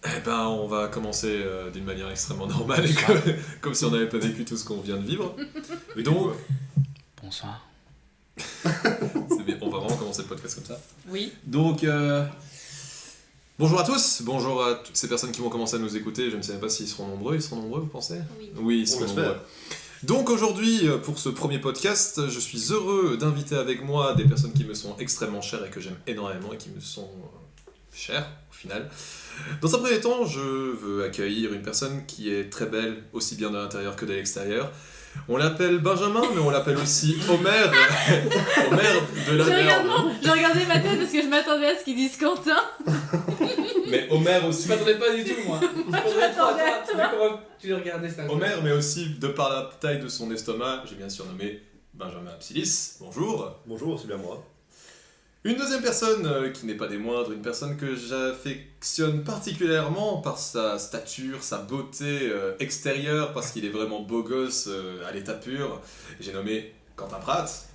Eh ben, on va commencer d'une manière extrêmement normale, comme si on n'avait pas vécu tout ce qu'on vient de vivre. Donc, bonsoir. C'est bien, on va vraiment commencer le podcast comme ça. Oui. Donc, bonjour à tous, bonjour à toutes ces personnes qui vont commencer à nous écouter. Je ne sais même pas s'ils seront nombreux, vous pensez ? Oui, ils seront nombreux. Donc aujourd'hui, pour ce premier podcast, je suis heureux d'inviter avec moi des personnes qui me sont extrêmement chères et que j'aime énormément et qui me sont chères, au final. Dans un premier temps, je veux accueillir une personne qui est très belle, aussi bien de l'intérieur que de l'extérieur. On l'appelle Benjamin, mais on l'appelle aussi Homer. Homer de la merde. J'ai regardé ma tête parce que je m'attendais à ce qu'ils disent Quentin. Mais Homer aussi. Je m'attendais pas du tout, moi. Je m'attendais à toi. Comment tu le regardais, ça? Homer, mais aussi, de par la taille de son estomac, j'ai bien surnommé Benjamin Absilis. Bonjour. Bonjour, c'est bien moi. Une deuxième personne qui n'est pas des moindres, une personne que j'affectionne particulièrement par sa stature, sa beauté extérieure, parce qu'il est vraiment beau gosse à l'état pur. J'ai nommé Quentin Pratt.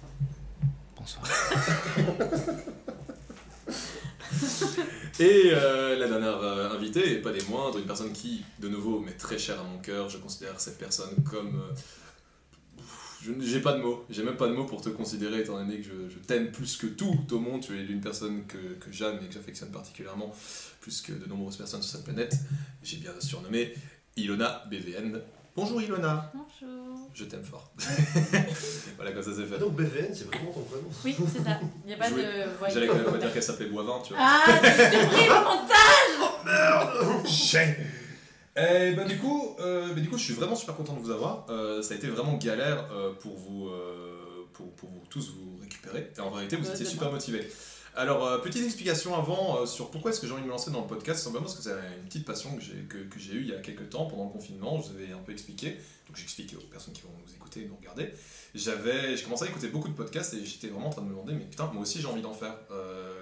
Bonsoir. Et la dernière invitée, et pas des moindres, une personne qui, de nouveau, m'est très chère à mon cœur. Je considère cette personne comme... j'ai pas de mots, j'ai même pas de mots pour te considérer, étant donné que je t'aime plus que tout au monde. Tu es l'une personne que j'aime et que j'affectionne particulièrement, plus que de nombreuses personnes sur cette planète. J'ai bien surnommé Ilona BVN. Bonjour Ilona. Bonjour. Je t'aime fort. Voilà, comme ça c'est fait. Donc BVN, c'est vraiment ton prénom. Oui, c'est ça. Il n'y a pas de... J'allais quand même pas dire qu'elle s'appelait Boivin, tu vois. Ah, j'ai supprimé le montage. Chien. Et bah du coup, je suis vraiment super content de vous avoir. Ça a été vraiment galère pour vous tous vous récupérer. Et en réalité, vous étiez super motivés. Alors, petite explication avant sur pourquoi est-ce que j'ai envie de me lancer dans le podcast. Simplement parce que c'est une petite passion que j'ai eue il y a quelques temps pendant le confinement. Je vous avais un peu expliqué. Donc j'explique aux personnes qui vont nous écouter et nous regarder. J'ai commencé à écouter beaucoup de podcasts et j'étais vraiment en train de me demander, mais putain, moi aussi j'ai envie d'en faire.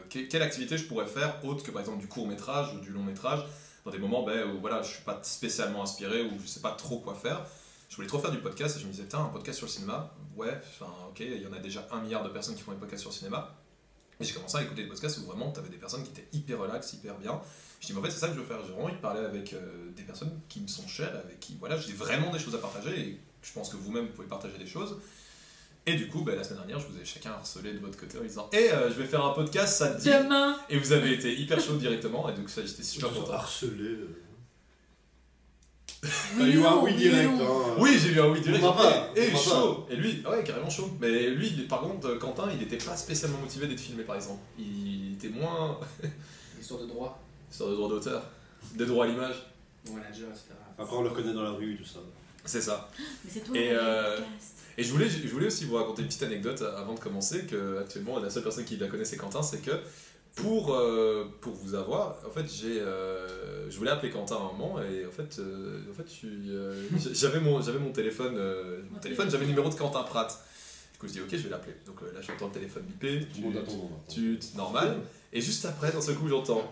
Quelle activité je pourrais faire autre que par exemple du court-métrage ou du long-métrage, dans des moments où voilà, je suis pas spécialement inspiré ou je sais pas trop quoi faire. Je voulais trop faire du podcast et je me disais, putain, un podcast sur le cinéma, ouais, enfin ok, il y en a déjà 1 milliard de personnes qui font des podcasts sur le cinéma. Et j'ai commencé à écouter des podcasts où vraiment t'avais des personnes qui étaient hyper relax, hyper bien. Je dis, mais en fait, c'est ça que je veux faire. J'ai vraiment envie de parler avec des personnes qui me sont chères, avec qui, voilà, j'ai vraiment des choses à partager et je pense que vous-même pouvez partager des choses. Et du coup, la semaine dernière, je vous ai chacun harcelé de votre côté en disant, je vais faire un podcast, ça te dit. Demain. Et vous avez été hyper chaud directement, et donc ça, j'étais super content. Harcelé. Oui, T'as eu un non, oui direct. non. Hein. Oui, j'ai eu un oui direct. On va pas, Et on va chaud. Et lui, ouais, carrément chaud. Mais lui, par contre, Quentin, il était pas spécialement motivé d'être filmé, par exemple. Il était moins. Histoire de droit, Sur le droit d'auteur, des droits à l'image. manager, etc. Après, on le reconnaît dans la rue, tout ça. C'est ça. Mais c'est toi Et, le podcast. Et je voulais aussi vous raconter une petite anecdote avant de commencer, que actuellement la seule personne qui la connaît c'est Quentin, c'est que pour vous avoir, en fait je voulais appeler Quentin à un moment et en fait j'avais mon téléphone, j'avais le numéro de Quentin Pratt. Du coup je dis ok, je vais l'appeler. Donc là j'entends le téléphone biper, normal, et juste après d'un seul coup j'entends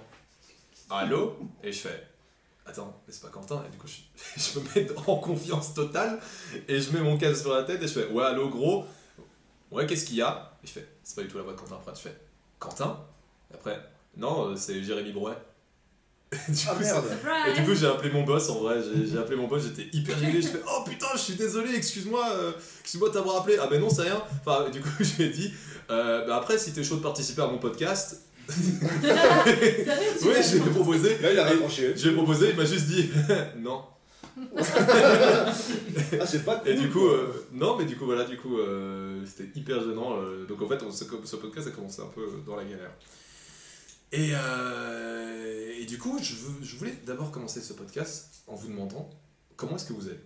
allô et je fais attends, mais c'est pas Quentin, et du coup je me mets en confiance totale et je mets mon casque sur la tête et je fais ouais allô gros, ouais qu'est-ce qu'il y a, et je fais c'est pas du tout la voix de Quentin Pratt, je fais Quentin, et après non c'est Jérémy Brouet. Merde. Et du coup j'ai appelé mon boss, en vrai j'ai appelé mon boss, j'étais hyper gêné, je fais oh putain je suis désolé, excuse-moi de t'avoir appelé, ah ben non c'est rien, enfin du coup je lui ai dit après si t'es chaud de participer à mon podcast. Sérieux, tu Oui, l'as je lui ai proposé. Là, il a raccroché. Je lui ai proposé, il m'a juste dit non. Ah, c'est pas cool. Et du coup, non, mais du coup, voilà, c'était hyper gênant. Donc en fait, ce podcast a commencé un peu dans la galère. Et du coup, je voulais d'abord commencer ce podcast en vous demandant comment est-ce que vous allez.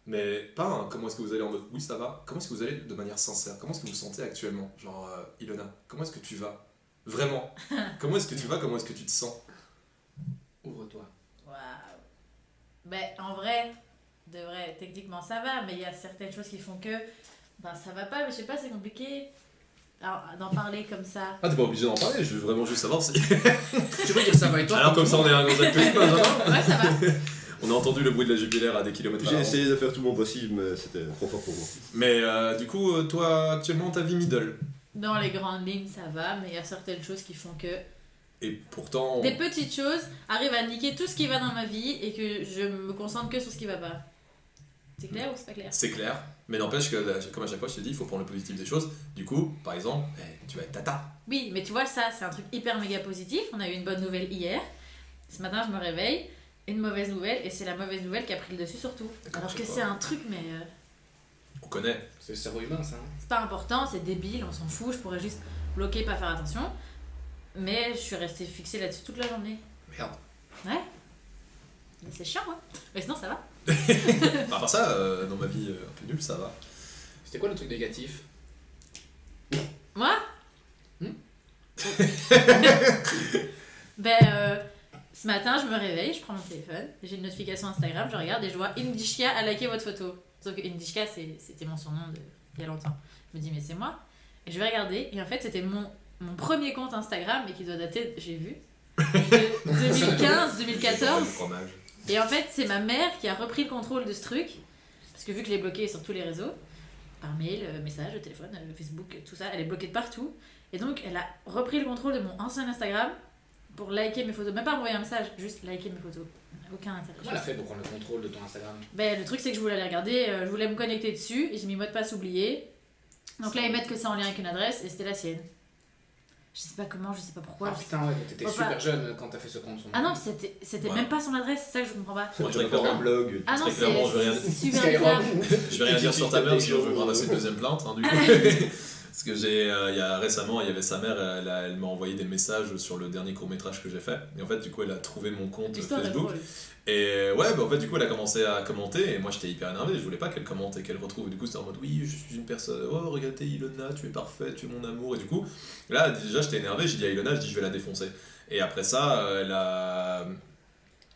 Mais pas comment est-ce que vous allez en mode oui, ça va. Comment est-ce que vous allez de manière sincère. Comment est-ce que vous vous sentez actuellement. Genre, Ilona, comment est-ce que tu vas? Vraiment. Comment est-ce que tu vas? Comment est-ce que tu te sens? Ouvre-toi. Waouh. Ben, en vrai, de vrai, techniquement ça va, mais il y a certaines choses qui font que ça va pas, mais je sais pas, c'est compliqué. Alors, d'en parler comme ça. Ah, t'es pas obligé d'en parler, je veux vraiment juste savoir si. Tu veux dire ça va et toi? Alors, comme ça, on est un gros acteur. Ouais, ça va. On a entendu le bruit de la jubilaire à des kilomètres par J'ai heure. essayé de faire tout mon possible, mais c'était trop fort pour moi. Mais du coup, toi, actuellement, ta vie middle. Dans les grandes lignes, ça va, mais il y a certaines choses qui font que Et pourtant... Des petites choses arrivent à niquer tout ce qui va dans ma vie et que je me concentre que sur ce qui va pas. C'est clair ou c'est pas clair? C'est clair, mais n'empêche que, comme à chaque fois je te dis, il faut prendre le positif des choses. Du coup, par exemple, tu vas être tata. Oui, mais tu vois, ça, c'est un truc hyper méga positif. On a eu une bonne nouvelle hier. Ce matin, je me réveille, une mauvaise nouvelle, et c'est la mauvaise nouvelle qui a pris le dessus sur tout. D'accord, Alors je que sais c'est pas. un truc, mais On connaît. C'est le cerveau humain, ça. Hein. c'est pas important, c'est débile, on s'en fout, je pourrais juste bloquer, pas faire attention. Mais je suis restée fixée là-dessus toute la journée. Merde. Ouais. Mais c'est chiant, hein. Mais sinon, ça va. À part ça, dans ma vie un peu nulle, ça va. C'était quoi le truc négatif? Moi Hmm ce matin, je me réveille, je prends mon téléphone, j'ai une notification Instagram, je regarde et je vois Indishka a liké votre photo. Sauf que Indishka, c'était mon surnom il y a longtemps. Je me dis, mais c'est moi. Et je vais regarder, et en fait, c'était mon premier compte Instagram, mais qui doit dater, j'ai vu, de 2015-2014. Le fromage. Et en fait, c'est ma mère qui a repris le contrôle de ce truc, parce que vu que je l'ai bloqué sur tous les réseaux, par mail, message, téléphone, Facebook, tout ça, elle est bloquée de partout. Et donc, elle a repris le contrôle de mon ancien Instagram pour liker mes photos. Même pas m'envoyer un message, juste liker mes photos. Aucun intérêt. Comment elle a fait pour prendre le contrôle de ton Instagram? Ben, le truc, c'est que je voulais aller regarder, je voulais me connecter dessus, et j'ai mis mot de passe oublié. Donc là, ils mettent que c'est en lien avec une adresse, et c'était la sienne. Je sais pas comment, je sais pas pourquoi. Ah putain, ouais, t'étais Faut super pas- jeune quand t'as fait ce compte. Ah non, c'était Ouais. même pas son adresse, c'est ça que je comprends pas. Moi, Tu vas faire un blog. Ah non, Très clairement, je vais rien- c'est super Skyrock. bizarre. Je vais rien dire sur ta mère, sinon je vais me ramasser une deuxième plainte, hein, du coup. Parce que il y a récemment, il y avait sa mère, elle m'a envoyé des messages sur le dernier court-métrage que j'ai fait. Et en fait, du coup, elle a trouvé mon compte L'histoire est Facebook. drôle. Et ouais, bah en fait, du coup, elle a commencé à commenter. Et moi, j'étais hyper énervé. Je voulais pas qu'elle commente et qu'elle retrouve. Du coup, c'était en mode, oui, je suis une personne. Oh, regardez Ilona, tu es parfaite, tu es mon amour. Et du coup, là, déjà, j'étais énervé. J'ai dit à Ilona, je vais la défoncer. Et après ça, elle a.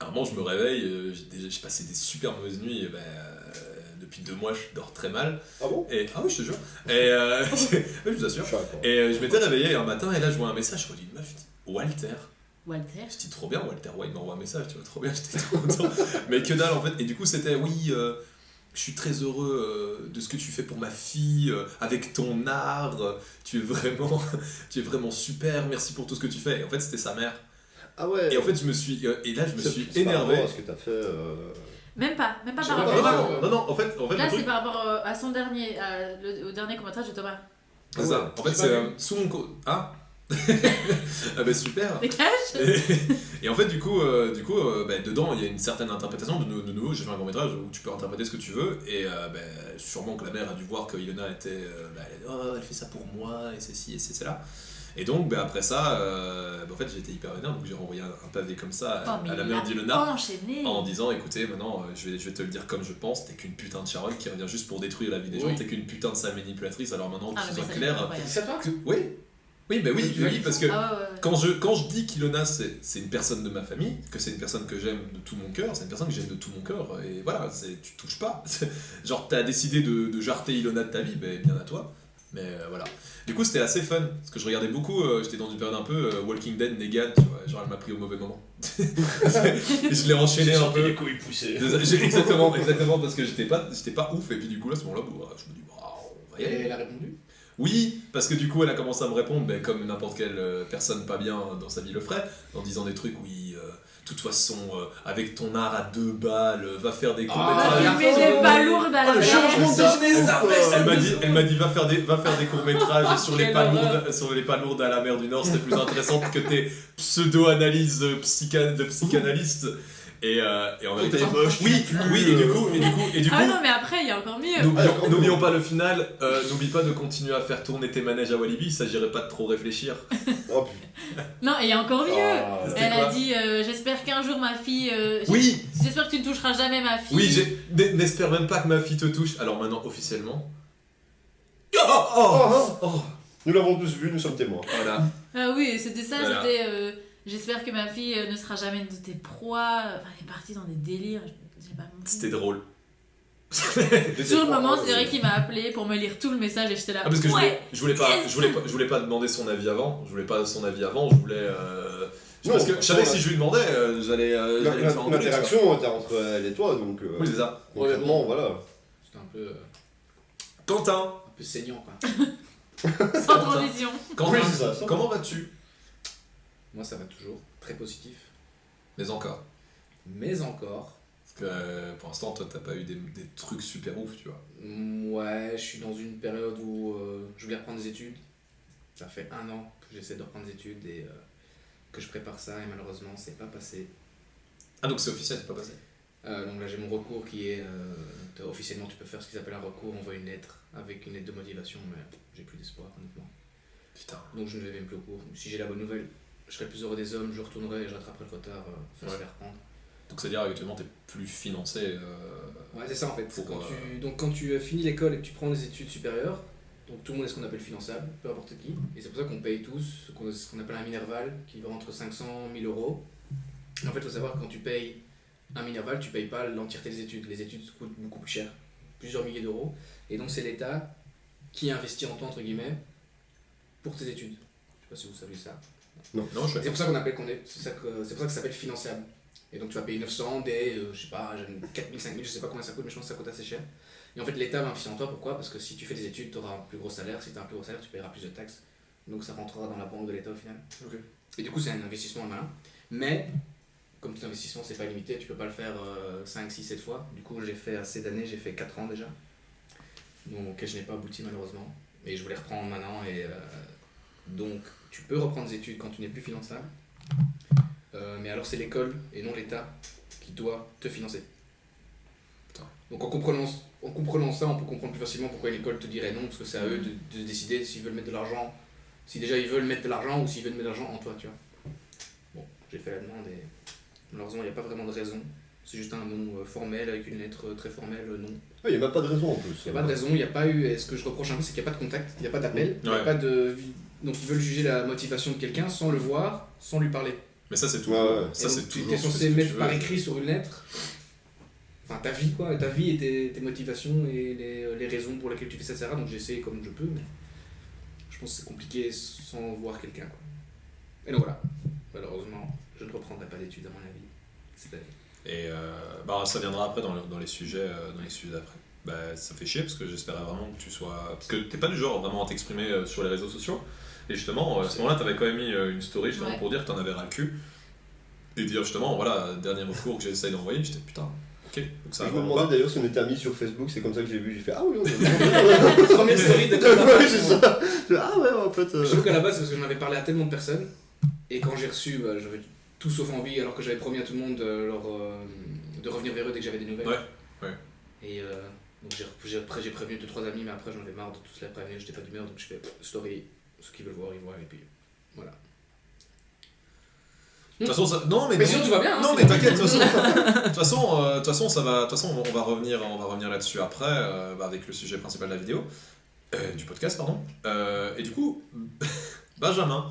À un moment, je me réveille. J'ai passé des super mauvaises nuits. Et ben. Depuis 2 mois, je dors très mal. Ah bon? Et, ah oui, je te jure. Et oui, je vous assure. Je suis d'accord. Et je m'étais réveillé un matin et là, je vois un message. Je dis une meuf, je dis Walter. Walter. Je dis trop bien, Walter White m'envoie un message, tu vois, trop bien, j'étais trop content. Mais que dalle en fait. Et du coup, c'était oui, je suis très heureux de ce que tu fais pour ma fille, avec ton art. Tu es vraiment super. Merci pour tout ce que tu fais. Et en fait, c'était sa mère. Ah ouais. Et en fait, je me suis C'est par énervé. rapport à ce que t'as fait. Même pas Je par sais rapport pas, à ça. Non, en fait, Là, le c'est truc, par rapport à son dernier, au dernier court-métrage de Thomas. c'est ça. En fait, J'ai c'est pas vu. sous mon ah. Ah bah super. Dégage. Et en fait, du coup, bah, dedans, il y a une certaine interprétation. De nouveau, j'ai fait un court-métrage où tu peux interpréter ce que tu veux. Et bah, sûrement que la mère a dû voir que Ilona était. Elle fait ça pour moi, et c'est ci, et c'est cela. Et donc, bah, après ça, en fait, j'étais hyper énervé. Donc, j'ai renvoyé un pavé comme ça Oh, mais à la il mère l'a d'Ilona. enchaîné. En disant, écoutez, maintenant, je vais te le dire comme je pense, t'es qu'une putain de charogne qui revient juste pour détruire la vie des gens, Oui. t'es qu'une putain de sale manipulatrice, alors maintenant, Ah, que ce mais soit ça, clair. c'est incroyable. C'est à toi? Oui, bah oui, parce que Ah ouais. quand je dis qu'Ilona c'est une personne de ma famille, que c'est une personne que j'aime de tout mon cœur, c'est une personne que j'aime de tout mon cœur, et voilà, tu touches pas. Genre, t'as décidé de jarter Ilona de ta vie, ben bien à toi. Mais voilà. Du coup, c'était assez fun, parce que je regardais beaucoup, j'étais dans une période un peu Walking Dead, Negan, tu vois, genre elle m'a pris au mauvais moment. Et je l'ai enchaîné un peu. les couilles poussées. Exactement, parce que j'étais pas ouf, et puis du coup, là, à ce moment-là, je me dis, waouh, on va y Et aller. elle a répondu? Oui, parce que du coup, elle a commencé à me répondre, ben, comme n'importe quelle personne pas bien dans sa vie le ferait, en disant des trucs, oui, de toute façon, avec ton art à 2 balles, va faire des On courts-métrages. va fumer des balourdes à la le mer. changement de jeunesse, Elle m'a dit va faire des courts-métrages sur les Quelle palourdes à la mer du Nord, c'était plus intéressant que tes pseudo-analyses de psychanalyste. Et en vérité, T'es moche, oui, tu pues, et du coup, Ah non, mais après, il y a encore mieux. n'oublions pas le final, n'oublie pas de continuer à faire tourner tes manèges à Walibi, il s'agirait pas de trop réfléchir. Oh putain. Non, et il y a encore mieux. Ah, C'était Elle quoi a dit j'espère qu'un jour ma fille. Oui, J'espère que tu ne toucheras jamais ma fille. oui, n'espère même pas que ma fille te touche. Alors maintenant, officiellement. Nous l'avons tous vu, nous sommes témoins. Voilà. Ah oui, c'était ça, Voilà. c'était j'espère que ma fille ne sera jamais une de tes proies. Enfin, elle est partie dans des délires. J'ai pas compris. C'était drôle. Sur le moment, c'est vrai qu'il m'a appelé pour me lire tout le message et j'étais là. Ah, parce que ouais. je voulais pas demander son avis avant. Je voulais Non, parce que je savais que la- si je lui demandais, j'allais me faire engueuler, L'interaction était entre elle et toi, donc. Oui, c'est ça. Concrètement, voilà. C'était un Quentin, peu saignant, quoi. Sans transition. Quentin, Oui, c'est ça. comment vas-tu? Moi, ça va toujours. Très positif. Mais encore. Mais encore, Parce que pour l'instant, toi, t'as pas eu des trucs super ouf, tu vois. ouais, je suis dans une période où je voulais reprendre des études. Ça fait 1 an que j'essaie de reprendre des études et que je prépare ça et malheureusement, c'est pas passé. Ah, donc c'est officiel, c'est pas passé. Donc là, j'ai mon recours qui est. Officiellement, tu peux faire ce qu'ils appellent un recours, envoyer une lettre avec une lettre de motivation, mais j'ai plus d'espoir, honnêtement. Putain. Donc je ne vais même plus au cours. Si j'ai la bonne nouvelle, je serai le plus heureux des hommes, je retournerai et je rattraperai le retard, facile à reprendre. Donc c'est-à-dire actuellement, t'es plus financé. Ouais, c'est ça en fait. Pour, Donc quand tu finis l'école et que tu prends des études supérieures, donc tout le monde est ce qu'on appelle finançable, peu importe qui, et c'est pour ça qu'on paye tous ce qu'on appelle un Minerval, qui va entre 500 et 1000 euros. Et en fait, il faut savoir que quand tu payes un Minerval, tu payes pas l'entièreté des études. Les études coûtent beaucoup plus cher, plusieurs milliers d'euros, et donc c'est l'État qui investit en toi, entre guillemets, pour tes études. Je sais pas si vous savez ça. Non, je C'est pour ça qu'on appelle c'est pour ça que ça s'appelle finançable. Et donc tu vas payer 900, je sais pas, 4000, 5000, je sais pas combien ça coûte, mais je pense que ça coûte assez cher. Et en fait, l'État va investir en toi, pourquoi ? Parce que si tu fais des études, tu auras un plus gros salaire. Si tu as un plus gros salaire, tu paieras plus de taxes. Donc ça rentrera dans la banque de l'État au final. Ok. Et du coup, c'est un investissement malin. Mais, comme tout investissement, c'est pas limité, tu peux pas le faire 5, 6, 7 fois. Du coup, j'ai fait assez d'années, j'ai fait 4 ans déjà. Donc je n'ai pas abouti malheureusement. Mais je voulais reprendre maintenant et donc tu peux reprendre des études quand tu n'es plus finançable. Mais alors c'est l'école et non l'État qui doit te financer. Putain. Donc en comprenant ça, on peut comprendre plus facilement pourquoi l'école te dirait non, parce que c'est à eux de décider s'ils veulent mettre de l'argent, si déjà ils veulent mettre de l'argent ou s'ils veulent mettre de l'argent en toi, tu vois. Bon, j'ai fait la demande et malheureusement il n'y a pas vraiment de raison. C'est juste un nom formel avec une lettre très formelle, non. Il n'y a même pas de raison en plus. Il n'y a pas de raison, il n'y a pas eu. Ce que je reproche un peu, c'est qu'il n'y a pas de contact, il n'y a pas d'appel, il n'y a Ouais. pas de. Donc ils veulent juger la motivation de quelqu'un sans le voir, sans lui parler. Mais ça, c'est tout. Ouais. Ça, Et c'est donc, tu toujours es ce que censé tu mettre veux. par écrit sur une lettre, enfin ta vie quoi, ta vie et tes motivations et les raisons pour lesquelles tu fais ça, etc. Donc j'essaie comme je peux, mais je pense que c'est compliqué sans voir quelqu'un quoi. Et donc voilà, malheureusement, je ne reprendrai pas d'études à mon avis cette année. Et bah, ça viendra après dans les sujets d'après. Bah, ça fait chier parce que j'espérais vraiment que tu sois. Parce que t'es pas du genre vraiment à t'exprimer sur les réseaux sociaux. Et justement, à ce moment-là, t'avais quand même mis une story justement Ouais. pour dire que t'en avais ras le cul. Et dire justement, voilà, dernier recours que j'essaye d'envoyer, j'étais putain, ok, donc ça Je va me vraiment demandais pas. d'ailleurs si on était amis sur Facebook, c'est comme ça que j'ai vu, j'ai fait ah oui, on est Première story de ouais, c'est ça. Ah ouais, en fait. Je trouve qu'à la base, c'est parce que j'en avais parlé à tellement de personnes, et quand j'ai reçu, bah, j'avais tout sauf envie, alors que j'avais promis à tout le monde de revenir vers eux dès que j'avais des nouvelles. Ouais. Et donc j'ai prévenu 2-3 amis, mais après j'en avais marre de tous les prévenir, j'étais pas d'humeur, donc je fais story, ceux qui veulent voir, ils voient, et puis voilà. De toute façon, ça... non, mais Sinon tout va bien, hein, non, c'est mais bon. t'inquiète, de toute façon, ça va. De toute façon, on va revenir là-dessus après, avec le sujet principal de la vidéo, du podcast, pardon. Et du coup, Benjamin,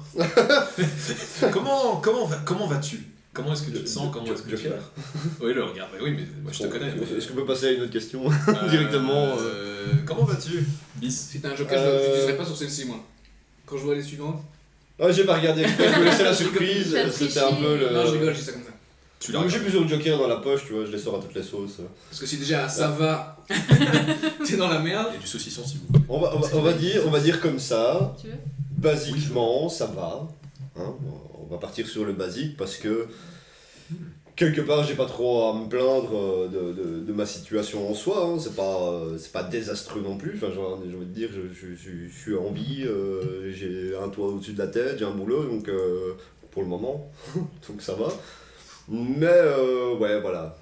comment vas-tu ? Comment est-ce que tu te sens ? Comment est-ce que tu Joker. Oui, le regard. Mais oui, mais moi je te connais. mais- Est-ce qu'on peut passer à une autre question directement Comment vas-tu, Bis ? Si t'as un joker, je l'utiliserai pas sur celle-ci, moi. Quand je vois les suivantes. Ah, j'ai pas regardé exprès, je me laissais la surprise, T'as c'était un peu le. Non, je rigole, je dis ça comme ça. Tu l'as Donc, j'ai regardé. plusieurs jokers dans la poche, tu vois, je les sors à toutes les sauces. Parce que si déjà ça va, t'es dans la merde. Il y a du saucisson si vous voulez. On va dire comme ça, Tu veux ? basiquement, ça va. Hein, on va partir sur le basique parce que quelque part, j'ai pas trop à me plaindre de ma situation en soi. Hein. C'est pas désastreux non plus. Enfin, j'ai envie de dire, je suis en vie, j'ai un toit au-dessus de la tête, j'ai un boulot, donc pour le moment, donc ça va. Mais ouais, voilà.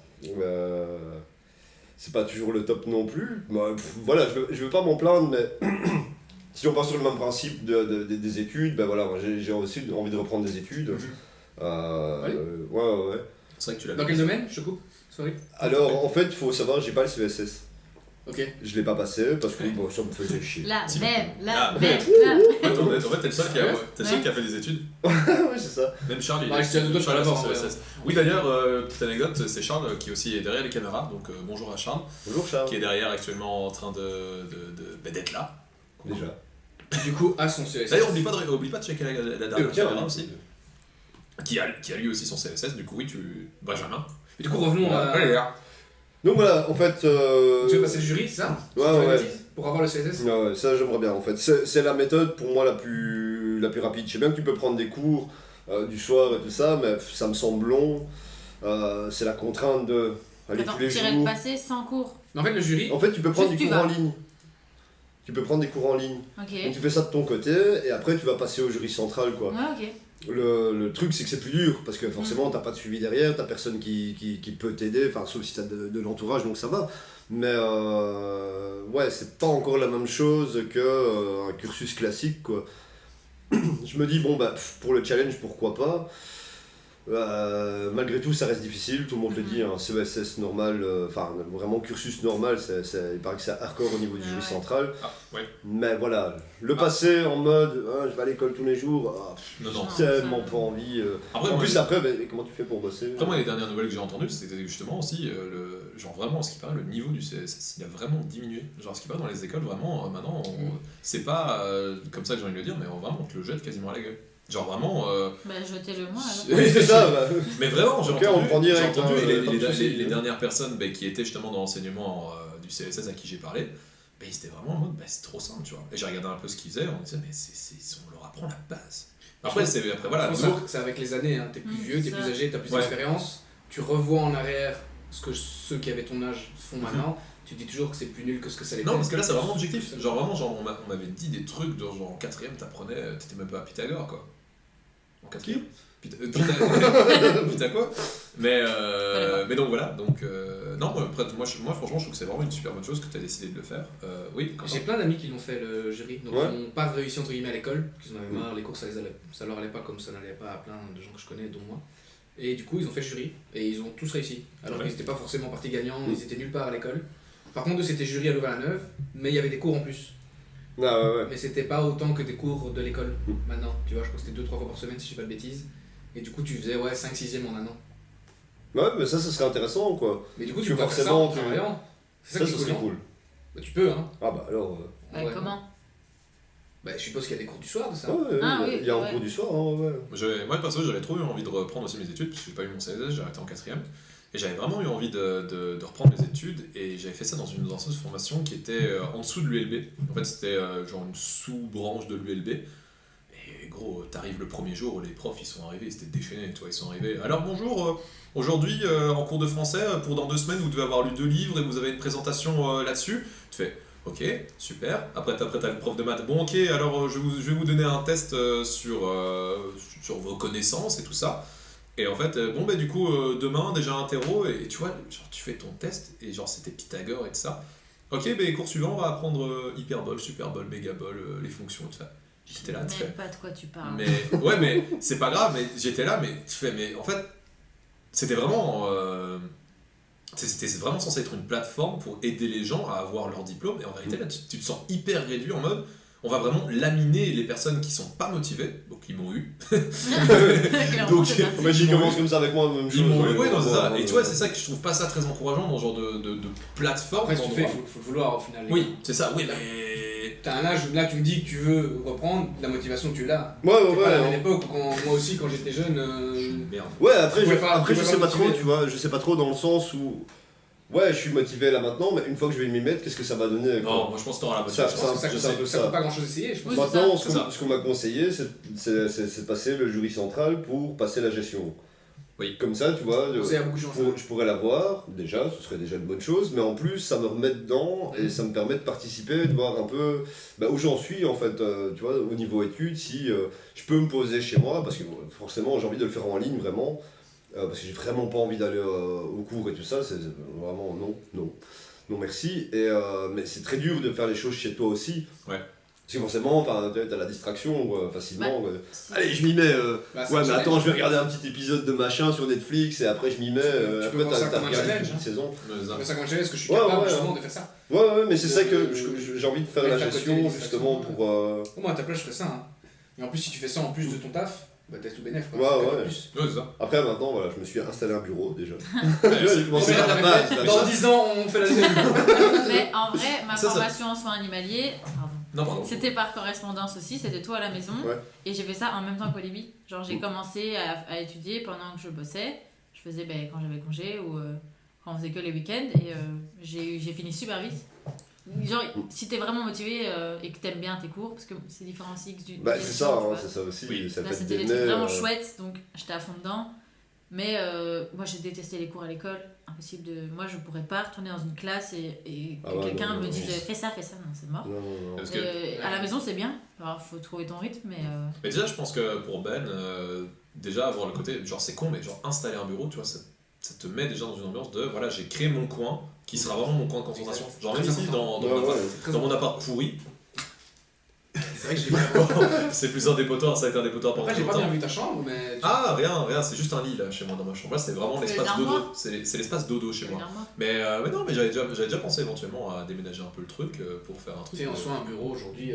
C'est pas toujours le top non plus. Bah, voilà, je veux pas m'en plaindre, mais si on part sur le même principe des études, ben voilà, moi, j'ai aussi envie de reprendre des études. Allez. Ouais. C'est vrai que tu l'as Dans quel domaine ? Je te coupe. Sorry. Alors, en fait, il faut savoir, j'ai pas le CSS. Ok. Je l'ai pas passé parce que bon, ça me faisait chier. La Si. même, Ah, la même, En fait, t'es le seul qui a, Ouais. t'es le seul qui a fait des études. Ouais, c'est ça. Même Charles, il Ouais, je tiens de doigts, je suis Charles a là-bas, son ouais. CSS. Oui, d'ailleurs, petite anecdote, c'est Charles qui aussi est derrière les caméras, donc bonjour à Charles, Bonjour Charles. qui est derrière actuellement en train d'être là. Déjà. Du coup, à son CSS. D'ailleurs, oublie pas de checker la dernière Tiens, caméra aussi, qui a lui aussi son CSS, du coup, oui, Benjamin. Et du coup, revenons à. Allez, là. Donc voilà, en fait. Tu veux passer le jury, c'est ça Ouais, Si tu veux ouais. une bêtise, pour avoir le CSS. Ouais, ça j'aimerais bien en fait. C'est la méthode pour moi la plus rapide. Je sais bien que tu peux prendre des cours du soir et tout ça, mais ça me semble long. C'est la contrainte de aller Attends, tous les t'irais le jours. passer sans cours. Mais en fait, le jury, En fait, tu peux prendre Juste des tu cours vas. en ligne. Tu peux prendre des cours en ligne. Ok. Donc tu fais ça de ton côté et après tu vas passer au jury central quoi. Ouais, ok. Le truc c'est que c'est plus dur parce que forcément t'as pas de suivi derrière, t'as personne qui peut t'aider, enfin sauf si t'as de l'entourage donc ça va. Mais ouais, c'est pas encore la même chose que un cursus classique quoi. Je me dis bon bah pour le challenge pourquoi pas. Malgré tout ça reste difficile, tout le monde le dit, hein, CESS normal, enfin vraiment cursus normal, il paraît que c'est hardcore au niveau du jury Ouais. central. Ah, ouais. Mais voilà, le passer en mode je vais à l'école tous les jours, Non, non. tellement pas envie. Après, En moi, plus après, comment tu fais pour bosser Après, moi, les dernières nouvelles que j'ai entendues, c'était justement aussi, genre vraiment, ce qui paraît, le niveau du CSS, il a vraiment diminué. Genre, ce qui paraît dans les écoles, vraiment, maintenant, c'est pas comme ça que j'ai envie de le dire, mais vraiment, on te le jette quasiment à la gueule. Genre vraiment. Bah, jetez-le moi alors. Oui, c'est ça. Bah. Mais vraiment, j'ai Ok, on entendu, prend direct, j'ai entendu hein, et pas de soucis. les dernières personnes qui étaient justement dans l'enseignement du CSS à qui j'ai parlé, ils étaient vraiment en mode, c'est trop simple, tu vois. Et j'ai regardé un peu ce qu'ils faisaient, on disait, mais on leur apprend la base. Après, voilà. je pense que c'est avec les années, hein. T'es plus vieux, t'es ça. plus âgé, t'as plus Ouais. d'expérience, tu revois en arrière ce que ceux qui avaient ton âge font maintenant, tu te dis toujours que c'est plus nul que ce que ça l'était. Non, parce que là, c'est vraiment objectif. Genre, vraiment, on m'avait dit des trucs, genre en 4ème, t'apprenais, t'étais même pas à Pythagore, quoi. En 4ème Putain quoi. Mais donc voilà, donc non, moi franchement je trouve que c'est vraiment une super bonne chose que tu as décidé de le faire. Oui, quand J'ai plein d'amis qui l'ont fait le jury, donc Ouais. ils n'ont pas réussi entre guillemets à l'école, parce qu'ils en avaient marre, les cours ça leur allait pas comme ça n'allait pas à plein de gens que je connais, dont moi. Et du coup ils ont fait le jury, et ils ont tous réussi, alors Ouais. qu'ils n'étaient pas forcément partis gagnants, ils étaient nulle part à l'école. Par contre eux c'était jury à Louvain-la-Neuve, mais il y avait des cours en plus. Ah ouais, ouais. Mais c'était pas autant que des cours de l'école maintenant, tu vois, je crois que c'était 2-3 fois par semaine si je dis pas de bêtises. Et du coup tu faisais 5-6e en un an. Ouais, mais ça serait intéressant quoi. Mais du coup tu Que peux faire ça forcément, en travaillant. C'est Ça, ça qui est serait cool, non cool. Bah, tu peux hein. Ah bah alors. Ouais, Ouais. comment Bah je suppose qu'il y a des cours du soir de ça. Ouais, Ah il y a oui, un ouais. cours du soir, hein, ouais. moi perso j'avais trop eu envie de reprendre aussi mes études, parce que j'ai pas eu mon CSS, j'ai arrêté en 4ème. Et j'avais vraiment eu envie de reprendre mes études, et j'avais fait ça dans une formation qui était en dessous de l'ULB. En fait, c'était genre une sous-branche de l'ULB. Et gros, t'arrives le premier jour, les profs ils sont arrivés, ils étaient déchaînés, toi, ils sont arrivés. Alors bonjour, aujourd'hui en cours de français, pour dans 2 semaines, vous devez avoir lu 2 livres et vous avez une présentation là-dessus. Tu fais, ok, super. Après t'as le prof de maths. Bon, ok, alors je vais vous donner un test sur vos connaissances et tout ça. Et en fait, du coup, demain, déjà un terreau, et tu vois, genre, tu fais ton test, et genre, c'était Pythagore et tout ça. Ok, cours suivant, on va apprendre hyperbole, superbole, mégabole, les fonctions, tout ça. J'étais là, tu Mais fais. pas de quoi tu parles. Mais c'est pas grave, mais j'étais là, mais tu fais, mais en fait, c'était vraiment. C'était vraiment censé être une plateforme pour aider les gens à avoir leur diplôme, et en réalité, là, tu te sens hyper réduit en mode. On va vraiment laminer les personnes qui sont pas motivées, donc ils m'ont eu. Clairement, Donc, c'est parti. Bah, j'y commence comme ça avec moi, même chose. Ils m'ont eu, ouais, non, c'est ça. Ouais, Et tu vois, c'est ça que je trouve pas ça très encourageant dans ce genre de plateforme. Après, si tu le fais, d'endroit. faut le vouloir au final. Oui, c'est ça, oui, mais. T'as un âge où là tu me dis que tu veux reprendre, la motivation tu l'as. Ouais, C'est pas la ouais. même époque, moi aussi quand j'étais jeune. Je suis une merde. Ouais, après, Tu je, pouvais pas- après tu je pouvais sais pas pas trop, motiver. tu vois, je sais pas trop dans le sens où. Ouais, je suis motivé là maintenant, mais une fois que je vais m'y mettre, qu'est-ce que ça va donner quoi. Non, moi je pense que t'auras la Ça, motivation. ça, Ça c'est un peu ça ça. coûte pas grand chose d'essayer, je pense. Oui, Maintenant, c'est ça. ce qu'on m'a conseillé, c'est de passer le jury central pour passer la gestion. Oui. Comme ça, tu vois, Il y a beaucoup de gens. je pourrais l'avoir, déjà, ce serait déjà une bonne chose, mais en plus, ça me remet dedans et ça me permet de participer, de voir un peu où j'en suis, en fait, tu vois, au niveau études, si je peux me poser chez moi, parce que forcément, j'ai envie de le faire en ligne, vraiment, parce que j'ai vraiment pas envie d'aller au cours et tout ça, c'est vraiment non merci, mais c'est très dur de faire les choses chez toi aussi. Ouais. Parce que forcément, t'as la distraction facilement. Si- Allez, je m'y mets. Bah, c'est Ouais, un mais challenge. attends, je vais regarder un petit épisode de machin sur Netflix et après je m'y mets. Tu peux Après, voir ça t'as comme un regardé challenge, toute une hein. saison. Mais ça quand est-ce que je suis Ouais, capable ouais, justement ouais. de faire ça. Ouais, mais c'est ça que Euh, j'ai envie de faire mettre la à côté gestion les justement distractions, pour. Moi à ta place je ferais ça. Hein. Et en plus si tu fais ça en plus de ton taf, bah t'es tout bénéf quoi. Ouais, C'est ouais. plus. Ouais, c'est ça. Après, maintenant, voilà, je me suis installé un bureau déjà. Ouais, J'ai commencé Combien à la t'avais fait base. Dans 10 ans on fait la deuxième. Mais en vrai, ma Ça. formation en soins animaliers, pardon, Non, pardon. c'était par correspondance aussi, c'était tout à la maison. Ouais. Et j'ai fait ça en même temps qu'Olibi. Genre, j'ai commencé à étudier pendant que je bossais. Je faisais quand j'avais congé ou quand on faisait que les week-ends. Et j'ai fini super vite. Genre, si t'es vraiment motivé et que t'aimes bien tes cours, parce que c'est différent aussi que du. Bah, c'est ça, tu vois. c'est ça aussi. Oui. Ça Là, fait c'était des des trucs vraiment nez, chouettes, donc j'étais à fond dedans. Mais moi, j'ai détesté les cours à l'école. Impossible de. Moi, je pourrais pas retourner dans une classe et que Ah ouais, quelqu'un non, me non, dise non. fais ça, non, c'est mort. Non, non, non. Parce que- À la maison, c'est bien. Alors, faut trouver ton rythme, mais. Mais déjà, je pense que pour Ben, déjà avoir le côté, genre c'est con, mais genre installer un bureau, tu vois, ça te met déjà dans une ambiance de, voilà, j'ai créé mon coin, qui sera vraiment mon coin de concentration. Exact. Genre même Très ici, important. dans mon Ouais, appart, ouais. dans mon appart pourri, C'est vrai que j'ai pas. c'est plus un dépotoir, ça a été un dépotoir pendant Après, j'ai pas longtemps. bien vu ta chambre, mais. Ah, rien, c'est juste un lit là chez moi dans ma chambre. Là, c'est vraiment l'espace l'armoire. dodo. C'est l'espace dodo chez moi. Énormément. Mais non, mais j'avais déjà pensé éventuellement à déménager un peu le truc pour faire un truc. Tu sais, en soi, un bureau aujourd'hui,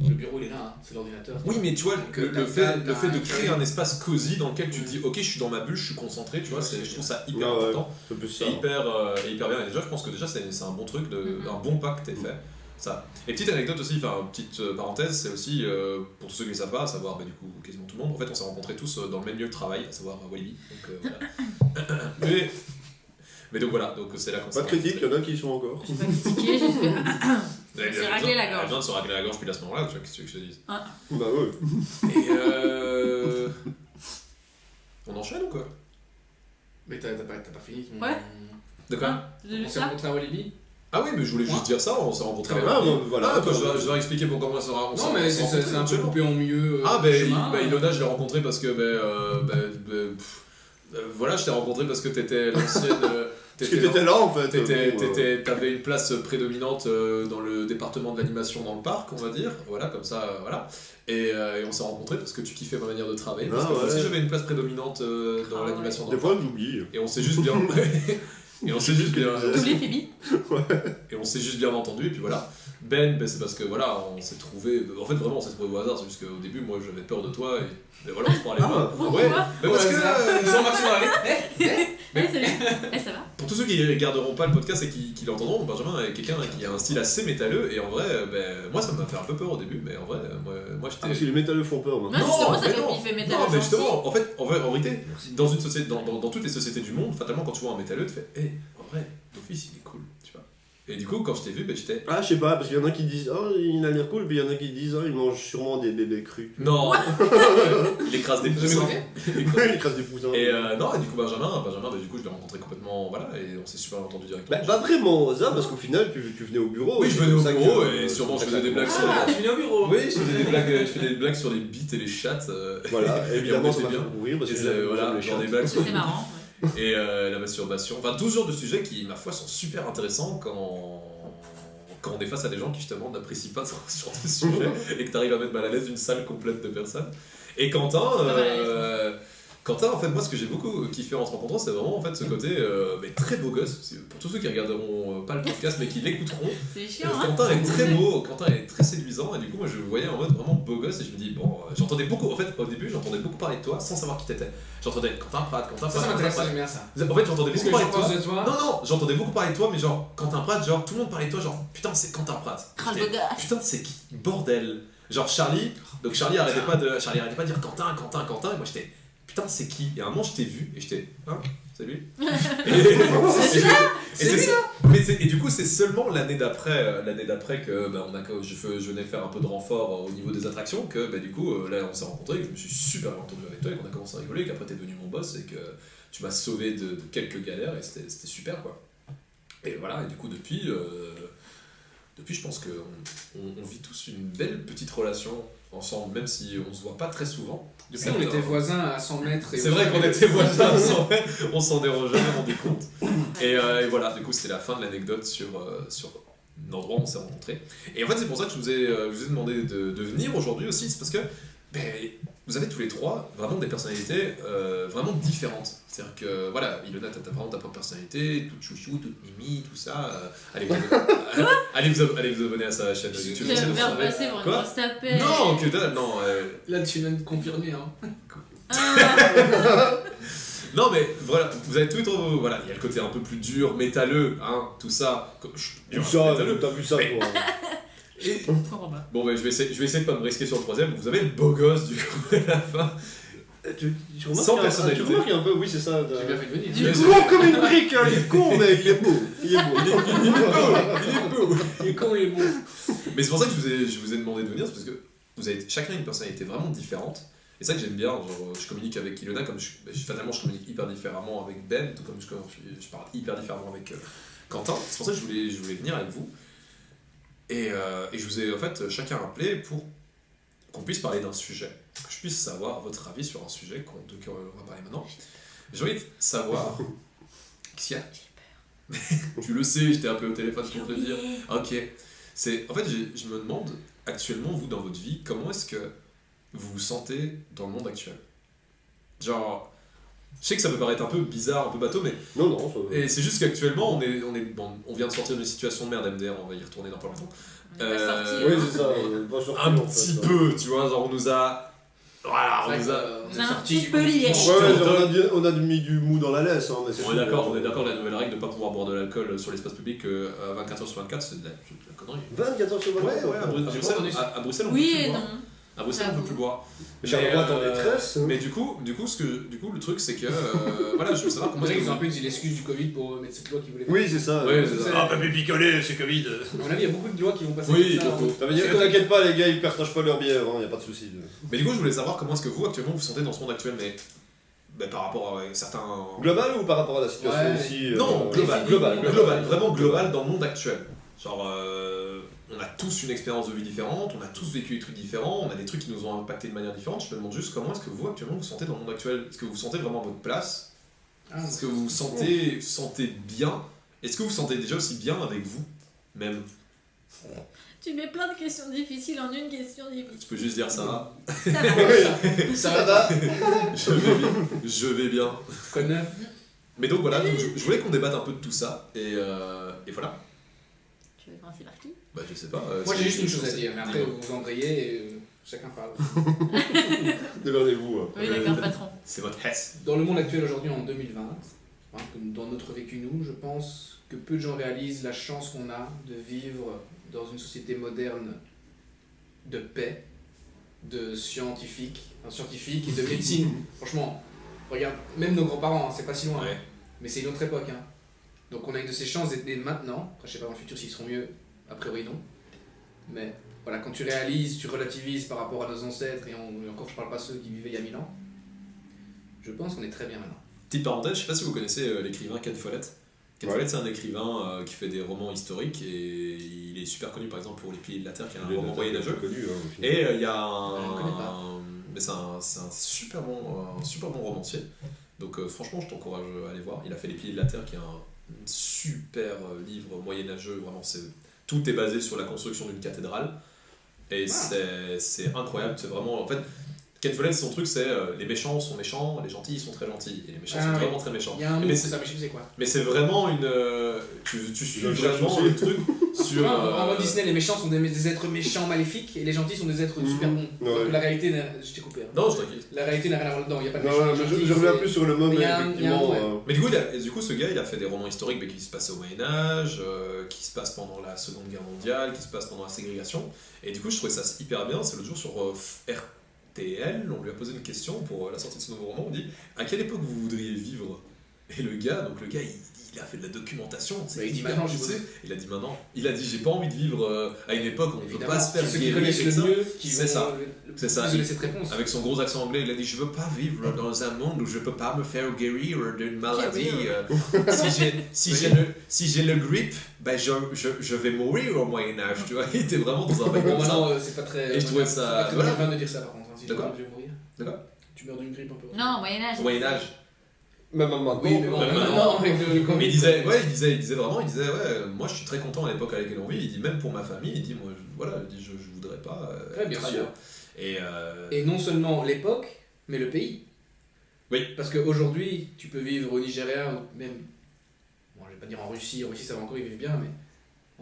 le bureau il est là, hein, c'est l'ordinateur. Oui, mais tu vois, Donc, le t'as fait de un créer écran. un espace cosy dans lequel tu te dis, ok, je suis dans ma bulle, je suis concentré, tu vois, Ouais, je trouve ça hyper Ouais, ouais. important. C'est plus ça. Et hyper bien. Et déjà, je pense que déjà, c'est un bon truc, un bon pas que t'es fait. Ça. Et petite anecdote aussi, enfin, petite parenthèse, c'est aussi, pour tous ceux qui ne savent pas, à savoir bah, du coup quasiment tout le monde, en fait, on s'est rencontrés tous dans le même lieu de travail, à savoir Walibi. Donc voilà. mais donc voilà, donc c'est là qu'on Pas de critique, il y en a qui y sont encore. J'ai pas critiqué, j'ai fait. Elle s'est raclé la gorge. Elle vient de se racler la gorge depuis à ce moment-là, tu vois, qu'est-ce que tu veux que je te dise. Bah ouais. Et on enchaîne ou quoi? Mais t'as pas fini ton. Ouais. De quoi? J'ai On vu s'est ça. rencontrés à Walibi. Ah oui, mais je voulais juste dire ça, on s'est rencontrés. Ah, bon, voilà. Ah, quoi, je dois expliquer pourquoi moi ça sera. Non, mais c'est un peu actuellement. coupé en milieu. Ah, chemin. Ilona, je l'ai rencontré parce que, voilà, je t'ai rencontré parce que t'étais l'ancienne. Parce que t'étais là en fait. T'avais une place prédominante dans le département de l'animation dans le parc, on va dire. Voilà, comme ça, voilà. Et on s'est rencontrés parce que tu kiffais ma manière de travailler. Parce que moi aussi, j'avais une place prédominante dans Ah l'animation dans Des le fois, parc. j'oublie. Et on s'est juste bien. Et on s'est juste bien. Tous les Phoebe. Et on s'est juste bien entendu, et puis voilà. Ben, c'est parce que voilà, on s'est trouvé. En fait, vraiment, on s'est trouvé au hasard. C'est juste qu'au début, moi, j'avais peur de toi, et voilà, on se parlait pas. Pourquoi? Mais parce que. Ils sont marchés dans la Salut. Ça va? Pour tous ceux qui regarderont pas le podcast et qui l'entendront, Benjamin est quelqu'un qui a un style assez métalleux, et en vrai, moi, ça m'a fait un peu peur au début, mais en vrai, moi, Ah, parce que j'étais. les métalleux font peur maintenant. Non, justement, ça mais fait non. il fait métal. Non, mais justement, en fait, en vérité, dans une société, dans toutes les sociétés du monde, fatalement, quand tu vois un métalleux, tu fais, hé, en vrai, ton fils, il est cool, tu vois. Et du coup, quand je t'ai vu, j'étais. Ah, je sais pas, parce qu'il y en a qui disent oh, il a l'air cool, puis il y en a qui disent oh, il mange sûrement des bébés crus. Non Il écrase des Vous avez poussins. goûté Il écrase des poussins. Et non, et du coup, Benjamin, bah, du coup, je l'ai rencontré complètement, voilà, et on s'est super entendu directement. Bah, pas vraiment ça, parce qu'au final, tu venais au bureau. Oui, je c'est venais au pour ça bureau, que, et sûrement, je ça faisais des que- blagues sur Ah, tu venais au bureau. Oui, je fais des blagues sur les bites et les chattes. Voilà, évidemment, ça Et on m'a fait était courir, parce Et que voilà, les genre chats. des blagues sur C'est marrant. et la masturbation. Enfin, 12 genres de sujets qui, ma foi, sont super intéressants quand on est face à des gens qui, justement, n'apprécient pas trop ce genre de sujet et que tu arrives à mettre mal à l'aise une salle complète de personnes. Et Quentin, Quentin, en fait, moi, ce que j'ai beaucoup kiffé en se rencontrant, c'est vraiment en fait ce côté mais très beau gosse. Pour tous ceux qui regarderont pas le podcast mais qui l'écouteront, C'est chiant, hein? Quentin est très beau, Quentin est très séduisant, et du coup, moi, je le voyais en mode vraiment beau gosse, et je me dis, bon, j'entendais beaucoup, en fait, au début, j'entendais beaucoup parler de toi sans savoir qui t'étais. J'entendais Quentin Pratt, Quentin Ça Pratt. m'intéresse, Quentin j'aime bien ça. Pratt. En fait, j'entendais Parce beaucoup que parler je de toi. pense de toi. Non, j'entendais beaucoup parler de toi, mais genre, Quentin Pratt, genre, tout le monde parlait de toi, genre, putain, c'est Quentin Pratt. Ah, le beau gosse. Putain, c'est qui? Bordel. Genre, Charlie arrêtait pas de dire Quentin, et moi j'étais, putain, c'est qui? Et à un moment, je t'ai vu, et j'étais, hein, c'est lui? Et du coup, c'est seulement l'année d'après que je venais faire un peu de renfort au niveau des attractions, que bah, du coup, là, on s'est rencontrés, que je me suis super bien entendu avec toi, et qu'on a commencé à rigoler, et qu'après, t'es devenu mon boss, et que tu m'as sauvé de quelques galères, et c'était super, quoi. Et voilà, et du coup, depuis, je pense qu'on vit tous une belle petite relation ensemble, même si on se voit pas très souvent. Depuis, on était voisins à 100 mètres. C'est vrai qu'on était voisins, on s'en est jamais rendu compte. Et voilà, du coup, c'était la fin de l'anecdote sur l'endroit où on s'est rencontrés. Et en fait, c'est pour ça que je vous ai demandé de venir aujourd'hui aussi, c'est parce que vous avez tous les trois vraiment des personnalités vraiment différentes. C'est-à-dire que, voilà, Ilona, t'as vraiment ta propre personnalité, toute chouchou, toute mimi, tout ça. Allez vous abonner à sa chaîne YouTube. Tu vas c'est me le faire travail. passer pour une Quoi grosse tapette. Non, que dalle, non. Là, tu viens de confirmer. Hein. Ah, Non mais voilà, vous avez tout voilà, il y a le côté un peu plus dur, métalleux, hein, tout ça. Tout ça, métalleux. t'as vu ça Mais- toi. Et- trop bas. bon ben je vais essayer de pas me risquer sur le troisième. Vous avez le beau gosse du coup à la fin. Tu remarques Sans un- personnalité. Tu remarques un peu, oui, c'est ça. J'ai bien fait de venir. Il est con comme une brique, hein, il est con, mais il est beau. Il est beau. Il est con, il est bon. Mais c'est pour ça que je vous ai demandé de venir, c'est parce que vous avez chacun une personnalité vraiment différente. Et ça que j'aime bien, genre, je communique avec Ilona comme fatalement je communique hyper différemment avec Ben, tout comme je parle hyper différemment avec Quentin. C'est pour ça que je voulais venir avec vous. Et je vous ai en fait chacun appelé pour qu'on puisse parler d'un sujet, que je puisse savoir votre avis sur un sujet on va parler maintenant. J'ai envie de savoir. Qu'est-ce qu'il y a? Tu le sais, j'étais appelé au téléphone pour te le dire. Ok. En fait, je me demande, actuellement, vous, dans votre vie, comment est-ce que vous vous sentez dans le monde actuel? Genre, je sais que ça peut paraître un peu bizarre, un peu bateau, mais... Non, non, ça va. Et c'est juste qu'actuellement, on vient de sortir d'une situation de merde, MDR, on va y retourner dans pas longtemps. On est pas sorti. Oui, c'est ça, on est pas sorti, Un en petit fait, peu, tu vois, genre on nous a... Voilà, on nous a... On a un petit peu lié. Ouais, on a mis du mou dans la laisse, hein, mais c'est On est d'accord, la nouvelle règle de ne pas pouvoir boire de l'alcool sur l'espace public à 24h sur 24, c'est de la connerie. 24 heures sur 24. Ouais, à Bruxelles, on peut Oui plus et boire. non. À Bruxelles, on peut plus boire. Mais Charleroi est en détresse. hein. Mais du coup, le truc, c'est que... voilà, je veux savoir comment Moi, est-ce ils que ont un peu dit l'excuse du Covid pour mettre cette loi qu'ils voulaient. Oui, c'est ça. Ouais, c'est ça. Ah, bah, picoler, c'est Covid. À mon avis, il y a beaucoup de lois qui vont passer Oui, comme ça. beaucoup. Ça veut dire que t'inquiète pas, les gars, ils partagent pas leur bière, hein, y a pas de soucis. Mais du coup, je voulais savoir comment est-ce que vous, actuellement, vous sentez dans ce monde actuel, mais par rapport à certains... Global ou par rapport à la situation Ouais. aussi Non, global, global. vraiment global dans le monde actuel. Genre, on a tous une expérience de vie différente, on a tous vécu des trucs différents, on a des trucs qui nous ont impacté de manière différente. Je me demande juste comment est-ce que vous, actuellement, vous sentez dans le monde actuel? Est-ce que vous sentez vraiment votre place? Ah, Est-ce que vous vous sentez bien? Est-ce que vous vous sentez déjà aussi bien avec vous même? Tu mets plein de questions difficiles en une question difficile. Tu peux juste dire ça va. Ça va. Je vais bien. Quoi de neuf? Mais donc voilà, donc je voulais qu'on débatte un peu de tout ça, et voilà. Tu veux commencer par qui? Bah je sais pas. Moi, j'ai juste une chose à c'est- dire, mais après, dis-moi. vous embrayez et chacun parle. Démerdez-vous. Oui, d'accord, patron. C'est votre Hess. Dans le monde actuel aujourd'hui, en 2020, comme dans notre vécu, nous, je pense que peu de gens réalisent la chance qu'on a de vivre dans une société moderne de paix, de scientifiques et de médecine. Franchement, regarde, même nos grands-parents, hein, c'est pas si loin, Ouais. mais c'est une autre époque. Hein. Donc on a une de ces chances d'être nés maintenant. Après, je sais pas dans le futur s'ils seront mieux, a priori non. Mais voilà, quand tu réalises, tu relativises par rapport à nos ancêtres, et encore je parle pas ceux qui vivaient il y a 1000 ans, je pense qu'on est très bien maintenant. Petite parenthèse, je sais pas si vous connaissez l'écrivain Ken Follett. Ken Ouais. Follett, c'est un écrivain qui fait des romans historiques, et il est super connu par exemple pour Les Piliers de la Terre, qui est un roman moyenâgeux. connu. Hein, au final. Et il y a On le connaît pas. mais c'est un super bon romancier. Donc franchement, je t'encourage à aller voir. Il a fait Les Piliers de la Terre, qui est un super livre moyenâgeux. Vraiment, tout est basé sur la construction d'une cathédrale. Et c'est incroyable. C'est vraiment... En fait, Ken Follett, son truc, c'est les méchants sont méchants, les gentils sont très gentils. Et les méchants sont vraiment très méchants. Il y a un mot Mais pour c'est- ça, mais je sais quoi. Mais c'est vraiment une... tu suis Je vraiment cherche le truc sur... En mode Disney, les méchants sont des êtres méchants maléfiques et les gentils sont des êtres super bons. Ouais. Donc la réalité, je t'ai coupé. Hein. Non, je t'inquiète. La réalité n'a rien à voir dedans, il n'y a pas de Non, méchants. ouais, et de mais gentils, je reviens c'est- plus sur le mot, Mais mais il y a un effectivement. mot, ouais. Mais du coup, ce gars, il a fait des romans historiques qui se passent au Moyen-Âge, qui se passent pendant la Seconde Guerre mondiale, qui se passent pendant la ségrégation. Et du coup, je trouvais ça hyper bien. C'est l'autre jour sur RTL, on lui a posé une question pour la sortie de ce nouveau roman. On dit à quelle époque vous voudriez vivre? Et le gars, il a fait de la documentation. Bah, il dit hyper maintenant, je poussé. suppose. Il a dit maintenant. Il a dit j'ai pas envie de vivre à une époque où on ne peut Évidemment, pas se faire ceux qui guérir connaissent et le ça. mieux, qui C'est vont ça. le C'est ça. plus donner cette réponse. Avec son gros accent anglais, il a dit je veux pas vivre dans un monde où je peux pas me faire guérir d'une maladie. Si j'ai le grip, ben je vais mourir au Moyen-Âge, tu vois. Il était vraiment dans un bac Bon, comme ça. maintenant, c'est pas très. Et je trouvais ça- C'est pas très voilà. bien de dire ça par contre. Hein, si D'accord. tu veux mourir. D'accord. Tu meurs d'une grippe un peu. Non, Moyen-Âge. Au Moyen-Âge. Même maintenant. Oui, mais bon, Même maintenant, avec le Covid. Mais il disait vraiment, moi je suis très content à l'époque à laquelle on vit. Il dit même pour ma famille, il dit moi je voudrais pas Ouais, bien être sûr. ailleurs. Et Et non seulement l'époque, mais le pays. Oui. Parce qu'aujourd'hui, tu peux vivre au Nigeria, ou même, bon, je vais pas dire en Russie ça va encore, ils vivent bien, mais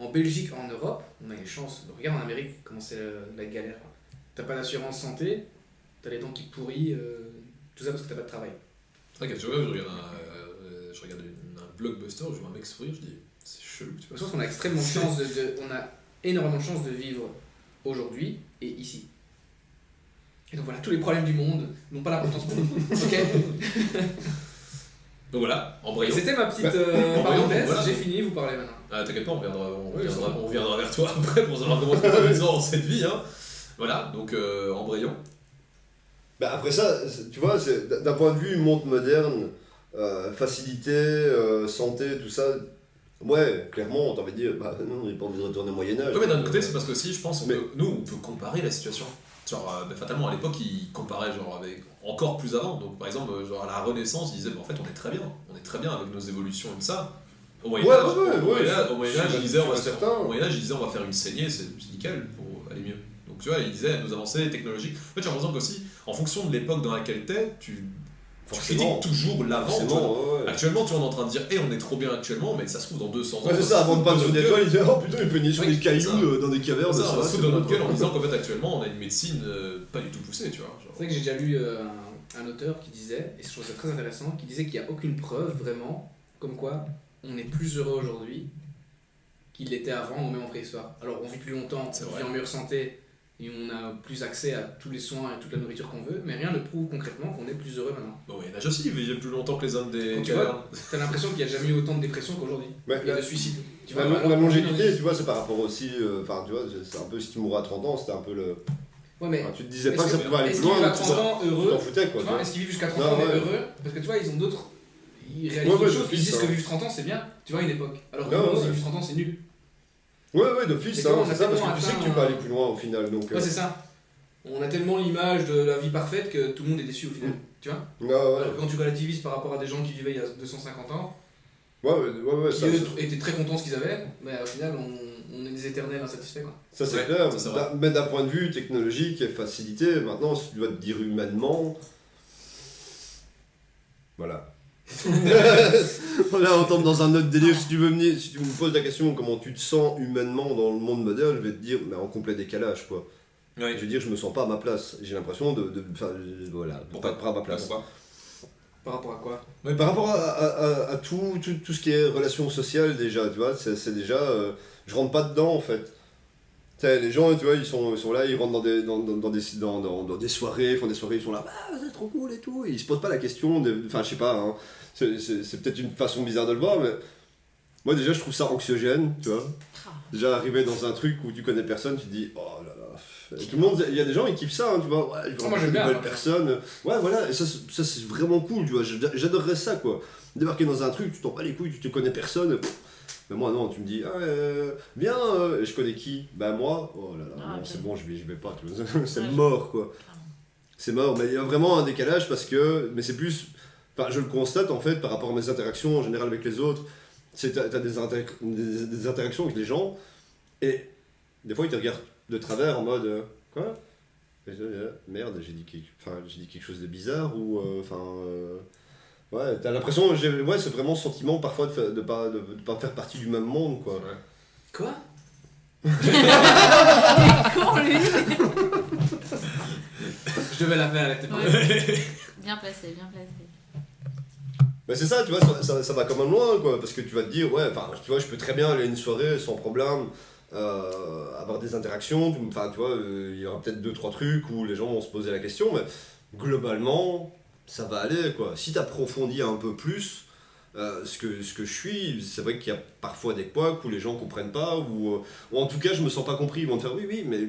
en Belgique, en Europe, on a une chance. Regarde en Amérique comment c'est la galère. T'as pas d'assurance santé, t'as les dents qui pourrissent, tout ça parce que t'as pas de travail. t'inquiète, je regarde un blockbuster, je vois un mec sourire, je dis c'est chelou, tu Je vois. pense qu'on a extrêmement de chance on a énormément de chance de vivre aujourd'hui et ici. Et donc voilà, tous les problèmes du monde n'ont pas l'importance pour nous. Ok. Donc voilà, Et embryon. c'était ma petite embryon, parenthèse, voilà. j'ai fini, vous parlez maintenant. Ah, t'inquiète pas, Oui, on reviendra vers toi après pour savoir comment tu t'es dans cette vie. Hein. Voilà, donc embryon. Bah après ça, tu vois, d'un point de vue monde moderne, facilité, santé, tout ça, ouais, clairement, t'as envie de dire, bah non, j'ai pas envie de retourner au Moyen-Âge. Ouais, mais d'un autre côté, c'est parce que si je pense, Mais- nous, on peut comparer la situation. Genre, fatalement, à l'époque, ils comparaient genre avec encore plus avant. Donc, par exemple, genre à la Renaissance, ils disaient, bah, en fait, on est très bien avec nos évolutions et tout ça. Au Moyen-Âge, au Moyen-Âge, ils disaient, on va faire une saignée, c'est nickel pour aller mieux. Donc, tu vois, ils disaient, nos avancées technologiques. En fait, j'ai l'impression qu'aussi, en fonction de l'époque dans laquelle t'es, tu critiques toujours l'avant. tu vois. Actuellement, tu vois, on est en train de dire, on est trop bien actuellement, mais ça se trouve dans 200 ans. Ouais, c'est ça, avant de peindre sur des toiles, ils disaient, oh putain, il peignait sur Oui, des cailloux dans des cavernes. Ça, on va se foutre dans notre gueule en quoi. disant qu'en fait, actuellement, on a une médecine pas du tout poussée, tu vois. Genre. C'est vrai que j'ai déjà lu un auteur qui disait, et je trouve ça très intéressant, qui disait qu'il n'y a aucune preuve vraiment comme quoi on est plus heureux aujourd'hui qu'il l'était avant ou même en préhistoire. Alors on vit plus longtemps, C'est on vrai. vit en meilleure santé et on a plus accès à tous les soins et toute la nourriture qu'on veut, mais rien ne prouve concrètement qu'on est plus heureux maintenant. Bon, il y en a déjà aussi, ils vivent plus longtemps que les hommes des Quand tu cavernes. T'as l'impression qu'il n'y a jamais eu autant de dépression qu'aujourd'hui, Ouais, et de suicide. Tu vois, la alors, longévité, tu vois, c'est par rapport aussi. Enfin, tu vois, c'est un peu si tu mourrais à 30 ans, c'était un peu le. Ouais, mais Enfin, tu te disais pas que ça pouvait aller est-ce plus qu'ils loin, vivent à tu 30 ans t'en heureux? foutais quoi. Tu tu vois, vois. est-ce qu'ils vivent jusqu'à 30 Non, ans mais ouais. heureux? Parce que tu vois, ils ont d'autres. Ils réalisent Ouais, d'autres ouais, choses, ils d'office, disent hein. que vivre 30 ans c'est bien, tu vois, à une époque. Alors que Ouais, nous, ouais. si vivre 30 ans c'est nul. Ouais, d'office, Mais hein, on a c'est ça, parce tellement que tu sais que tu atteint peux un- aller plus loin au final. Donc, Ouais, c'est ça. On a tellement l'image de la vie parfaite que tout le monde est déçu au final. Tu vois? ouais, Alors que quand tu relativises par rapport à des gens qui vivaient il y a 250 ans, ouais, qui ça, eux étaient très contents de ce qu'ils avaient, mais au final on est des éternels insatisfaits quoi. ça c'est Ouais, clair. ça, c'est vrai. Mais d'un point de vue technologique et facilité, maintenant, si tu dois te dire humainement. Voilà. Là, on tombe dans un autre délire. Si tu me poses la question comment tu te sens humainement dans le monde moderne, je vais te dire, mais en complet décalage quoi. Ouais. Je veux dire, je me sens pas à ma place. J'ai l'impression enfin, voilà, de Pourquoi pas être à ma place. Pourquoi Par rapport à quoi? Par rapport à tout ce qui est relations sociales déjà, tu vois, c'est déjà... je rentre pas dedans en fait. Tu sais, les gens, tu vois, ils sont là, ils rentrent dans des soirées, ils font des soirées, ils sont là, bah c'est trop cool et tout, et ils se posent pas la question, enfin je sais pas, hein, c'est peut-être une façon bizarre de le voir, mais moi déjà je trouve ça anxiogène, tu vois. Déjà arriver dans un truc où tu connais personne, tu te dis, oh là là. Et tout le monde, il y a des gens qui kiffent ça, hein, tu vois, ouais, je vais Moi, rencontrer j'aime de bien, nouvelles moi. personnes. Ouais, voilà, et ça c'est vraiment cool, tu vois, j'adorerais ça, quoi. Débarquer dans un truc, tu t'en bats les couilles, tu te connais personne. Mais moi, non, tu me dis, ah, viens, je connais qui? Bah, moi, oh là là, Ah, non, ok. c'est bon, je vais pas, tu vois. C'est Ouais. mort, quoi. C'est mort, mais il y a vraiment un décalage parce que, mais c'est plus, enfin, je le constate en fait par rapport à mes interactions en général avec les autres. T'as des interactions avec les gens et des fois ils te regardent de travers en mode quoi? Et merde, j'ai dit quelque chose de bizarre ou ouais, t'as l'impression, ouais, c'est vraiment ce sentiment parfois de pas faire partie du même monde quoi. Ouais. Quoi? Con lui. Je devais la faire, elle était pas. Ouais. Bien placé, bien placé. Bah c'est ça, tu vois, ça va quand même loin, quoi, parce que tu vas te dire, ouais, enfin, tu vois, je peux très bien aller à une soirée sans problème, avoir des interactions, enfin, tu vois, il y aura peut-être 2-3 trucs où les gens vont se poser la question, mais globalement, ça va aller, quoi. Si t'approfondis un peu plus ce que je suis, c'est vrai qu'il y a parfois des époques où les gens comprennent pas, ou en tout cas, je me sens pas compris, ils vont te faire, oui, mais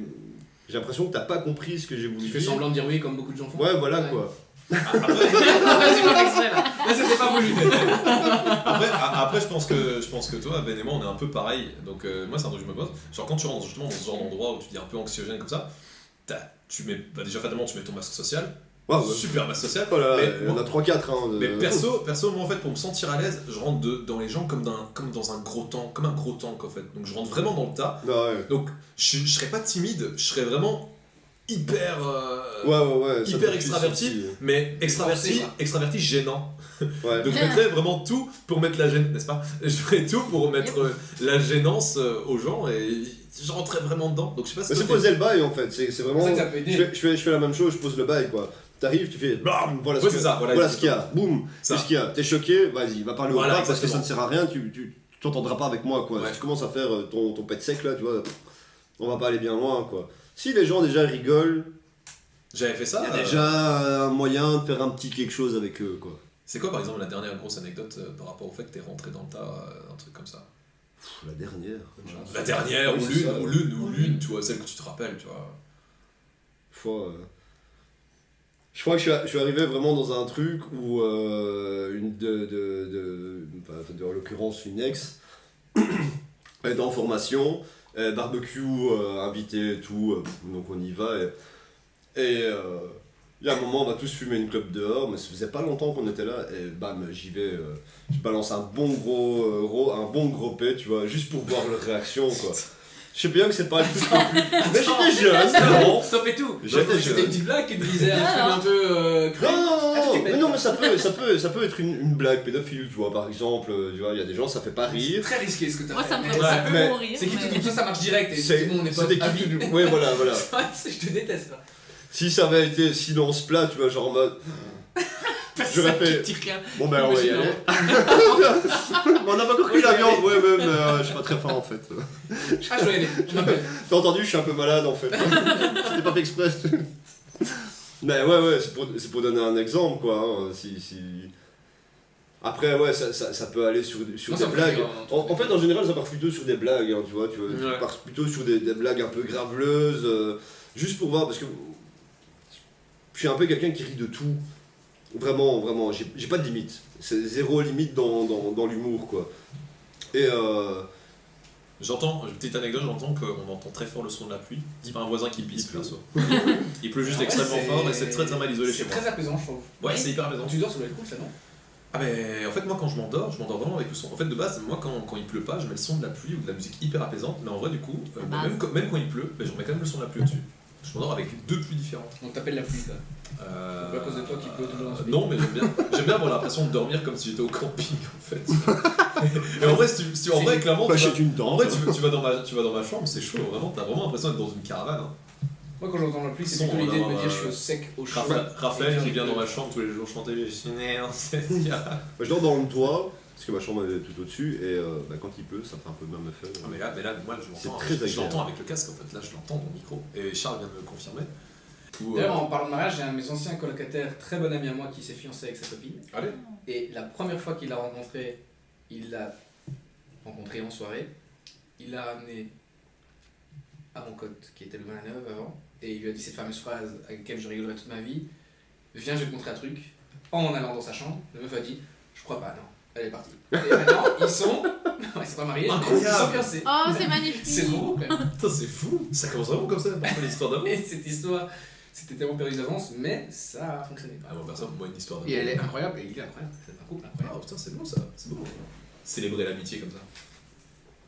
j'ai l'impression que t'as pas compris ce que j'ai voulu Tu fais dire. semblant de dire oui comme beaucoup de gens font. Ouais, voilà, Ouais. quoi. Vas-y, pas exprès là. Là, c'était pas voulu. Après, je pense que toi, Ben et moi, on est un peu pareil. Donc, moi, c'est un truc que je me pose. Genre, quand tu rentres justement dans ce genre d'endroit où tu dis un peu anxiogène comme ça, déjà, fatalement, tu mets ton masque social. Ouais, ouais. Super masque social. Oh là là, Mais il y en a 3-4, hein. Mais perso, moi en fait, pour me sentir à l'aise, je rentre dans les gens comme dans un gros tank, comme un gros tank en fait. Donc je rentre vraiment dans le tas. Ouais. Donc je serais pas timide, je serais vraiment hyper Ouais, ça hyper me extraverti, suffit. mais Forcé, quoi. extraverti gênant. Ouais. Donc je mettrais vraiment tout pour mettre la gêne, n'est-ce pas? Je ferais tout pour mettre la gênance aux gens et je rentrais vraiment dedans. Donc je sais pas si Mais c'est toi, poser le bail en fait, c'est vraiment. C'est ça que ça peut aider. Je fais la même chose, je pose le bail quoi. T'arrives, tu fais blam, voilà, Ouais, ce c'est ça, voilà, voilà ce qu'il y a, boum, Ça. qu'est-ce qu'il y a, t'es choqué, vas-y, va parler Voilà, au bar parce que ça exactement. ne sert à rien, tu t'entendras pas avec moi quoi. Ouais. Si tu commences à faire ton pet sec là, tu vois, on va pas aller bien loin quoi. Si les gens déjà rigolent, J'avais fait ça. Il y a déjà un moyen de faire un petit quelque chose avec eux, quoi. C'est quoi par exemple la dernière grosse anecdote par rapport au fait que t'es rentré dans le tas, un truc comme ça? La dernière. La dernière, Oui, ou c'est ça. l'une, tu vois, celle que tu te rappelles, tu vois. Fois, je crois que je suis arrivé vraiment dans un truc où en l'occurrence une ex est en formation, barbecue invité et tout, donc on y va et il y a un moment on va tous fumer une clope dehors, mais ça faisait pas longtemps qu'on était là et bam j'y vais, je balance un bon gros pet, tu vois, juste pour voir leur réaction quoi. Je sais bien que c'est pas le truc le plus... Mais j'étais jeune, non. Stop et tout. J'étais C'était jeune. une petite blague qui te disait un truc un peu cru. Non, mais ça peut être une blague pédophile, tu vois, par exemple, tu vois, il y a des gens, ça fait pas C'est rire. très risqué ce que t'as Moi, fait. ça me mais fait un peu mais mourir. C'est qui te mais- dit ça marche direct et c'est bon, on est pas C'était avis. qui Ouais, voilà. Je te déteste là. Si ça avait été silence plat, tu vois, genre en mode... J'aurais fait... Tire rien. Bon ben on va y Imagine, aller. On n'a pas encore cuit la viande, ouais, mais je suis pas très faim en fait. Ah, je dois y aller, je m'appelle. T'as entendu, je suis un peu malade en fait. C'était pas fait exprès. Mais ouais, c'est pour donner un exemple quoi. Hein, si... Après, ouais, ça peut aller sur Non, des ça me fait blagues. rire, En fait, en général, ça part plutôt sur des blagues, hein, tu vois, tu Ouais. pars plutôt sur des blagues un peu graveleuses, juste pour voir, parce que je suis un peu quelqu'un qui rit de tout. Vraiment, j'ai pas de limite. C'est zéro limite dans l'humour, quoi. Et J'entends, petite anecdote, j'entends qu'on entend très fort le son de la pluie. C'est pas un voisin qui pisse, pleut. perso. Il pleut juste Ah ouais, extrêmement c'est- fort et c'est très mal isolé chez C'est moi. très apaisant, je trouve. Ouais, c'est hyper apaisant. Quand tu dors, ça doit être cool, ça, non? Ah mais en fait moi quand je m'endors vraiment avec le son. En fait de base moi quand il pleut pas je mais le son de la pluie ou de la musique hyper apaisante, mais en vrai du coup même quand il pleut je remets quand même le son de la pluie au-dessus. Je m'endors avec deux pluies différentes. Donc t'appelles la pluie, là. C'est pas à cause de toi qu'il pleut toujours dans ce pays. Non mais j'aime bien avoir l'impression de dormir comme si j'étais au camping en fait. Et en vrai en vrai clairement tu j'achète une en dent. vrai tu vas dans ma chambre, c'est chaud, vraiment t'as vraiment l'impression d'être dans une caravane. Hein. Moi, quand j'entends la pluie, c'est Son, plutôt l'idée de me alors, dire je suis au sec, au chaud. Raphaël qui vient dans ma chambre tous les jours chanter les Chinois, c'est Moi, je dors dans le toit, parce que ma chambre est tout au-dessus, et quand il pleut, ça fait un peu le même effet. Ah, mais là, moi je C'est l'entends, très je agréable. l'entends avec le casque en fait, là je l'entends dans le micro, et Charles vient de me le confirmer. Ou, D'ailleurs, en parlant de mariage, j'ai un de mes anciens colocataires, très bon ami à moi, qui s'est fiancé avec sa copine. allez, Et la première fois qu'il l'a rencontré, il l'a rencontré en soirée. Il l'a ramené à mon pote qui était le 29 avant. Et il lui a dit cette fameuse phrase avec laquelle je rigolerai toute ma vie. Viens, je vais te montrer un truc. En allant dans sa chambre, le meuf a dit je crois pas, non. Elle est partie. Et maintenant, ils sont pas mariés, mais ils sont Incroyable. fiancés. Oh, c'est magnifique. C'est trop beau quand même. putain c'est fou, ça commence vraiment comme ça, parfois l'histoire d'amour. Et cette histoire, c'était tellement perdu d'avance, mais ça a fonctionné. Ah bon, personne, moi une histoire d'amour. Et elle est incroyable, et il est incroyable. C'est un couple incroyable. Ah putain c'est beau ça, c'est beau. Célébrer l'amitié comme ça.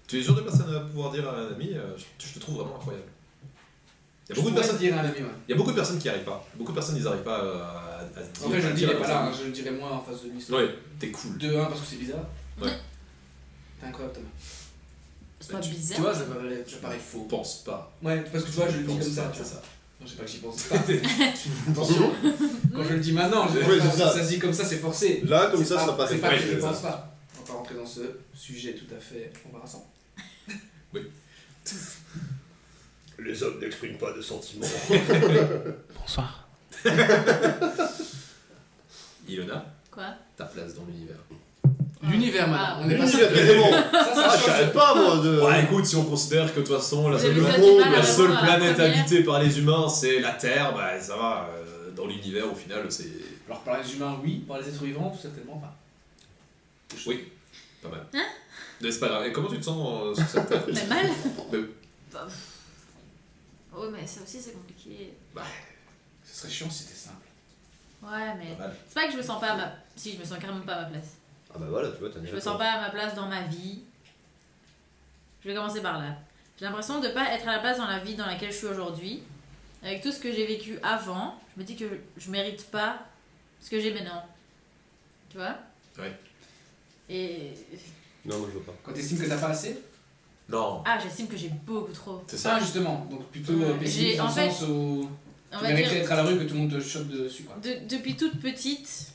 Tu es le genre de personne à pouvoir dire à un ami, je te trouve vraiment incroyable. Il y a beaucoup de personnes. dire à un ami, ouais. Il y a beaucoup de personnes qui n'y arrivent pas. Beaucoup de personnes, ils n'arrivent pas à se dire. En vrai, je le à dire dirais à pas leurs là, amis. je le dirais moi en face de lui. Ouais, t'es cool. De 1 parce que c'est bizarre. Ouais. T'es incroyable, Thomas. C'est pas Tu- bizarre. Tu vois, ça paraît faux. Pense pas. Ouais, parce que tu vois, je le dis Pense comme ça. pas, Tu c'est vois. ça. Non, je sais pas que j'y pense pas. Attention, quand je le dis maintenant, Oui, c'est ça. ça se dit comme ça, c'est forcé. Là, comme C'est ça, pas- ça paraît C'est pas que Ouais, je c'est ne ça. pense pas. On va pas rentrer dans ce sujet tout à fait embarrassant. Les hommes n'expriment pas de sentiments. Bonsoir. Ilona, Quoi ta place dans l'univers. L'univers, Ah. maintenant. On est pas L'univers, carrément. Ça Ah, je savais change. pas, moi, de... Ouais, écoute, si on considère que de toute façon, la Vous seule, avez déjà du mal à la seule répondre à la planète première. habitée par les humains, c'est la Terre, bah ça va. Dans l'univers, au final, c'est. Alors, par les humains, oui. Par les êtres vivants, certainement pas. Oui, pas mal. Hein Mais c'est pas grave. Et comment tu te sens sur cette Terre Mais mal Mais- Bah, oh, mais ça aussi c'est compliqué. Ce serait chiant si c'était simple. Ouais, mais Pas mal. c'est pas que je me sens pas à ma. Si, je me sens carrément pas à ma place. Ah bah voilà, tu vois, t'as Je me sens pas à ma place dans ma vie. Je vais commencer par là. J'ai l'impression de pas être à la place dans la vie dans laquelle je suis aujourd'hui. Avec tout ce que j'ai vécu avant, je me dis que je mérite pas ce que j'ai maintenant. Tu vois? Ouais. Et. Non, moi je veux pas. Quand t'estimes que t'as pas assez. Non, Ah, j'estime que j'ai beaucoup trop. c'est ça. Ah, justement. Donc, plutôt Ouais. pessimiste J'ai- dans en le fait, sens où. On Tu va mériterais dire. d'être à la rue que tout le monde te chope dessus, quoi. Depuis toute petite,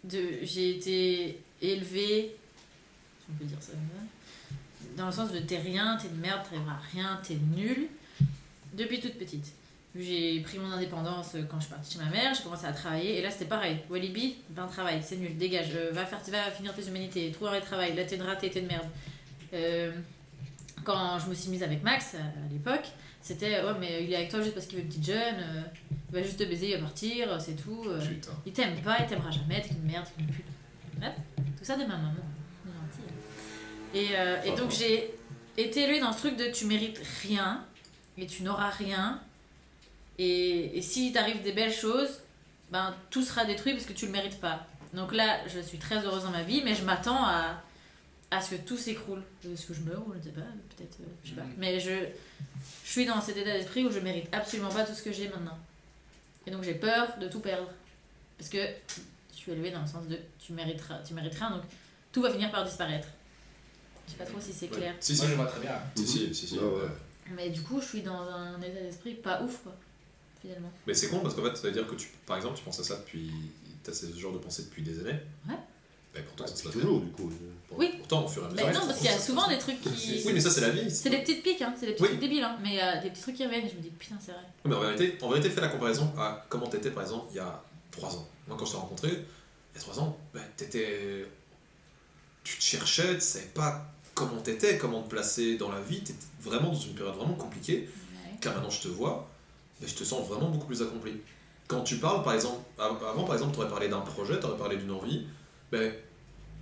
j'ai été élevée, si on peut dire ça, dans le sens de t'es rien, t'es une merde, t'arriveras à rien, t'es nul, depuis toute petite. J'ai pris mon indépendance quand je suis partie chez ma mère, j'ai commencé à travailler et là c'était pareil. Walibi, ben travail, c'est nul, dégage, va finir tes humanités, trouve un travail, là t'es une ratée, t'es de merde. Quand je me suis mise avec Max à l'époque, c'était ouais, mais il est avec toi juste parce qu'il veut une petite jeune, il va juste te baiser, il va partir, c'est tout. Putain. Il t'aime pas, il t'aimera jamais, t'es une merde, t'es une pute. Bref, tout ça de ma maman, gentille. Et donc j'ai été élevée dans ce truc de tu mérites rien et tu n'auras rien. Et si t'arrive des belles choses, ben tout sera détruit parce que tu le mérites pas. Donc là, je suis très heureuse dans ma vie, mais je m'attends à ce que tout s'écroule. Est-ce que je meurs ou je ne sais pas, peut-être, je sais pas. Mais je suis dans cet état d'esprit où je mérite absolument pas tout ce que j'ai maintenant. Et donc j'ai peur de tout perdre. Parce que je suis élevée dans le sens de tu mérites rien, donc tout va finir par disparaître. Je sais pas trop si c'est clair. Si, Moi je vois très bien. Si. Ah ouais. Mais du coup, je suis dans un état d'esprit pas ouf, quoi, finalement. Mais c'est con parce qu'en fait, ça veut dire que par exemple, tu penses à ça depuis. T'as ce genre de pensée depuis des années. Ouais. Mais pourtant, ça se passe Toujours, du coup. Oui. Pourtant, au fur et à mesure. Mais non, parce qu'il y a souvent des trucs qui... Oui, mais ça, c'est la vie. C'est des petites piques, hein, c'est des petits Oui. trucs débiles, hein, mais il y a des petits trucs qui reviennent et je me dis putain, c'est vrai. Mais en vérité, fais la comparaison à comment t'étais par exemple il y a 3 ans. Moi, quand je t'ai rencontré, il y a 3 ans, tu te cherchais, tu savais pas comment t'étais, comment te placer dans la vie, t'étais vraiment dans une période vraiment compliquée. Ouais. Car maintenant, je te vois, je te sens vraiment beaucoup plus accompli. Quand tu parles, par exemple, avant, par exemple, tu aurais parlé d'un projet, tu aurais parlé d'une envie,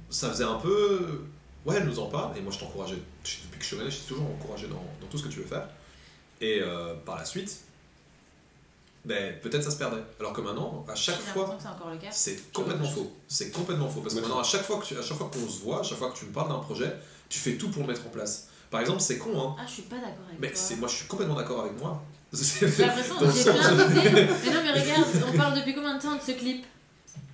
ça faisait un peu. Ouais, elle nous en parle, et moi je t'encourageais, depuis que je te connais, je t'ai toujours encouragé dans tout ce que tu veux faire. Et par la suite, peut-être ça se perdait. Alors que maintenant, à chaque J'ai fois, l'impression que c'est encore le cas. c'est complètement faux. C'est complètement faux. Parce que maintenant, à chaque fois qu'on se voit, à chaque fois que tu me parles d'un projet, tu fais tout pour le mettre en place. Par exemple, c'est con, hein. Ah, je suis pas d'accord avec Mais toi. moi, je suis complètement d'accord avec moi. J'ai l'impression Dans que le j'ai sens- plein d'idées. Mais non, mais regarde, on parle depuis combien de temps de ce clip?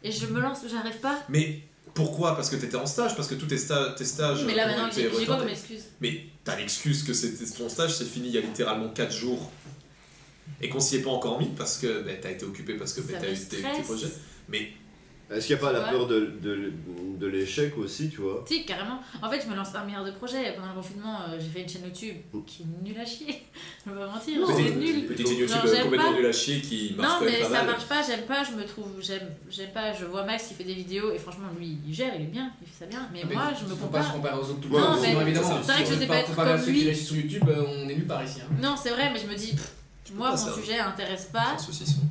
Et je me lance, j'arrive pas. Mais pourquoi? Parce que t'étais en stage, parce que tous tes stages. Mais là ont maintenant, été j'ai quoi retentés. comme excuse? Mais t'as l'excuse que ton stage s'est fini il y a littéralement 4 jours et qu'on s'y est pas encore mis parce que t'as été occupé parce que Ça t'as me eu tes stresse. projets. Mais Est-ce qu'il n'y a pas la Ouais. peur de l'échec aussi, tu vois? Si, carrément. En fait, je me lance un milliard de projets. Pendant le confinement, j'ai fait une chaîne YouTube qui est nulle à chier. Je vais pas mentir, Non, c'est mais- nul. petite chaîne YouTube Genre, j'aime complètement pas. nulle à chier qui marche Non, quand même mais pas ça mal. marche pas, j'aime pas, je me trouve, j'aime pas, je vois Max qui fait des vidéos et franchement, lui, il gère, il est bien, il fait ça bien. Mais moi, je me faut pas se compare. comparer aux autres tout le Ouais, temps. non, Sinon, mais évidemment, c'est vrai que je si on sais pas être comparé à comme ceux lui. qui réussissent sur YouTube, on est nuls par ici. Hein. Non, c'est vrai, mais je me dis, moi, pas, mon ça. sujet intéresse pas. C'est un saucisson.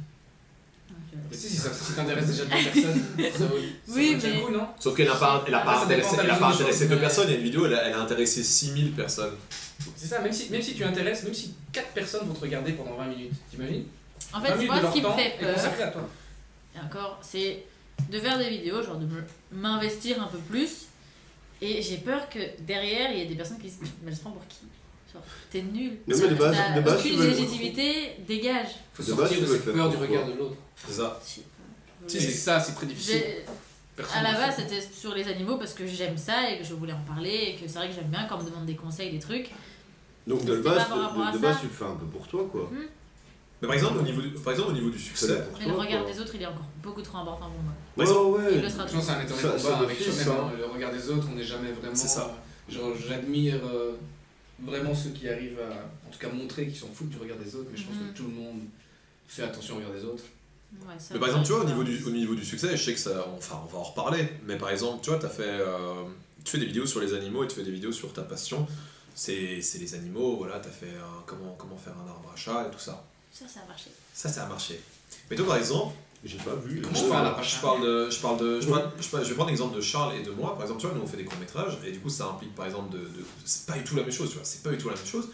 Mais si ça t'intéresse déjà deux personnes, ça vaut Oui, déjà le mais- coup, non? Sauf qu'elle n'a pas, Ça dépend de ta vision des intéressé choses, 2 mais- personnes, il y a une vidéo, elle a intéressé 6000 personnes. C'est ça, même si tu intéresses, même si 4 personnes vont te regarder pendant 20 minutes, t'imagines? En 20 fait, minutes moi, de ce leur qui me temps fait est peur, consacré à toi. et encore, c'est de faire des vidéos, genre de m'investir un peu plus. Et j'ai peur que derrière, il y ait des personnes qui se disent, mais je prends pour qui? Genre, t'es nul. Non, mais de base, T'as tu aucune veux- légitimité, dégage. Faut De sortir base, tu de veux cette faire peur du pourquoi regard de l'autre. C'est ça. Je sais pas. Et ça, c'est très difficile. À la base, c'était sur les animaux parce que j'aime ça et que je voulais en parler et que c'est vrai que j'aime bien quand on me demande des conseils, des trucs. Donc de C'était base, pas par rapport à de ça. base, tu le fais un peu pour toi, quoi. Mais par exemple, au niveau du Tu succès, fais pour Mais toi, le regard quoi. des autres, il est encore beaucoup trop important pour moi. Ouais, Il ouais. le sera Je pense toujours. que c'est un éternel Ça, combat avec d'office, soi-même. ça. Hein. Le regard des autres, on n'est jamais vraiment. C'est ça. Genre, j'admire vraiment ceux qui arrivent à, en tout cas, montrer qu'ils s'en foutent du regard des autres, mais je pense Mhm. que tout le monde fait attention au regard des autres. Ouais, ça mais par exemple, tu vois, au va. niveau du succès, je sais que ça. Enfin, on va en reparler, mais par exemple, tu vois, tu fais des vidéos sur les animaux et tu fais des vidéos sur ta passion. C'est les animaux, voilà, t'as fait comment faire un arbre à chat et tout ça. Ça a marché. Ça a marché. Mais toi, par exemple, J'ai pas vu. Comment je on fait un parle, arbre à je chat parle de, je parle de, je parle- je vais prendre l'exemple de Charles et de moi. Par exemple, tu vois, nous on fait des courts-métrages et du coup, ça implique par exemple c'est pas du tout la même chose, tu vois, c'est pas du tout la même chose,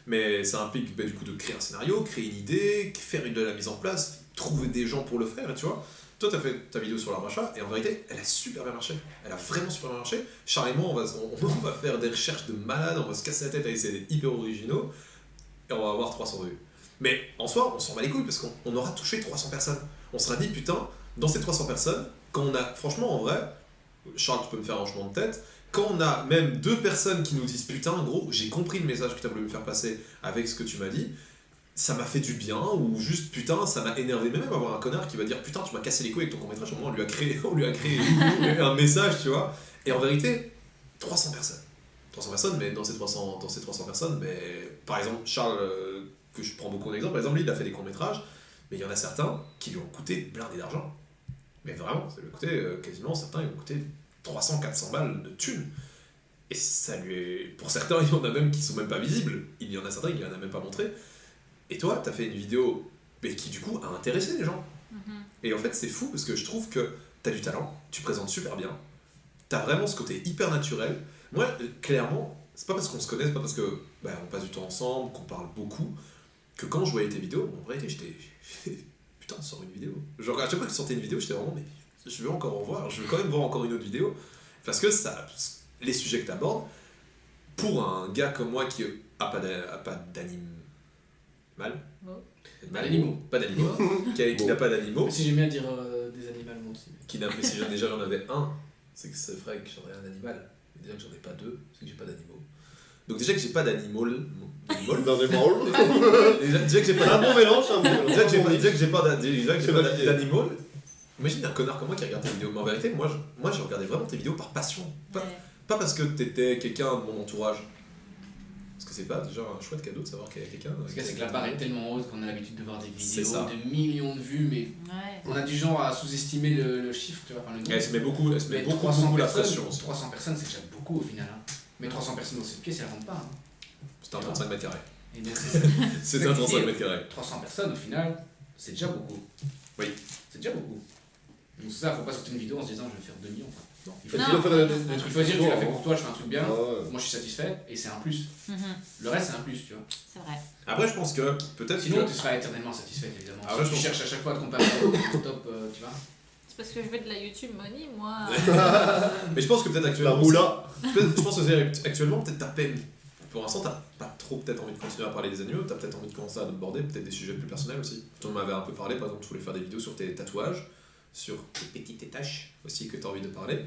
mais ça implique du coup de créer un scénario, créer une idée, faire de la mise en place, trouver des gens pour le faire, et tu vois. Toi, t'as fait ta vidéo sur l'arbre à chat et en vérité, elle a super bien marché. Elle a vraiment super bien marché. Charles et moi, on va faire des recherches de malades, on va se casser la tête à essayer d'être hyper originaux et on va avoir 300 vues. Mais en soi, on s'en bat les couilles parce qu'on aura touché 300 personnes. On sera dit, putain, dans ces 300 personnes, quand on a, franchement, en vrai, Charles, tu peux me faire un hochement de tête, quand on a même 2 personnes qui nous disent, putain, gros, j'ai compris le message que tu as voulu me faire passer avec ce que tu m'as dit, ça m'a fait du bien, ou juste, putain, ça m'a énervé, mais même avoir un connard qui va dire, putain, tu m'as cassé les couilles avec ton court-métrage, au moins on lui a créé un message, tu vois. Et en vérité, 300 personnes. 300 personnes, mais dans ces 300 personnes, mais, par exemple, Charles, que je prends beaucoup en exemple. Par exemple, lui, il a fait des courts-métrages, mais il y en a certains qui lui ont coûté blindé d'argent. Mais vraiment, ça lui a coûté quasiment, certains, ils lui ont coûté 300-400 balles de thunes. Et ça lui est... Pour certains, il y en a même qui sont même pas visibles. Il y en a certains qui en a même pas montré. Et toi, t'as fait une vidéo mais qui, du coup, a intéressé les gens. Et en fait, c'est fou parce que je trouve que t'as du talent, tu présentes super bien, t'as vraiment ce côté hyper naturel. Moi, clairement, c'est pas parce qu'on se connaît, c'est pas parce que on passe du temps ensemble, qu'on parle beaucoup, que quand je voyais tes vidéos, en vrai, j'étais... Putain, sors une vidéo. Genre, à chaque fois que tu sortais une vidéo, j'étais vraiment, mais je veux encore en voir, je veux quand même voir encore une autre vidéo. Parce que ça, les sujets que t'abordes, pour un gars comme moi qui a pas d'animal, pas d'animaux, qui n'a pas d'animaux, Si j'aime bien dire des animaux moi aussi. qui n'a, mais si déjà j'en avais un, c'est que c'est vrai que j'aurais un animal. Mais déjà que j'en ai pas deux, c'est que j'ai pas d'animaux. Donc déjà que j'ai pas d'animaux, Dans des branles. déjà que j'ai pas Un bon mélange, un bon mélange. déjà que j'ai pas d'animaux. Imagine un connard comme moi qui regarde tes vidéos. Mais en vérité, moi je regardais vraiment tes vidéos par passion. Pas parce que t'étais quelqu'un de mon entourage. Parce que c'est pas déjà un chouette cadeau de savoir qu'il y a quelqu'un. Parce que c'est que la barre est tellement haute qu'on a l'habitude de voir des C'est vidéos ça. de millions de vues, mais on a du genre à sous-estimer le chiffre, tu vois, enfin le nombre. Elle se met beaucoup Mais la 300 pression aussi. 300 personnes, c'est déjà beaucoup au final. Hein. Mais 300 personnes dans cette pièce, elles rentrent pas. Hein. C'était un 35 mètres carrés. Et donc, C'était un 35 mètres carrés. 300 personnes au final, c'est déjà beaucoup. Oui. C'est déjà beaucoup. Donc c'est ça, faut pas sortir une vidéo en se disant je vais faire 2 millions. Non. Il faut Non. dire, faire il faut dire tu l'as fait pour toi, je fais un truc bien, Ouais. moi je suis satisfait et c'est un plus. Le reste c'est un plus, tu vois. C'est vrai. Après, je pense que peut-être Sinon que... tu seras éternellement satisfait évidemment. Ah ouais, Si tu je pense- cherches à chaque fois à te comparer au top, tu vois. C'est parce que je veux de la YouTube money, moi. Mais je pense que peut-être La actuellement... moula. Je pense que actuellement, peut-être t'as peine. Pour l'instant, t'as pas trop peut-être envie de continuer à parler des animaux, t'as peut-être envie de commencer à aborder peut-être des sujets plus personnels aussi. Tu m'avais un peu parlé, par exemple, tu voulais faire des vidéos sur tes tatouages, sur tes petites taches aussi que t'as envie de parler.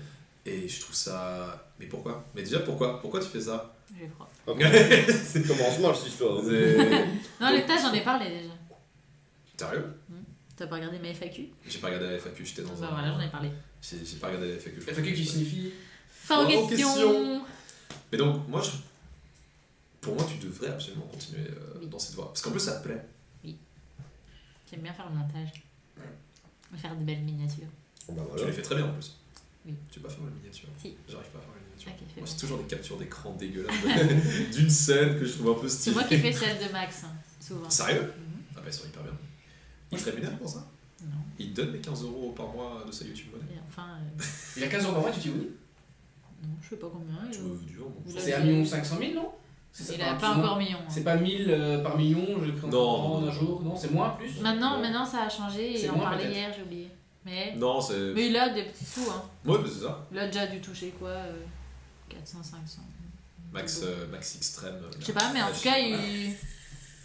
Et je trouve ça... Mais pourquoi? Mais déjà, pourquoi? Pourquoi tu fais ça? J'ai froid. C'est commence mal cette histoire. Non, les tâches, j'en ai parlé déjà. Sérieux? T'as pas regardé mes FAQ? J'ai pas regardé la FAQ, j'étais dans Bah un... voilà, j'en ai parlé. J'ai pas regardé la FAQ. je FAQ crois. qui signifie Fin aux Fin aux questions. questions. Mais donc, moi, pour moi, tu devrais absolument continuer Oui. dans cette voie. Parce qu'en plus, ça te plaît. J'aime bien faire le montage. Faire de belles miniatures. Bah Tu voilà. les fais très bien en plus. Oui. Tu peux pas faire la miniature. Si. J'arrive pas à faire la miniature. Ok, fais Moi, bon. c'est toujours des captures d'écran dégueulasses d'une scène que je trouve un peu C'est stylée. moi qui fais celle de Max, hein, souvent. Sérieux? Mhm. Ah bah, ils sont hyper bien. Il te rémunère pour ça? Non. Il te donne les 15 € par mois de sa YouTube money? Et enfin, Il y a 15 € par mois, tu dis oui. non, je sais pas combien. Tu me veux dur, mon Vous frère. C'est 1 500 000, non? C'est ça, Il enfin, a plus pas ou moins. encore million. hein. C'est pas 1000 par million, je l'ai pris en Non, compte non, un jour, non, c'est moins, plus Maintenant, ça a changé C'est et on moins, parlait peut-être. hier, j'ai oublié. Mais Non, c'est... mais il a des petits sous, hein. Ouais, mais c'est ça. Il a déjà dû toucher quoi 400, 500. Max Extrême. Je sais pas, mais en tout cas, il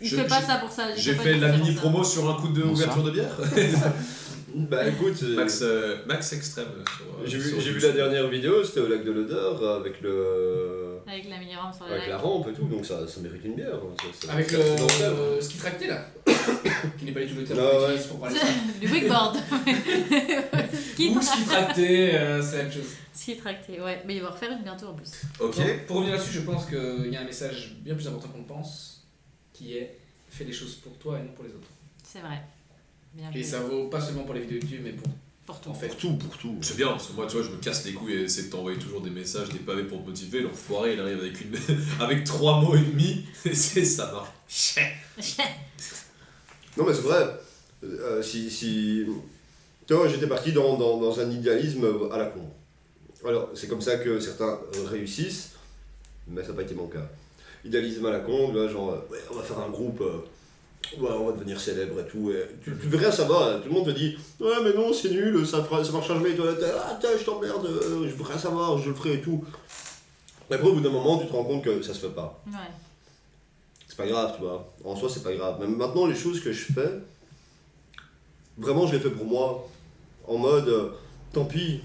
Je- fait pas j'ai- ça pour ça. il J'ai pas fait dit la que c'est mini pour ça. promo sur un coup de Bonsoir. ouverture de bière. Bah écoute, Max Extrême. j'ai sur vu YouTube. la dernière vidéo, c'était au lac de l'Odeur avec le. Avec la mini-rampe sur le Avec la lac. rampe et tout, donc ça mérite une bière. Avec c'est le accidentel. ski tracté là, qui n'est pas du tout le terme Ah qu'on ouais. utilise pour parler de ça. Du wakeboard. Ski Ou ski tracté, c'est la même chose. Ski tracté, ouais. Mais il va refaire une bientôt en plus. Ok. Donc, pour revenir là-dessus, je pense qu'il y a un message bien plus important qu'on le pense, qui est fais les choses pour toi et non pour les autres. C'est vrai. Bien Et joué. ça vaut pas seulement pour les vidéos YouTube, mais pour Pour tout. en fait. Pour tout. C'est bien, parce que moi, tu vois, je me casse les couilles et essayer de t'envoyer toujours des messages, des pavés pour te motiver. L'enfoiré, il arrive avec avec 3 mots et demi, et ça marche. Non mais c'est vrai. Tu vois, j'étais parti dans un idéalisme à la con. Alors, c'est comme ça que certains réussissent, mais ça n'a pas été mon cas. Idéalisme à la con, là, genre, ouais, on va faire un groupe, ouais, on va devenir célèbre et tout. Et tu verras, ça va, tout le monde te dit, ouais, mais non, c'est nul, ça marchera jamais. Et toi, ah, tiens, je t'emmerde, je veux rien savoir, je le ferai et tout. Et après, au bout d'un moment, tu te rends compte que ça se fait pas. Ouais. C'est pas grave, tu vois. En soi, c'est pas grave. Même maintenant, les choses que je fais, vraiment, je les fais pour moi. En mode, tant pis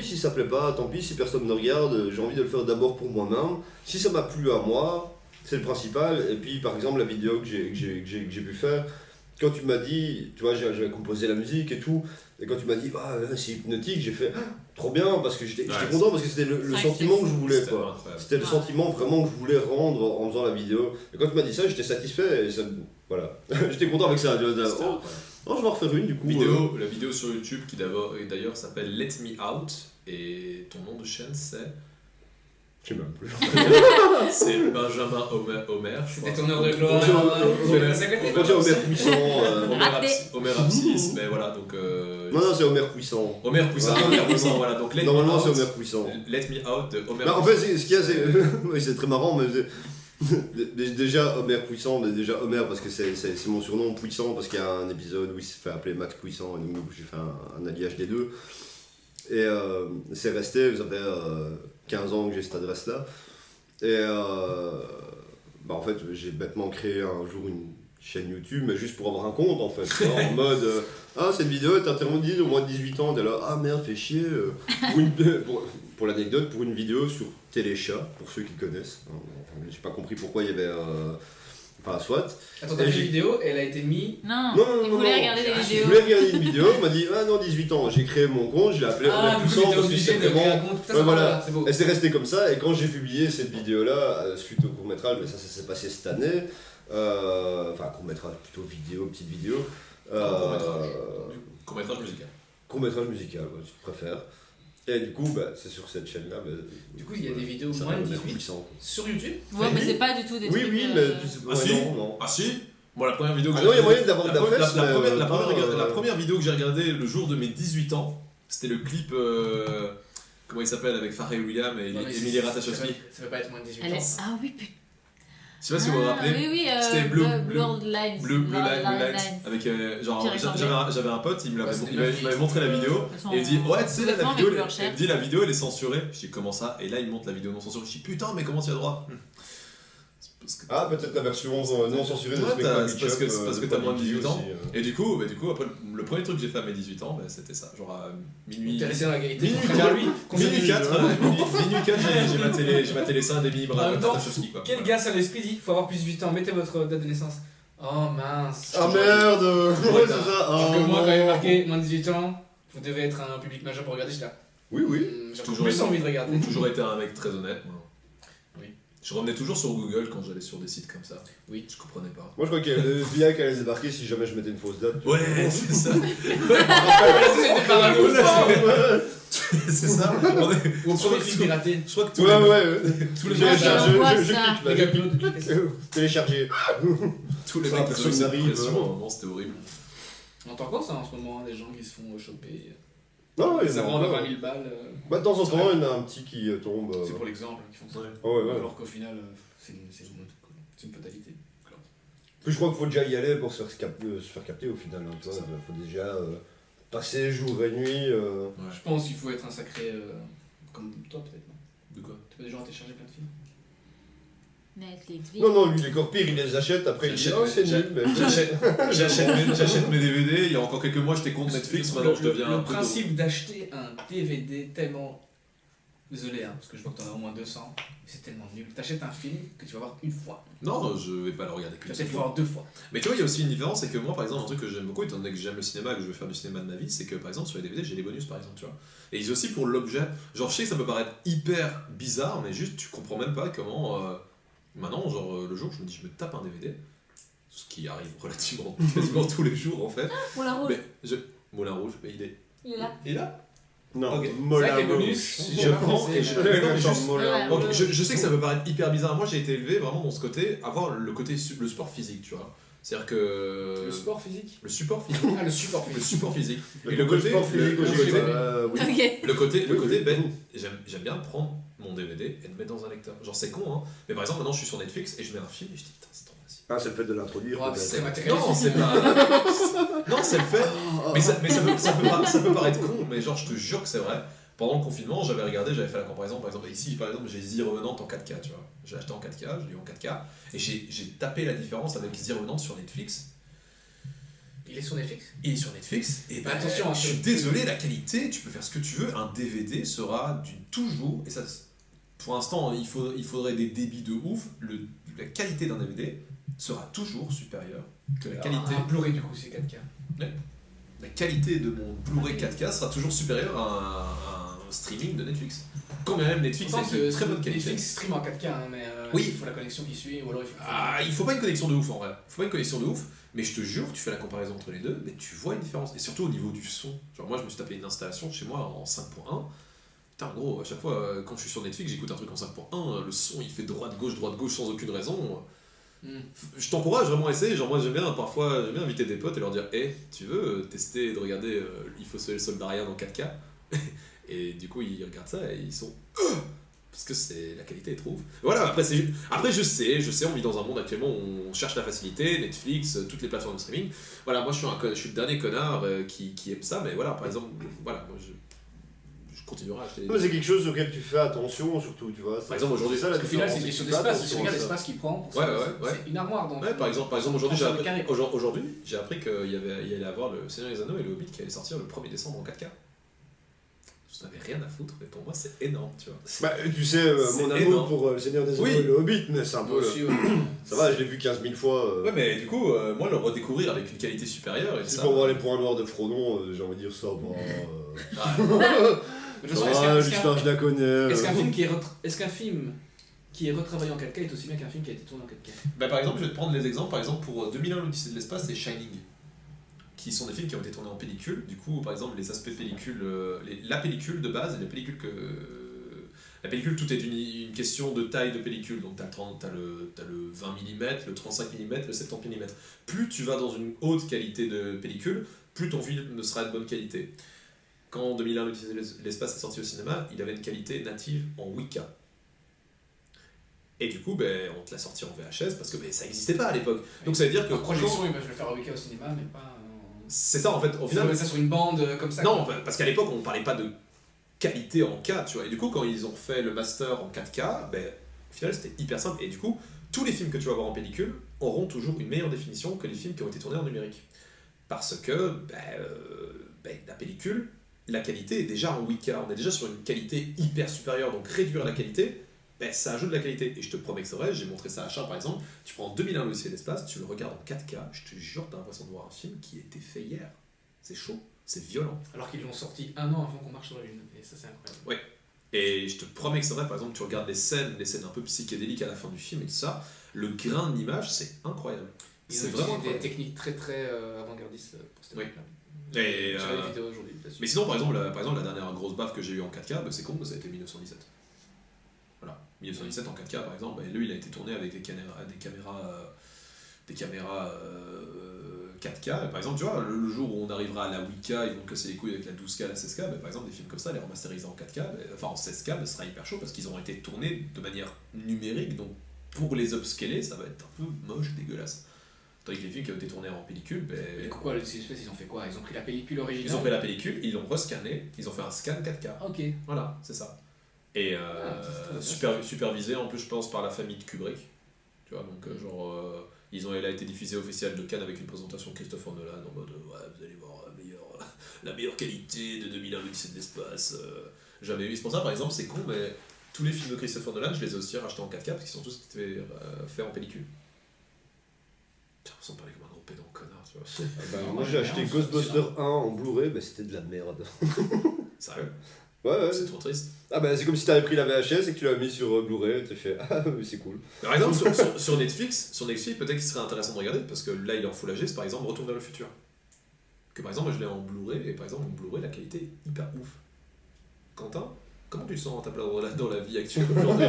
si ça plaît pas, tant pis si personne ne regarde, j'ai envie de le faire d'abord pour moi-même. Si ça m'a plu à moi, c'est le principal. Et puis, par exemple, la vidéo que j'ai pu faire, quand tu m'as dit, tu vois, j'avais composé la musique et tout, et quand tu m'as dit, ah, c'est hypnotique, j'ai fait, trop bien, parce que j'étais Ouais, content, parce que c'était le c'est vrai sentiment que que je voulais, C'était quoi. incroyable. C'était le Ouais. sentiment vraiment que je voulais rendre en faisant la vidéo. Et quand tu m'as dit ça, j'étais satisfait. Et ça Voilà. J'étais content avec ça. C'était Oh, incroyable. je vais en refaire une du coup. La vidéo sur YouTube qui d'ailleurs s'appelle Let Me Out et ton nom de chaîne c'est Je sais même plus. c'est Benjamin Homer je crois. C'était ton heure de gloire. On dit Homer Puissant. Homer Absis mais voilà donc Non, c'est Homer Puissant. Homer Puissant Ouais. Homer Puissant voilà donc Normalement, c'est Homer Puissant. Let Me Out de Homer Bah, en fait, ce qu'il y a, c'est. Oui, c'est très marrant, mais. Déjà Homer Puissant, mais déjà Homer parce que c'est mon surnom, Puissant, parce qu'il y a un épisode où il se fait appeler Max Puissant, et donc j'ai fait un alliage des deux. Et c'est resté, ça fait 15 ans que j'ai cette adresse-là. Et bah, en fait, j'ai bêtement créé un jour une chaîne YouTube, mais juste pour avoir un compte en fait. Tu vois, en mode, ah, cette vidéo est interdite au moins de 18 ans, t'es là, ah merde, fais chier. Pour l'anecdote, pour une vidéo sur Téléchat, pour ceux qui connaissent. Enfin, j'ai pas compris pourquoi il y avait. Enfin, soit. Attends, t'as vu la vidéo, elle a été mise. Non, Non, il voulait regarder des Je vidéos. voulais regarder une vidéo, il m'a dit, ah non, 18 ans. J'ai créé mon compte, je l'ai appelé Ah, Homer du coup, Puissant t'es parce que obligé c'était de créer un vraiment. compte. Putain, Ouais, ça voilà. va, c'est beau. Et c'est resté comme ça, et quand j'ai publié cette vidéo-là, suite au court-métrage, mais ça s'est passé cette année, enfin, court-métrage, plutôt vidéo, petite vidéo. court-métrage musical. Court-métrage musical, ouais, si tu préfères. Et du coup, bah, c'est sur cette chaîne-là. Bah, Du coup, il y a des vidéos ça moins de Homer 18 Puissant, quoi. sur YouTube. Ouais, mais c'est pas du tout des Oui, trucs. oui, mais tu sais Ah ouais, si non. Ah si moi la première vidéo que Ah j'ai non, il y a regardée- moyen d'avoir de la fesse, mais la première vidéo que j'ai regardée le jour de mes 18 ans, c'était le clip, comment il s'appelle, avec Pharrell Williams et Non, mais Emily Ratajkowski. Ça peut pas être moins de 18 Elle ans. est... Ah oui, putain. Je sais pas si vous vous rappelez. Oui, oui, C'était Blue Lines. Blue Lines. Avec, genre, Pierre j'avais un pote, il Ouais, m'avait montré la vidéo. Et il dit, ouais, tu sais, là, Complètement, la vidéo, mais couleur chair. il me dit, la vidéo, elle est censurée. Je dis, comment ça? Et là, il montre la vidéo non censurée. Je dis, putain, mais comment tu as droit? Parce que- Ah, peut-être la version non censurée de Ouais, Spectral c'est parce que- c'est parce que t'as moins de 18 ans. aussi, Et du coup, après, le premier truc que j'ai fait à mes 18 ans, c'était ça. Genre à minuit. T'es resté dans la qualité. Minuit Contrairement à lui. Minuit 4, j'ai maté les seins d'Emily En même temps, Ratajkowski, quoi. Quel gars sur l'esprit dit faut avoir plus de 18 ans, mettez votre date de naissance. Oh mince. Ah merde. Ouais, c'est ça. Alors Ah, que moi, non. quand il y avait marqué moins de 18 ans, vous devez être un public majeur pour regarder, j'étais là. Oui, oui. J'ai Toujours plus été- envie de regarder. J'ai toujours été un mec très honnête, moi. Oui. Je revenais toujours sur Google quand j'allais sur des sites comme ça. Oui. Je comprenais pas. Moi, je crois qu'il y a le FBI qui allait débarquer si jamais je mettais une fausse date. Ouais, c'est ça. C'était parano. C'est ça. Ou au premier film piraté. Je crois que tous Ouais, les, ouais. tous les Je mecs, Ah, je- on voit je ça. clique là. Les je gars, clique. Télécharger. tous les Ça, mecs qui personne ont eu cette n'arrive, pression, hein. à un moment, c'était horrible. On entend quoi ça en ce moment, des gens qui se font choper. Non, il y en Ça a rend encore. 20 000 balles. Bah, de temps en temps, il y en a un petit qui tombe. C'est pour l'exemple qu'ils font ça. Ouais. Ouais, ouais. Alors qu'au final, c'est une fatalité. Puis je crois qu'il faut déjà y aller pour se faire capter au final. Hein, tu vois, il faut déjà passer jour et nuit. Je pense qu'il faut être un sacré. Comme toi peut-être, non? De quoi? Tu peux déjà télécharger plein de films? Netflix, Non, non, lui, les corps pires, il les achète, après il dit J'achète, oh, c'est j'ai- nul. Mais... J'achète mes DVD. Il y a encore quelques mois, j'étais contre Netflix. Maintenant, je deviens un Le peu. principe d'acheter un DVD tellement. Désolé, hein, parce que je vois que t'en as au moins 200, mais c'est tellement nul. T'achètes un film que tu vas voir une fois, Non, je vais pas le regarder tu qu'une vas seule peut-être le fois. voir deux fois. Mais tu vois, il y a aussi une différence, c'est que moi, par exemple, un truc que j'aime beaucoup, étant donné que j'aime le cinéma et que je veux faire du cinéma de ma vie, c'est que par exemple sur les DVD, j'ai les bonus par exemple, tu vois. Et ils aussi pour l'objet. Genre, je sais que ça peut paraître hyper bizarre, mais juste tu comprends même pas comment. Maintenant, genre, le jour, je me dis, je me tape un DVD, ce qui arrive relativement quasiment tous les jours en fait. Moulin Rouge. Mais Moulin Rouge, mais il est. Il est là. Il est là. Non, Ok. Moulin C'est vrai que les Rouge. bonus, Je prends et je. Mais non, juste- Moulin Ouais, Rouge. Ok, je sais que ça peut paraître hyper bizarre. Moi, j'ai été élevé vraiment dans ce côté, avoir le côté le sport physique, tu vois. C'est-à-dire que Le sport physique. le support physique, Ah, le support le physique. support physique. Le Et le côté, sport physique le aussi, côté- oui. Ok. le côté, Oui, ben, oui. j'aime bien prendre mon DVD et le mettre dans un lecteur. Genre c'est con, hein. Mais par exemple, maintenant, je suis sur Netflix et je mets un film et je dis putain, c'est trop facile. Ah, c'est le fait de l'introduire. Ouais, peut-être. c'est matérialiste. Non, c'est pas. Non, c'est le fait. Mais ça peut paraître con, mais genre, je te jure que c'est vrai. Pendant le confinement, j'avais fait la comparaison. Par exemple, ici, par exemple, j'ai The Revenant en 4K, tu vois. J'ai acheté en 4K, je l'ai eu en 4K. Et j'ai tapé la différence avec The Revenant sur Netflix. Il est sur Netflix. Il est sur Netflix. Et ben, Attention, je suis désolé, la qualité, tu peux faire ce que tu veux. Un DVD sera toujours. Et ça, pour l'instant, il faudrait des débits de ouf. La qualité d'un DVD sera toujours supérieure que la qualité. Un Blu-ray du coup, c'est 4K. La qualité de mon Blu-ray 4K sera toujours supérieure à un streaming de Netflix. quand même Netflix Pourtant, c'est une très bonne qualité. Netflix stream en 4K, hein, mais Oui. il faut la connexion qui suit, ou alors il faut... Il faut pas une connexion de ouf en vrai. Faut pas une connexion de ouf, mais je te jure, tu fais la comparaison entre les deux, mais tu vois une différence. Et surtout au niveau du son. Genre moi je me suis tapé une installation chez moi en 5.1. Putain gros, à chaque fois quand je suis sur Netflix, j'écoute un truc en 5.1, le son il fait droite-gauche sans aucune raison. Je t'encourage vraiment à essayer, genre moi j'aime bien inviter des potes et leur dire hey, tu veux tester de regarder Il faut sauver le soldat Ryan en 4K. Et du coup ils regardent ça et ils sont parce que la qualité est trop ouf. Voilà, après je sais, on vit dans un monde actuellement où on cherche la facilité, Netflix, toutes les plateformes de streaming. Voilà, moi je suis le dernier connard qui aime ça, mais voilà, par exemple, voilà, moi je continuerai à acheter des... Mais c'est quelque chose auquel tu fais attention, surtout, tu vois. Par exemple, aujourd'hui, c'est ça la Parce qu'au final, c'est différence, une question tu fais d'espace. Si attention tu regardes à ça. l'espace qu'il prend, pour Ouais, ça, ouais, ouais. c'est une armoire. Donc, Ouais, par exemple aujourd'hui, j'ai appris qu'il y allait avoir le Seigneur des Anneaux et le Hobbit qui allait sortir le 1er décembre en 4K. Je n'avais rien à foutre, mais pour moi c'est énorme, tu vois. Bah, tu sais, mon C'est amour énorme. pour le Seigneur des Anneaux Oui. et le Hobbit, mais c'est un Moi peu... aussi, Ça va, je l'ai vu 15 000 fois. Ouais, mais du coup, moi le redécouvrir avec une qualité supérieure et C'est ça. pour voir les points noirs de Frodon, j'ai envie de dire ça. De toute façon, L'histoire, je la connais. est-ce qu'un film qui est retravaillé en 4K est aussi bien qu'un film qui a été tourné en 4K? Bah, par exemple, je vais te prendre les exemples. Par exemple, pour 2001 l'Odyssée de l'espace et Shining, qui sont des films qui ont été tournés en pellicule. Du coup, par exemple, les aspects pellicule, la pellicule de base et la pellicule La pellicule, tout est une question de taille de pellicule. Donc, t'as le 20 mm, le 35 mm, le 70 mm. Plus tu vas dans une haute qualité de pellicule, plus ton film sera de bonne qualité. Quand en 2001 l'Odyssée de l'espace est sorti au cinéma, il avait une qualité native en 8K. Et du coup, on te l'a sorti en VHS parce que ça n'existait pas à l'époque. Donc ça veut dire que... En projection, ils peuvent le faire en 8K au cinéma, mais pas... C'est ça en fait, au final... Ils ça sur une bande comme ça. Non, parce qu'à l'époque, on ne parlait pas de qualité en 4, tu vois. Et du coup, quand ils ont fait le master en 4K, au final, c'était hyper simple. Et du coup, tous les films que tu vas voir en pellicule auront toujours une meilleure définition que les films qui ont été tournés en numérique. Parce que la pellicule, la qualité est déjà en 8K. On est déjà sur une qualité hyper supérieure. Donc réduire la qualité, ça ajoute de la qualité. Et je te promets que c'est vrai, j'ai montré ça à Charles par exemple. Tu prends 2001 l'Odyssée de l'espace, tu le regardes en 4K, je te jure, t'as l'impression de voir un film qui a été fait hier. C'est chaud, c'est violent. Alors qu'ils l'ont sorti un an avant qu'on marche sur la Lune. Et ça, c'est incroyable. Ouais. Et je te promets que c'est vrai, par exemple, tu regardes les scènes un peu psychédéliques à la fin du film et tout ça, le grain de l'image, c'est incroyable. C'est vraiment des techniques très très avant-gardistes pour cette époque-là. Et, j'ai des vidéos aujourd'hui. mais sinon, par exemple, la dernière grosse baffe que j'ai eue en 4K, c'est con, ça a été 1917. Voilà. 1917 en 4K, par exemple, lui, il a été tourné avec des caméras 4K. Par exemple, tu vois, le jour où on arrivera à la 8K, ils vont casser les couilles avec la 12K, la 16K, par exemple, des films comme ça, les remasterisés en 4K, en 16K, ce sera hyper chaud parce qu'ils ont été tournés de manière numérique, donc pour les upscaler, ça va être un peu moche, dégueulasse. Tandis que les films qui ont été tournés en pellicule, Mais quoi, ils ont fait quoi? Ils ont pris la pellicule originale? Ils ont pris la pellicule, ils l'ont rescanné, ils ont fait un scan 4K. Ok. Voilà, c'est ça. Et supervisé en plus, je pense, par la famille de Kubrick. Tu vois, donc elle a été diffusée au Festival de Cannes avec une présentation de Christopher Nolan en mode vous allez voir la meilleure qualité de 2001 l'Odyssée de l'espace. Jamais vu. C'est pour ça, par exemple, c'est con, mais tous les films de Christopher Nolan, je les ai aussi rachetés en 4K parce qu'ils sont tous faits en pellicule. J'ai l'impression de parler comme un gros pédant connard, tu vois. Moi j'ai acheté Ghostbusters 1 en Blu-ray, c'était de la merde. Sérieux? Ouais. C'est trop triste. C'est comme si t'avais pris la VHS et que tu l'as mis sur Blu-ray et t'as fait mais c'est cool. Par exemple, sur Netflix, peut-être qu'il serait intéressant de regarder parce que là il est en Full HD, c'est par exemple Retour vers le futur. Que par exemple, moi je l'ai en Blu-ray et par exemple, en Blu-ray, la qualité est hyper ouf. Quentin, comment tu te sens dans la vie actuelle aujourd'hui?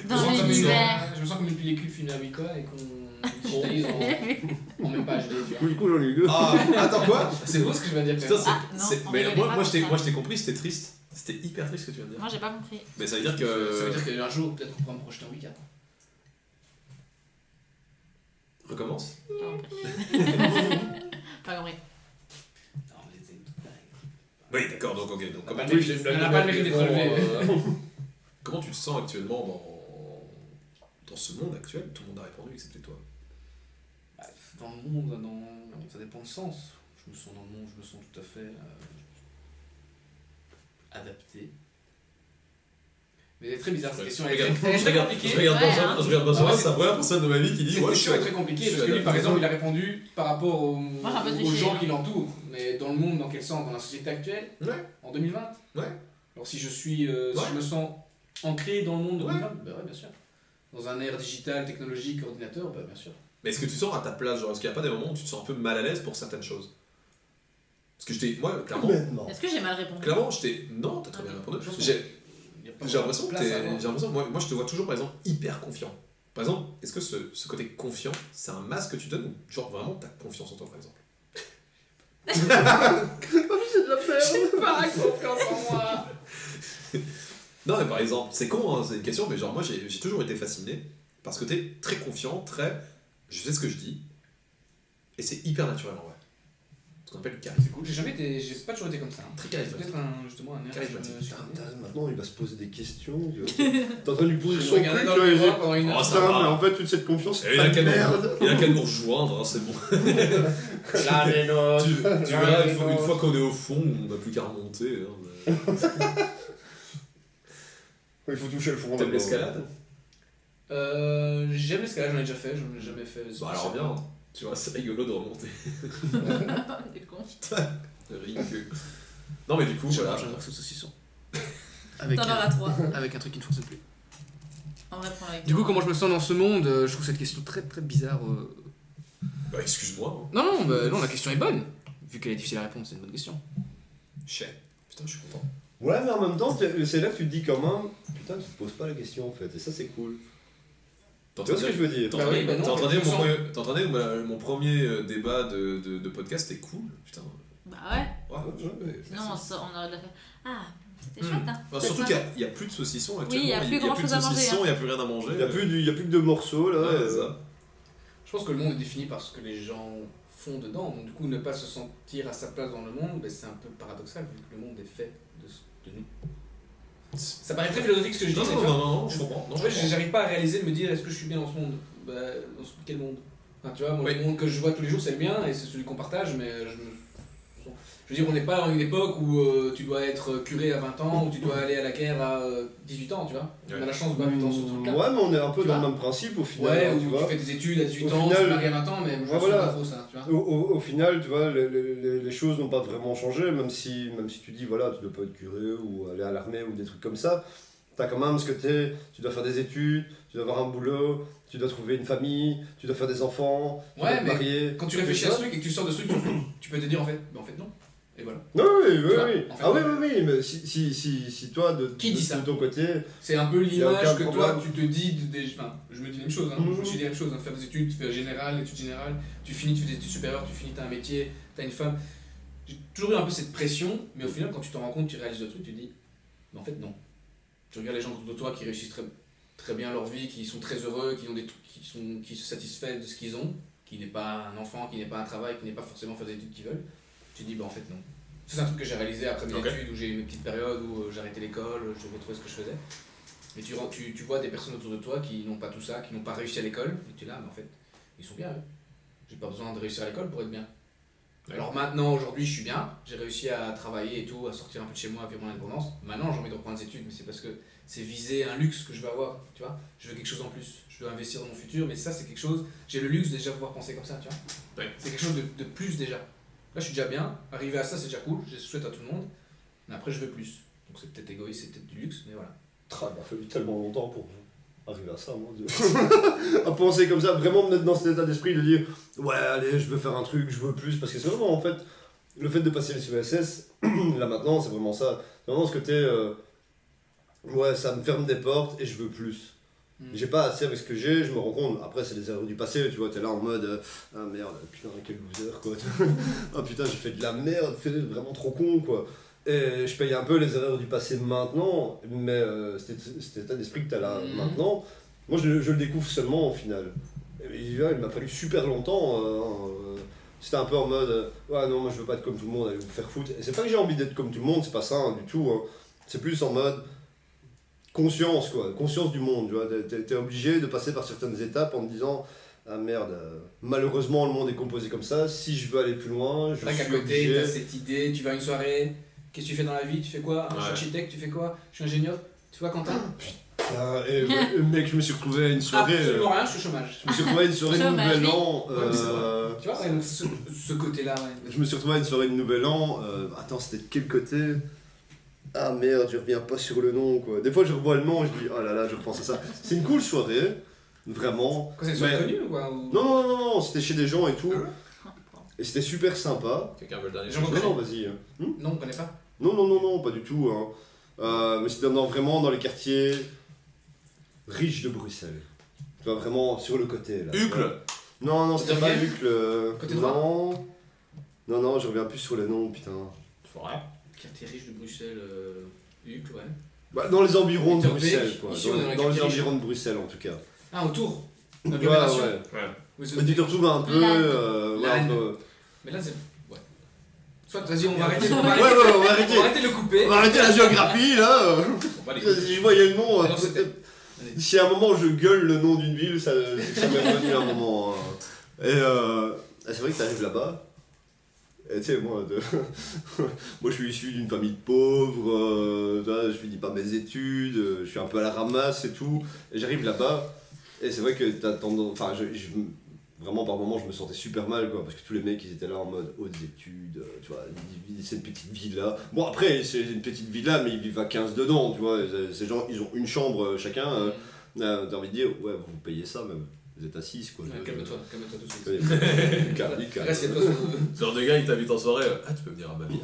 Dans l'univers. Je me sens comme une pellicule filmée à 8K et qu'on digitalise en même pas HD. Du coup j'en ai eu deux. Ah, attends quoi? C'est beau ce que je viens de dire. Putain, non, mais on moi je rigolait pas t'ai compris, c'était triste. C'était hyper triste ce que tu viens de dire. Moi j'ai pas compris. Mais ça veut dire Ça veut que. dire qu'un jour, peut-être qu'on pourra me projeter en 8K. Recommence. Pas compris. Pas compris. Non, mais c'est une toute blague. Oui, d'accord, donc ok. Donc, On n'a pas le mérite d'être relevé. Comment tu te sens actuellement dans ce monde actuel? Tout le monde a répondu excepté toi. Dans le monde, ça dépend du sens. Je me sens dans le monde, je me sens tout à fait adapté. Mais c'est très bizarre cette question. Elle est très compliquée. Je regarde Benjamin, c'est la première personne de ma vie qui dit Cette question est très compliquée parce que lui, par exemple, il a répondu par rapport aux gens qui l'entourent. Mais dans le monde, dans quel sens? Dans la société actuelle? Ouais. En 2020? Ouais. Alors si je suis, si je me sens ancré dans le monde de Minecraft, bah ouais, bien sûr. Dans un ère digital, technologique, ordinateur, bah bien sûr. Mais est-ce que tu sens à ta place, genre, est-ce qu'il n'y a pas des moments où tu te sens un peu mal à l'aise pour certaines choses? Parce que moi, clairement, Complètement. Est-ce que j'ai mal répondu? non, t'as très bien répondu. Je pense J'ai Il y a pas j'ai l'impression que place à avoir. j'ai l'impression, moi, je te vois toujours, par exemple, hyper confiant. Par exemple, est-ce que ce côté confiant, c'est un masque que tu donnes ou genre vraiment t'as confiance en toi, par exemple? C'est de la merde. J'ai pas confiance en moi. Non, mais par exemple, c'est con, hein, c'est une question, mais genre, moi, j'ai toujours été fasciné parce que t'es très confiant, très. Je sais ce que je dis, et c'est hyper naturel en vrai. Ce qu'on appelle le charisme. C'est cool, j'ai pas toujours été comme ça. Hein. Très C'est charismatique. peut-être justement un air Charismatique. que je me suis Putain, maintenant il va se poser des questions. T'es en train de lui poser son regarder truc, dans tu vois, le il dit, miroir pendant une heure. Oh, ça putain, va. mais en fait toute cette confiance, Il c'est a pas qu'à de merde. il a qu'à nous rejoindre, hein, c'est bon. La vénote. Tu verras, une fois qu'on est au fond, on n'a plus qu'à remonter. Hein, Il faut toucher le fond. T'aimes d'abord. l'escalade? J'aime l'escalade, j'en ai déjà fait, j'en ai jamais fait. Bah alors bien, tu vois, c'est rigolo de remonter. T'es con. Ridicule. Non mais du coup, Je voilà. mange un morceau de saucisson. Avec, T'en auras 3. avec un truc qui ne fonctionne plus. On reprend avec Du coup, comment je me sens dans ce monde, je trouve cette question très très bizarre. Bah excuse-moi. Hein. Non, la question est bonne. Vu qu'elle est difficile à répondre, c'est une bonne question. Chais. Putain, je suis content. Ouais, mais en même temps, c'est là que tu te dis quand même, putain, tu te poses pas la question en fait, et ça c'est cool. Tu vois ce que je veux dire? Bah oui, bah non, T'as entendu en fait, t'as entendu mon premier débat de podcast, c'était cool, putain. Bah ouais. Ouais, Sinon, on aurait de la fait. Ah, c'était Hmm. chouette, hein. Bah, surtout qu'il n'y a plus de saucissons actuellement. il y a plus grand-chose de à manger, saucissons, hein. il n'y a plus rien à manger. Il y a plus que de morceaux là. Ouais, c'est ça. Je pense que le monde est défini par ce que les gens font dedans, donc du coup ne pas se sentir à sa place dans le monde, bah, c'est un peu paradoxal vu que le monde est fait de nous. Ça paraît très philosophique ce que je dis, Non, mais non, tu vois, non, je comprends. Non, en fait, je comprends. j'arrive pas à réaliser de me dire est-ce que je suis bien dans ce monde. Bah, dans quel monde? Enfin, tu vois, moi, Oui. le monde que je vois tous les jours c'est le mien et c'est celui qu'on partage, mais je veux dire, on n'est pas à une époque où tu dois être curé à 20 ans ou tu dois aller à la guerre à 18 ans, tu vois. On a la chance de pas vivre dans ce truc-là. Ouais, mais on est un peu Tu dans vois. le même principe au final. Ouais, hein, ou tu tu vois. fais des études à 18 Au ans, final, tu te maries à 20 ans, mais je voilà. sais pas trop ça, tu vois. Au final, tu vois, les choses n'ont pas vraiment changé, même si tu dis, voilà, tu dois pas être curé ou aller à l'armée ou des trucs comme ça. T'as quand même ce que tu dois faire des études, tu dois avoir un boulot, tu dois trouver une famille, tu dois faire des enfants, tu Ouais, dois te mais marier. Quand tu réfléchis à ce truc et que tu sors de ce truc, tu peux te dire en fait non. Et voilà. Non, oui, oui, Tu vois, oui. en fait, Ah oui, oui, oui, mais si toi, Qui dit ça de ton côté, C'est un peu Y a aucun l'image que toi problème. tu te dis enfin, je me dis la même chose, hein. Je me suis dit la même chose, hein. Faire des études, tu fais études générales, tu finis, tu fais des études supérieures, tu finis, t'as un métier, t'as une femme. J'ai toujours eu un peu cette pression, mais au final, quand tu t'en rends compte, tu réalises le truc, tu te dis, mais en fait, non. Tu regardes les gens autour de toi qui réussissent très, très bien leur vie, qui sont très heureux, qui ont des trucs, qui se satisfont de ce qu'ils ont, qui n'est pas un enfant, qui n'est pas un travail, qui n'est pas forcément faire des études qu'ils veulent. Tu te dis, bah en fait, non. Ça, c'est un truc que j'ai réalisé après mes Ok. études, où j'ai eu mes petites périodes où j'ai arrêté l'école, je devais trouver ce que je faisais. Mais tu vois des personnes autour de toi qui n'ont pas tout ça, qui n'ont pas réussi à l'école, et tu es là, mais en fait, ils sont bien, eux. J'ai pas besoin de réussir à l'école pour être bien. Ouais. Alors maintenant, aujourd'hui, je suis bien, j'ai réussi à travailler et tout, à sortir un peu de chez moi, à vivre mon indépendance. Maintenant, j'ai envie de reprendre des études, mais c'est parce que c'est viser un luxe que je veux avoir, tu vois. Je veux quelque chose en plus, je veux investir dans mon futur, mais ça, c'est quelque chose, j'ai le luxe déjà de pouvoir penser comme ça, tu vois. Ouais. C'est quelque chose de plus déjà. Là, je suis déjà bien, arriver à ça, c'est déjà cool, je souhaite à tout le monde, mais après, je veux plus. Donc c'est peut-être égoïste, c'est peut-être du luxe, mais voilà. il m'a fallu tellement longtemps pour arriver à ça, moi. À penser comme ça, vraiment me mettre dans cet état d'esprit de dire, ouais, allez, je veux faire un truc, je veux plus, parce que c'est vraiment, en fait, le fait de passer les CESS, là maintenant, c'est vraiment ça. C'est vraiment ce côté, ouais, ça me ferme des portes et je veux plus. J'ai pas assez avec ce que j'ai, je me rends compte, après c'est les erreurs du passé, tu vois, t'es là en mode ah merde, putain, quel loser quoi. Ah putain, j'ai fait de la merde, c'est vraiment trop con quoi. Et je paye un peu les erreurs du passé maintenant, mais cet état d'esprit que t'as là maintenant, moi je le découvre seulement au final. Et il m'a fallu super longtemps, c'était un peu en mode ouais non, moi je veux pas être comme tout le monde, allez vous faire foutre. Et c'est pas que j'ai envie d'être comme tout le monde, c'est pas ça hein, du tout, hein. C'est plus en mode conscience quoi, conscience du monde, tu vois, t'es obligé de passer par certaines étapes en te disant ah merde, malheureusement le monde est composé comme ça, si je veux aller plus loin, je Là qu'à suis côté, obligé. t'as cette idée, tu vas à une soirée, qu'est-ce que tu fais dans la vie, tu fais quoi? Je suis Ouais. architecte, tu fais quoi? Je suis ingénieur, tu vois Quentin? Mec, je me suis retrouvé à une soirée, Absolument rien, je suis au chômage. je me suis retrouvé à une soirée de Chômage, Nouvel oui. An, Ouais, mais c'est vrai. Tu vois, ouais, donc ce côté-là, ouais. je me suis retrouvé à une soirée de Nouvel An, attends c'était de quel côté? ah merde, je reviens pas sur le nom quoi. Des fois je revois le nom et je dis, oh là là, je repense à ça. C'est une cool soirée, vraiment. Quoi, c'est soit Mais- connu ou quoi ou... Non, c'était chez des gens et tout. Et c'était super sympa. Quelqu'un veut le dernier J'en chose? connais. Non, vas-y. Non, on connaît pas. Non, pas du tout. Hein. Mais c'était vraiment dans les quartiers riches de Bruxelles. Tu vois, vraiment sur le côté. Là, Hucle. Non, c'était pas Derrière Hucle. Côté Non, je reviens plus sur le nom, putain. Forêt. Quartier riche de Bruxelles, Hucle, ouais. Bah, dans les environs de Interbeek, Bruxelles, quoi. ici, on est dans les Dans les quartiers environs de Bruxelles, en tout cas. Ah, autour. Ouais. L'agglomération. Ouais. Oui, c'est- Mais tu te retrouves un peu. Lannes. Ouais, un Lannes. peu. Mais là, c'est. Ouais. Soit, vas-y, on va arrêter. Ouais, on va arrêter. On va arrêter de le couper. On va arrêter la géographie, là. On va les Si je voyais le nom. Alors, c'était- Si à un moment je gueule le nom d'une ville, ça m'est revenu à un moment. Hein. Et c'est vrai que t'arrives là-bas. Et tu sais, moi, moi je suis issu d'une famille pauvre, je finis pas mes études, je suis un peu à la ramasse et tout. Et j'arrive là-bas, et c'est vrai que t'as tendance. Enfin, vraiment par moments je me sentais super mal quoi, parce que tous les mecs ils étaient là en mode hautes études, tu vois, ils vivent cette petite ville là. Bon après c'est une petite ville là mais ils vivent à 15 dedans, tu vois, ces gens ils ont une chambre chacun, t'as envie de dire ouais vous payez ça même, vous êtes à 6 quoi. Ouais, calme-toi tout de suite. Calme. Rassieds-toi sur Ce genre de gars, il t'invite en soirée. Ah, tu peux venir à ma ville.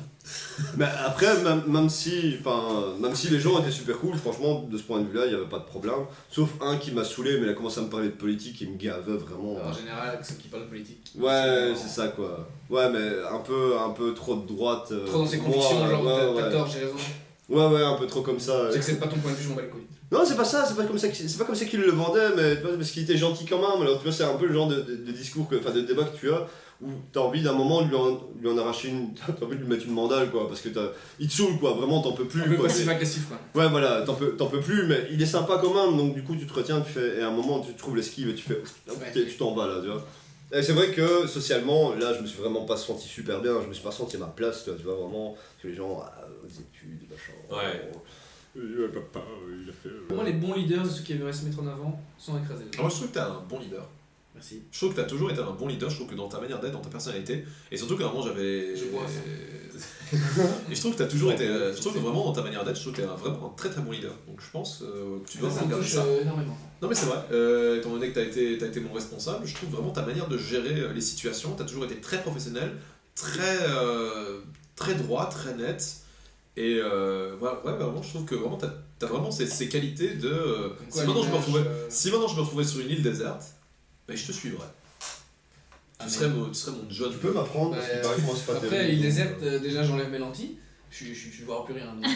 Mais après, même si les gens étaient super cool, franchement, de ce point de vue-là, il n'y avait pas de problème. Sauf un qui m'a saoulé, mais il a commencé à me parler de politique, il me gavait vraiment. En général, ceux qui parlent de politique. Ouais, c'est ça quoi. Ouais, mais un peu trop de droite. Trop dans ses moi, convictions, genre ouais, t'as ouais. tort, j'ai raison. Ouais, un peu trop comme ça. J'accepte pas ton point de vue, je m'en bats les couilles. Non, c'est pas ça, c'est pas comme ça qu'il le vendait, mais tu vois, parce qu'il était gentil quand même. Alors tu vois, c'est un peu le genre de discours, enfin de débat que tu as, où t'as envie d'un moment de lui en arracher une, t'as envie de lui mettre une mandale quoi, parce que il te saule quoi, vraiment t'en peux plus. Un peu Quoi, passif-agressif quoi. ouais voilà, t'en peux plus, mais il est sympa quand même, donc du coup tu te retiens, et à un moment tu trouves l'esquive et tu fais, ok, tu t'en vas là, tu vois. Et c'est vrai que socialement, là je me suis vraiment pas senti super bien, je me suis pas senti à ma place, tu vois, vraiment, parce que les gens, aux études, machin. Ouais. Papa, il a fait. Pour moi, les bons leaders, ceux qui aimeraient se mettre en avant, sont écrasés. Moi, je trouve que t'es un bon leader. Merci. Je trouve que t'as toujours été un bon leader, je trouve que dans ta manière d'être, dans ta personnalité, et surtout qu'à un moment j'avais. Je vois Et je trouve que t'as toujours été. Je trouve que vraiment dans ta manière d'être, je trouve que t'es vraiment un très très bon leader. Donc je pense que tu dois Ça me regarder touche ça. énormément. Non mais c'est vrai, étant donné que t'as été mon responsable, je trouve vraiment ta manière de gérer les situations, t'as toujours été très professionnel, très droit, très net. Et ouais, vraiment, je trouve que vraiment t'as vraiment ces qualités de. Comme quoi, Si maintenant je me l'image, retrouvais sur une île déserte, ben, je te suivrais. Tu serais mon John. Tu peux m'apprendre, parce qu'il paraît que moi c'est pas Après, terrible. il déserte, déjà j'enlève mes lentilles. Je vois plus rien. Donc,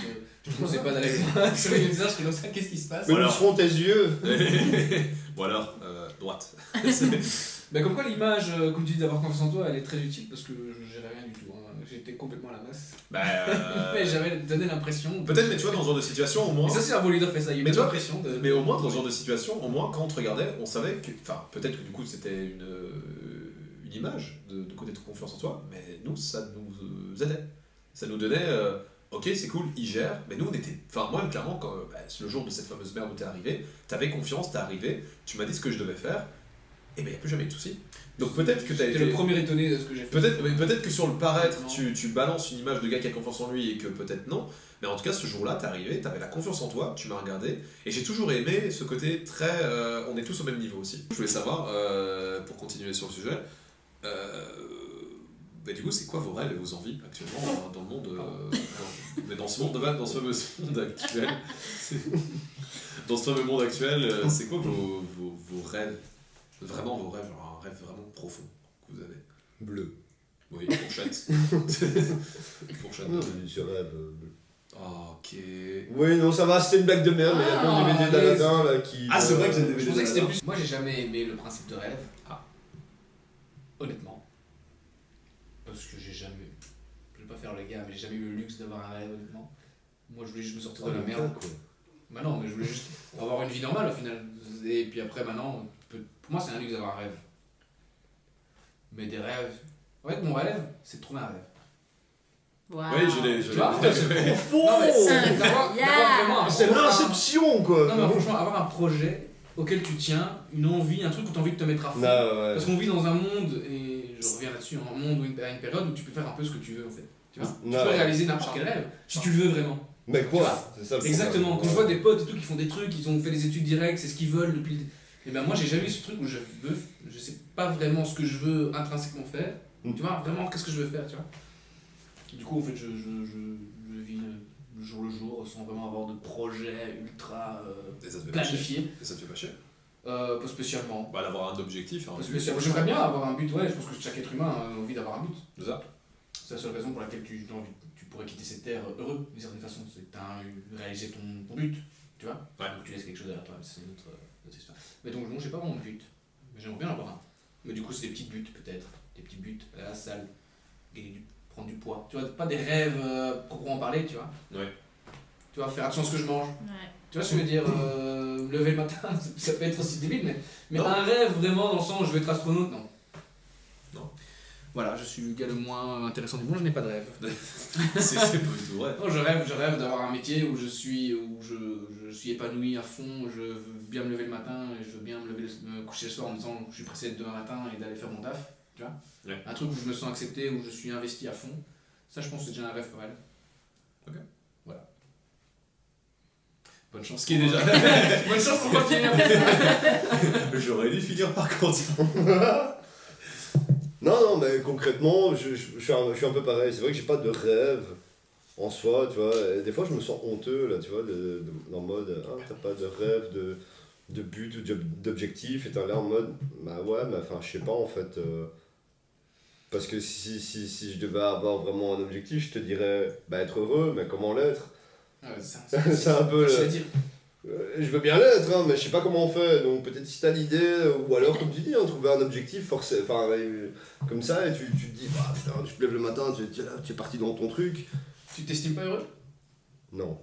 je ne conseille pas d'aller avec moi sur une visage, comme ça, qu'est-ce qui se passe Mais où Alors. seront tes yeux? Ou alors, droite. Bah, comme quoi l'image, comme tu dis, d'avoir confiance en toi, elle est très utile parce que je gérais rien du tout. Hein. J'étais complètement à la masse. Mais j'avais donné l'impression. Peut-être, mais tu vois, dans ce genre de situation, au moins. Et ça, c'est un beau leader fait ça. Il Mais met tu vois, l'impression de. Mais au moins, dans ce genre de situation, au moins, quand on te regardait, on savait que. Enfin, peut-être que du coup, c'était une image de côté de confiance en toi, mais nous, ça nous aidait. Ça nous donnait. Ok, c'est cool, il gère, mais nous, on était. Enfin, moi, clairement, quand le jour de cette fameuse merde où t'es arrivé, t'avais confiance, t'es arrivé, tu m'as dit ce que je devais faire, et ben, y a plus jamais eu de soucis. Donc peut-être que t'as J'étais été. le premier étonné de ce que j'ai fait. Peut-être que sur le paraître, Non. tu balances une image de gars qui a confiance en lui et que peut-être non. Mais en tout cas, ce jour-là, t'es arrivé, t'avais la confiance en toi, tu m'as regardé. Et j'ai toujours aimé ce côté très. On est tous au même niveau aussi. Je voulais savoir, pour continuer sur le sujet, bah, du coup, c'est quoi vos rêves et vos envies actuellement dans le monde. Mais dans ce monde, dans ce fameux monde actuel. Dans ce fameux monde actuel, c'est quoi vos rêves? Vraiment vos rêves, genre un rêve vraiment profond que vous avez. Bleu. Oui, fourchette. Fourchette. Non, je rêve. Oh, ok. Oui, non, ça va, c'était une blague de merde, mais il y a mon DVD d'Aladin là qui. Ah, c'est vrai que j'ai le Je DVD pensais que c'était d'Aladin. plus. Moi, j'ai jamais aimé le principe de rêve. Ah. Honnêtement. Parce que j'ai jamais. Je vais pas faire le gars, mais j'ai jamais eu le luxe d'avoir un rêve, honnêtement. Moi, je voulais juste me sortir de la merde. Quoi. Bah non, mais je voulais juste avoir une vie normale au final. Et puis après, maintenant, pour moi, c'est un luxe d'avoir un rêve. Mais des rêves. En fait, mon rêve, c'est de trouver un rêve. Waouh. Oui, je l'ai. Tu vois, l'ai. Profond. Non, mais c'est d'avoir vraiment un C'est l'inception quoi. Non, mais franchement, avoir un projet auquel tu tiens, une envie, un truc où tu as envie de te mettre à fond. Non, ouais. Parce qu'on vit dans un monde, et je reviens là-dessus, un monde ou une période où tu peux faire un peu ce que tu veux en fait. Tu vois Tu Ouais. peux réaliser n'importe quel rêve, si tu le veux vraiment. Mais Tu quoi vois, c'est ça, le exactement, problème. quand je vois des potes et tout qui font des trucs, ils ont fait des études directes, c'est ce qu'ils veulent depuis le... Et ben moi j'ai jamais eu ce truc où je sais pas vraiment ce que je veux intrinsèquement faire. Mm. Tu vois, vraiment qu'est-ce que je veux faire, tu vois. Du coup en fait je vis le jour le jour sans vraiment avoir de projet ultra Et ça te fait pas chier. planifié. Et ça te fait pas chier. Pas spécialement. Bah, d'avoir un objectif. Pas spécialement. J'aimerais bien avoir un but, ouais, je pense que chaque être humain a envie d'avoir un but. C'est ça. C'est la seule raison pour laquelle tu pourrais quitter cette terre heureux, d'une certaine façon. C'est que tu as réalisé ton but, tu vois. Ouais. Donc tu laisses quelque chose derrière toi, mais c'est une autre histoire. Mais donc, non, j'ai pas vraiment de but. Mais j'aimerais bien en avoir un. Mais du coup, c'est des petits buts, peut-être. Des petits buts à la salle. Prendre du poids. Tu vois, pas des rêves proprement parler, tu vois. Ouais. Tu vois, faire attention à ce que je mange. Ouais. Tu vois ce que je veux dire me lever le matin, ça peut être aussi débile, mais Non. un rêve vraiment dans le sens où je veux être astronaute, non. Non. Voilà, je suis le gars le moins intéressant du monde, je n'ai pas de rêve. C'est pas du tout vrai. Non, je rêve d'avoir un métier où je suis épanoui à fond, je veux bien me lever le matin et je veux bien me coucher le soir en me disant que je suis pressé de demain matin et d'aller faire mon taf, tu vois. Ouais. Un truc où je me sens accepté, où je suis investi à fond. Ça, je pense que c'est déjà un rêve pas mal. Ok. Voilà. Bonne chance. Ce qui est déjà. Bonne chance pour continuer après. J'aurais dû finir par contre. Non, mais concrètement, je suis un peu pareil. C'est vrai que j'ai pas de rêve en soi, tu vois. Et des fois, je me sens honteux, là, tu vois, en mode, ah, t'as pas de rêve, de but ou d'objectif, et t'es là en mode, bah ouais, mais enfin, je sais pas en fait. Parce que si je devais avoir vraiment un objectif, je te dirais, bah être heureux, mais comment l'être? C'est un peu facile à le... dire. Je veux bien l'être, hein, mais je sais pas comment on fait. Donc peut-être si t'as l'idée, ou alors comme tu dis, hein, trouver un objectif forcément, enfin, comme ça, et tu te dis, bah putain, tu te lèves le matin, tu es parti dans ton truc. Tu t'estimes pas heureux? Non.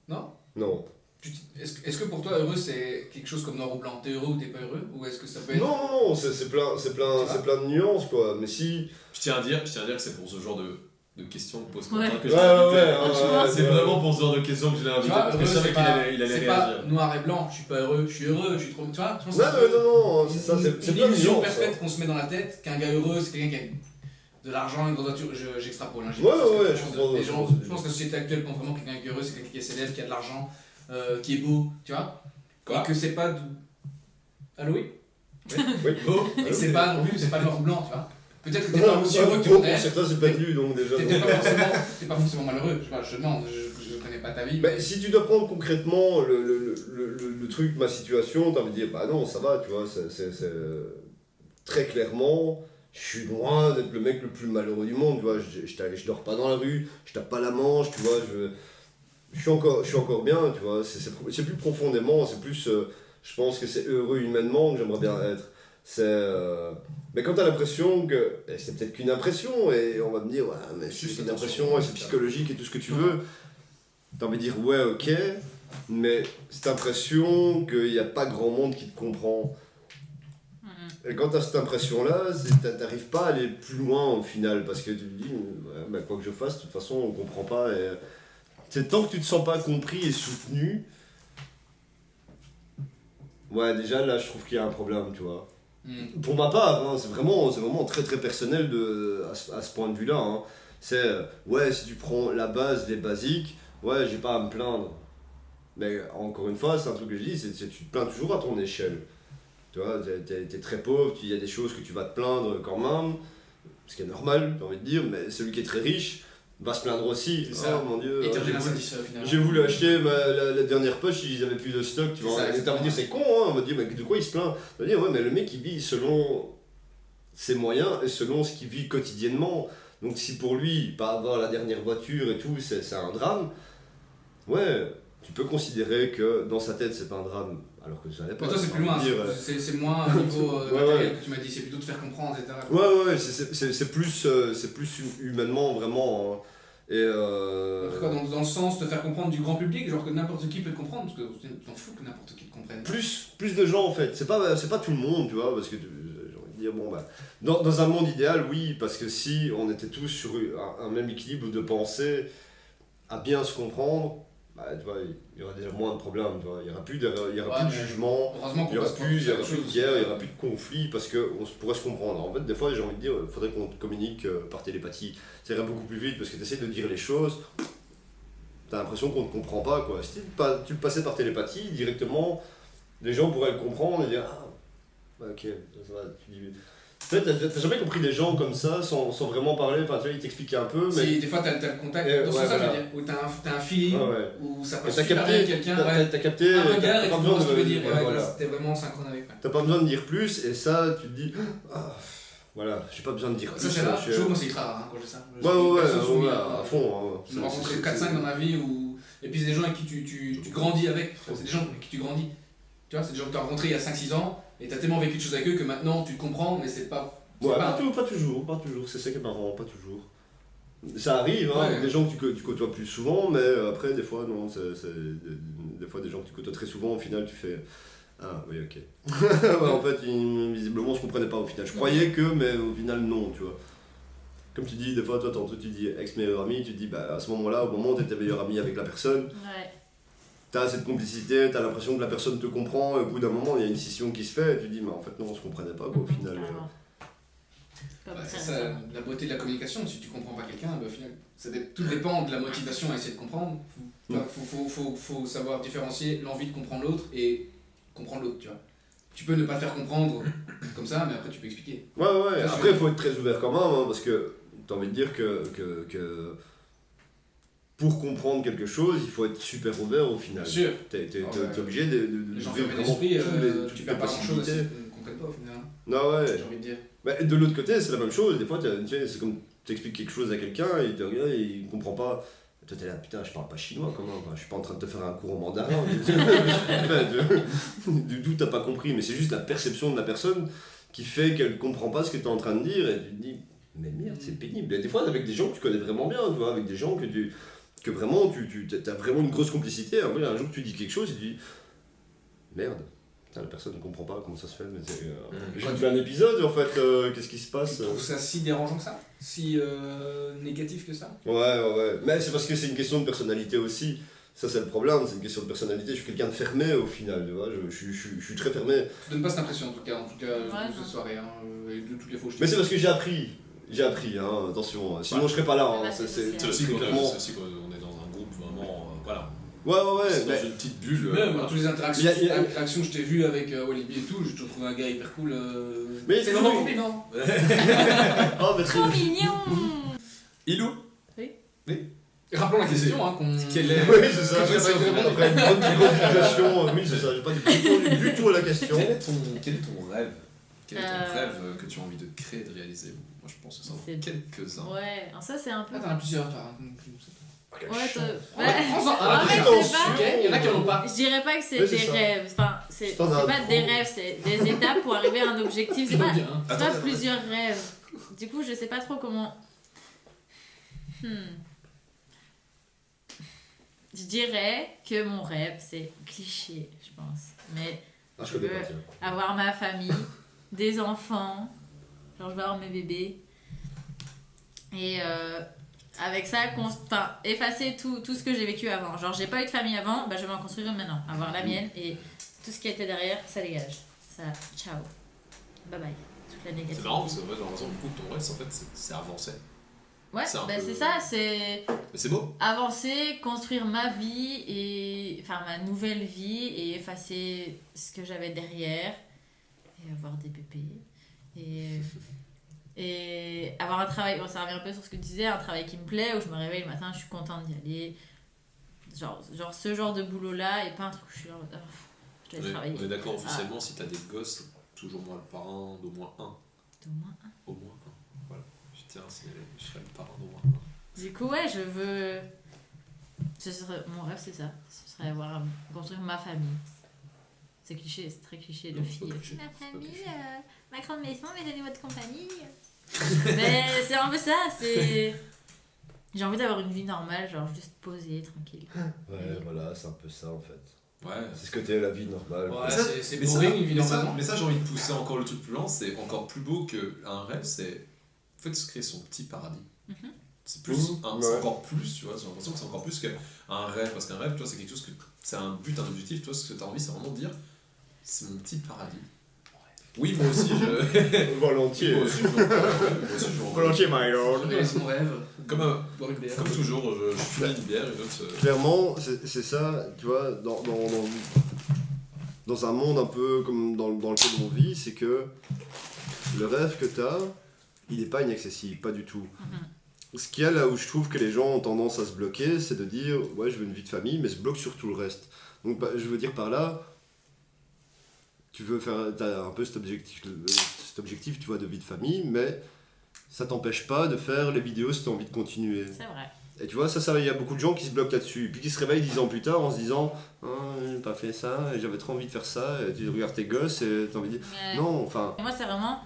Non? Non. Est-ce que pour toi, heureux, c'est quelque chose comme noir ou blanc? T'es heureux ou t'es pas heureux? Ou est-ce que ça peut être... Non, c'est plein de nuances, quoi. Mais si... Je tiens à dire que c'est pour ce genre de questions que pose Ouais. Quentin que Ouais, j'ai invité. ouais, C'est vraiment pour ce genre de questions que je l'ai Tu invité. vois, Parce que heureux, je savais c'est qu'il pas, allait c'est pas réagir. noir et blanc, je suis pas heureux, je suis heureux, je suis trop... Tu vois, je pense que c'est un peu Non, c'est ça, c'est une plein de illusion nuances. parfaite qu'on se met dans la tête, qu'un gars heureux, c'est quelqu'un qui a de l'argent, une grande voiture, j'extrapole. Hein, j'ai Ouais, pas fait ouais, ce que je comprends. les gens, je pense que la société actuelle pense vraiment que quelqu'un qui est heureux, c'est quelqu'un qui est célèbre, qui a de l'argent, qui est beau, tu vois. Quoi? Et que c'est pas... Allô, oui? Oui. Oh. Et que c'est pas non plus, c'est pas noir ou blanc, tu vois. Peut-être que t'es Non, pas aussi heureux que tu pour voudrais. certains, c'est pas lu, donc déjà. T'es pas forcément malheureux, je sais pas, je demande, je connais pas ta vie. Bah, si tu dois prendre concrètement le truc, ma situation, t'as envie de dire, bah non, ça va, tu vois, c'est très clairement, je suis loin d'être le mec le plus malheureux du monde, tu vois, je dors pas dans la rue, je tape pas la manche, tu vois, je suis encore bien, tu vois, c'est plus profondément, c'est plus, je pense que c'est heureux humainement que j'aimerais bien être. Mais quand t'as l'impression que c'est peut-être qu'une impression, et on va me dire, ouais, mais c'est Juste une attention. impression, et c'est psychologique et tout ce que tu veux, t'as envie de dire, ouais, ok, mais cette impression qu'il n'y a pas grand monde qui te comprend. Et quand t'as cette impression-là, t'arrives pas à aller plus loin au final, parce que tu te dis, ouais, bah, quoi que je fasse, de toute façon, on comprend pas. Et c'est tant que tu te sens pas compris et soutenu, ouais, déjà là, je trouve qu'il y a un problème, tu vois. Pour ma part, hein, c'est vraiment très très personnel à ce point de vue-là. Hein. C'est, ouais, si tu prends la base, les basiques, ouais, j'ai pas à me plaindre. Mais encore une fois, c'est un truc que je dis, c'est tu te plains toujours à ton échelle. Tu vois, t'es très pauvre, il y a des choses que tu vas te plaindre quand même, ce qui est normal, j'ai envie de dire, mais celui qui est très riche va se plaindre aussi. C'est ça. Oh mon dieu, Et t'es insatisfait finalement. j'ai voulu acheter la dernière poche, ils avaient plus de stock, tu vois. C'est ça, Et t'as envie de dire, c'est con, hein, on va dire, mais de quoi il se plaint? On va dire, ouais, mais le mec il vit selon ses moyens et selon ce qu'il vit quotidiennement. Donc si pour lui, pas avoir la dernière voiture et tout, c'est un drame, ouais, tu peux considérer que dans sa tête c'est pas un drame, alors que ça n'est pas. Mais toi, c'est plus loin, c'est moins au niveau Ouais, matériel ouais. que tu m'as dit, c'est plutôt de faire comprendre, etc. Ouais, c'est plus humainement, vraiment. Hein. Et En tout cas, dans le sens de faire comprendre du grand public, genre que n'importe qui peut te comprendre, parce que tu t'en fous que n'importe qui te comprenne. plus de gens en fait, c'est pas tout le monde, tu vois, parce que j'ai envie de dire, bon bah, dans un monde idéal, oui, parce que si on était tous sur un même équilibre de pensée, à bien se comprendre, bah, tu vois, il y aurait déjà moins de problèmes, tu vois, il y aura plus de jugement, Heureusement il y qu'on aura passe plus par de chose. guerre, il y aura plus de conflits, parce qu'on pourrait se comprendre. En fait, des fois, j'ai envie de dire, il faudrait qu'on communique par télépathie, ça irait beaucoup plus vite, parce que tu essaies de dire les choses, t'as l'impression qu'on ne comprend pas, quoi. Si tu le passais par télépathie, directement, les gens pourraient le comprendre et dire ah, ouais, ok, ça va, tu dis. Tu sais, t'as jamais compris des gens comme ça sans vraiment parler, enfin tu vois, ils t'expliquaient un peu, mais. Si, des fois t'as le contact, Ouais, dans ce ouais, sens, voilà. je veux dire, où t'as un feeling, Ouais. où ça Et passe t'as super bien avec capté, quelqu'un, ouais. t'as capté, Un regard et t'as tu pas vois ce besoin qu'il veut de. dire, Ouais, ouais, voilà. c'était vraiment synchrone avec. Ouais. T'as pas besoin de dire plus, et ça, tu te dis ah, voilà, j'ai pas besoin de dire Ça plus. c'est rare, je- je trouve moi c'est ultra rare hein, quand j'ai ça. Ouais, Personne soumis, à fond. J'en ai rencontré 4-5 dans ma vie où. Et puis c'est des gens avec qui tu grandis avec. C'est des gens avec qui tu grandis. Tu vois, c'est des gens que tu as rencontrés il y a 5-6 ans et tu as tellement vécu de choses avec eux que maintenant tu te comprends, mais c'est pas. Ouais, pas pas toujours, c'est ça qui est marrant, pas toujours. Ça arrive, hein, Ouais. des gens que tu côtoies plus souvent, mais après, des fois, non, des fois, des gens que tu côtoies très souvent, au final, tu fais ah, oui, ok. Ouais, en fait, visiblement, on se comprenait pas au final. Je croyais que, mais au final, non, tu vois. Comme tu dis, des fois, toi, tantôt, tu dis ex-meilleur ami, tu te dis, bah, à ce moment-là, au moment où tu étais meilleur ami avec la personne, Ouais. t'as cette complicité, t'as l'impression que la personne te comprend, et au bout d'un moment, il y a une scission qui se fait, et tu dis, mais en fait, non, on se comprenait pas, quoi, au final. Carrément. Comme Bah, c'est ça. ça, la beauté de la communication. Si tu comprends pas quelqu'un, bah, au final, tout dépend de la motivation à essayer de comprendre. Faut savoir différencier l'envie de comprendre l'autre et comprendre l'autre, tu vois. Tu peux ne pas faire comprendre comme ça, mais après tu peux expliquer. Ouais, Ça, après, il faut être très ouvert quand même, hein, parce que t'as envie de dire que pour comprendre quelque chose, il faut être super ouvert au final. Bien sûr. T'es Ah ouais. obligé de Les gens d'ouvrir fermés vraiment d'esprit, toutes tu les perds pas grand chose possibilités. si tu ne comprends pas au final. Non, ouais. J'ai envie de dire. Bah, de l'autre côté, c'est la même chose. Des fois, tu sais, c'est comme tu expliques quelque chose à quelqu'un, et il te regarde et il comprend pas. Toi, t'es là, putain, je parle pas chinois quand même. Enfin, je suis pas en train de te faire un cours en mandarin. D'où t'as pas compris, mais c'est juste la perception de la personne qui fait qu'elle comprend pas ce que t'es en train de dire, et tu te dis, mais merde, c'est pénible. Et des fois, avec des gens que tu connais vraiment bien, tu vois, avec des gens que vraiment, tu as vraiment une grosse complicité. Après, un jour, tu dis quelque chose et tu dis, merde. Putain, la personne ne comprend pas comment ça se fait, mais j'ai vu un épisode en fait, qu'est-ce qui se passe Tu trouves ça si dérangeant que ça? Si négatif que ça? Ouais, mais c'est parce que c'est une question de personnalité aussi. Ça, c'est le problème, c'est une question de personnalité. Je suis quelqu'un de fermé au final, tu vois. Je suis très fermé. Tu donnes pas cette impression en tout cas Ouais, de cette soirée, hein, et de toutes les fois où je Mais c'est parce que j'ai appris, hein, attention. Sinon, je serais pas là. Hein. Ouais, C'est C'est aussi qu'on clairement. est dans un groupe vraiment. Voilà. Ouais, C'est mais dans une petite bulle. Même voilà. dans toutes les interactions, interactions que je t'ai vues avec Walibi et tout, j'ai toujours trouvé un gars hyper cool. Mais c'est oui. vraiment compliment. Oh, mais Trop mignon. Ilou. Rappelons la question, hein, qu'on. Quel est. Oui, c'est ça. Quel est Je ton- vais répondre après une bonne explication. Oui, c'est ça. J'ai pas répondu du tout à la question. Quel est ton rêve? Quel est ton rêve que tu as envie de créer, de réaliser? Moi, je pense que ça en C'est- quelques-uns. Ouais, ça c'est un peu. Ah, t'en as plusieurs, toi. Ouais, toi. Ouais, Ouais. prends-en En un. fait, Attends, c'est pas. Ok, il y en a qui en ont pas. Je dirais pas que c'est Ouais, c'est des ça. rêves. Enfin, c'est T'en as pas un des trop. rêves, c'est des étapes pour arriver à un objectif. C'est Ils vont pas, bien, hein. c'est pas Attends, plusieurs rêves. Du coup, je sais pas trop comment. Je dirais que mon rêve, c'est cliché, je pense. Mais Ah, je connais pas, tiens. avoir ma famille, des enfants, genre je vais avoir mes bébés. Et avec ça, effacer tout ce que j'ai vécu avant. Genre j'ai pas eu de famille avant, bah, je vais en construire une maintenant. Avoir la mienne et tout ce qui était derrière, ça dégage. Ça, ciao. Bye bye. Toute la négativité. C'est marrant parce que j'ai l'impression du coup que ton rêve, en fait, c'est avancer. Ouais, c'est un bah peu- c'est ça, c'est Mais c'est beau. avancer, construire ma vie et enfin ma nouvelle vie et effacer ce que j'avais derrière et avoir des bébés et avoir un travail, bon, ça revient un peu sur ce que tu disais, un travail qui me plaît où je me réveille le matin, je suis contente d'y aller, genre ce genre de boulot là et pas un truc où je suis là, oh, je dois travailler. On est d'accord officiellement, si t'as des gosses, toujours moi le parrain d'au moins un. Au moins un. Au moins un. Voilà. Je tiens à signaler, je serai le parrain d'au moins un. Du coup ouais, mon rêve c'est ça, ce serait construire ma famille. C'est cliché, c'est très cliché de Non, c'est fille. pas cliché, Ma c'est pas famille, cliché. ma grande maison, mes animaux de compagnie. Mais c'est un peu ça, c'est. J'ai envie d'avoir une vie normale, genre juste posée, tranquille. Ouais, voilà, c'est un peu ça en fait. Ouais. C'est ce que t'es la vie normale. Ouais, ça- c'est Mais ça, boring, une vie mais ça, normalement. mais ça, j'ai envie de pousser encore le truc plus loin, c'est encore plus beau qu'un rêve, c'est en fait se créer son petit paradis. Mhm. C'est plus, Ouais. c'est encore plus, tu vois, j'ai l'impression que c'est encore plus qu'un rêve, parce qu'un rêve, tu vois, c'est quelque chose que, c'est un but, un objectif, tu vois, ce que tu as envie, c'est vraiment de dire, c'est mon petit paradis. Oui, moi aussi, je. Volontiers. Moi aussi, je m'en vais. Volontiers, my lord. Je réalise mon rêve. Comme Boire une bière. toujours, je fume une bière et d'autres. Clairement, c'est ça, tu vois, dans un monde un peu comme dans lequel on vit, c'est que le rêve que tu as, il n'est pas inaccessible, pas du tout. Ce qu'il y a là où je trouve que les gens ont tendance à se bloquer, c'est de dire ouais, je veux une vie de famille, mais se bloquent sur tout le reste. Donc je veux dire par là, t'as un peu cet objectif, tu vois, de vie de famille, mais ça t'empêche pas de faire les vidéos si t'as envie de continuer. C'est vrai. Et tu vois, il y a beaucoup de gens qui se bloquent là-dessus, puis qui se réveillent 10 ans plus tard en se disant oh, j'ai pas fait ça, et j'avais trop envie de faire ça, et tu regardes tes gosses et t'as envie de dire non, enfin. Et moi, c'est vraiment.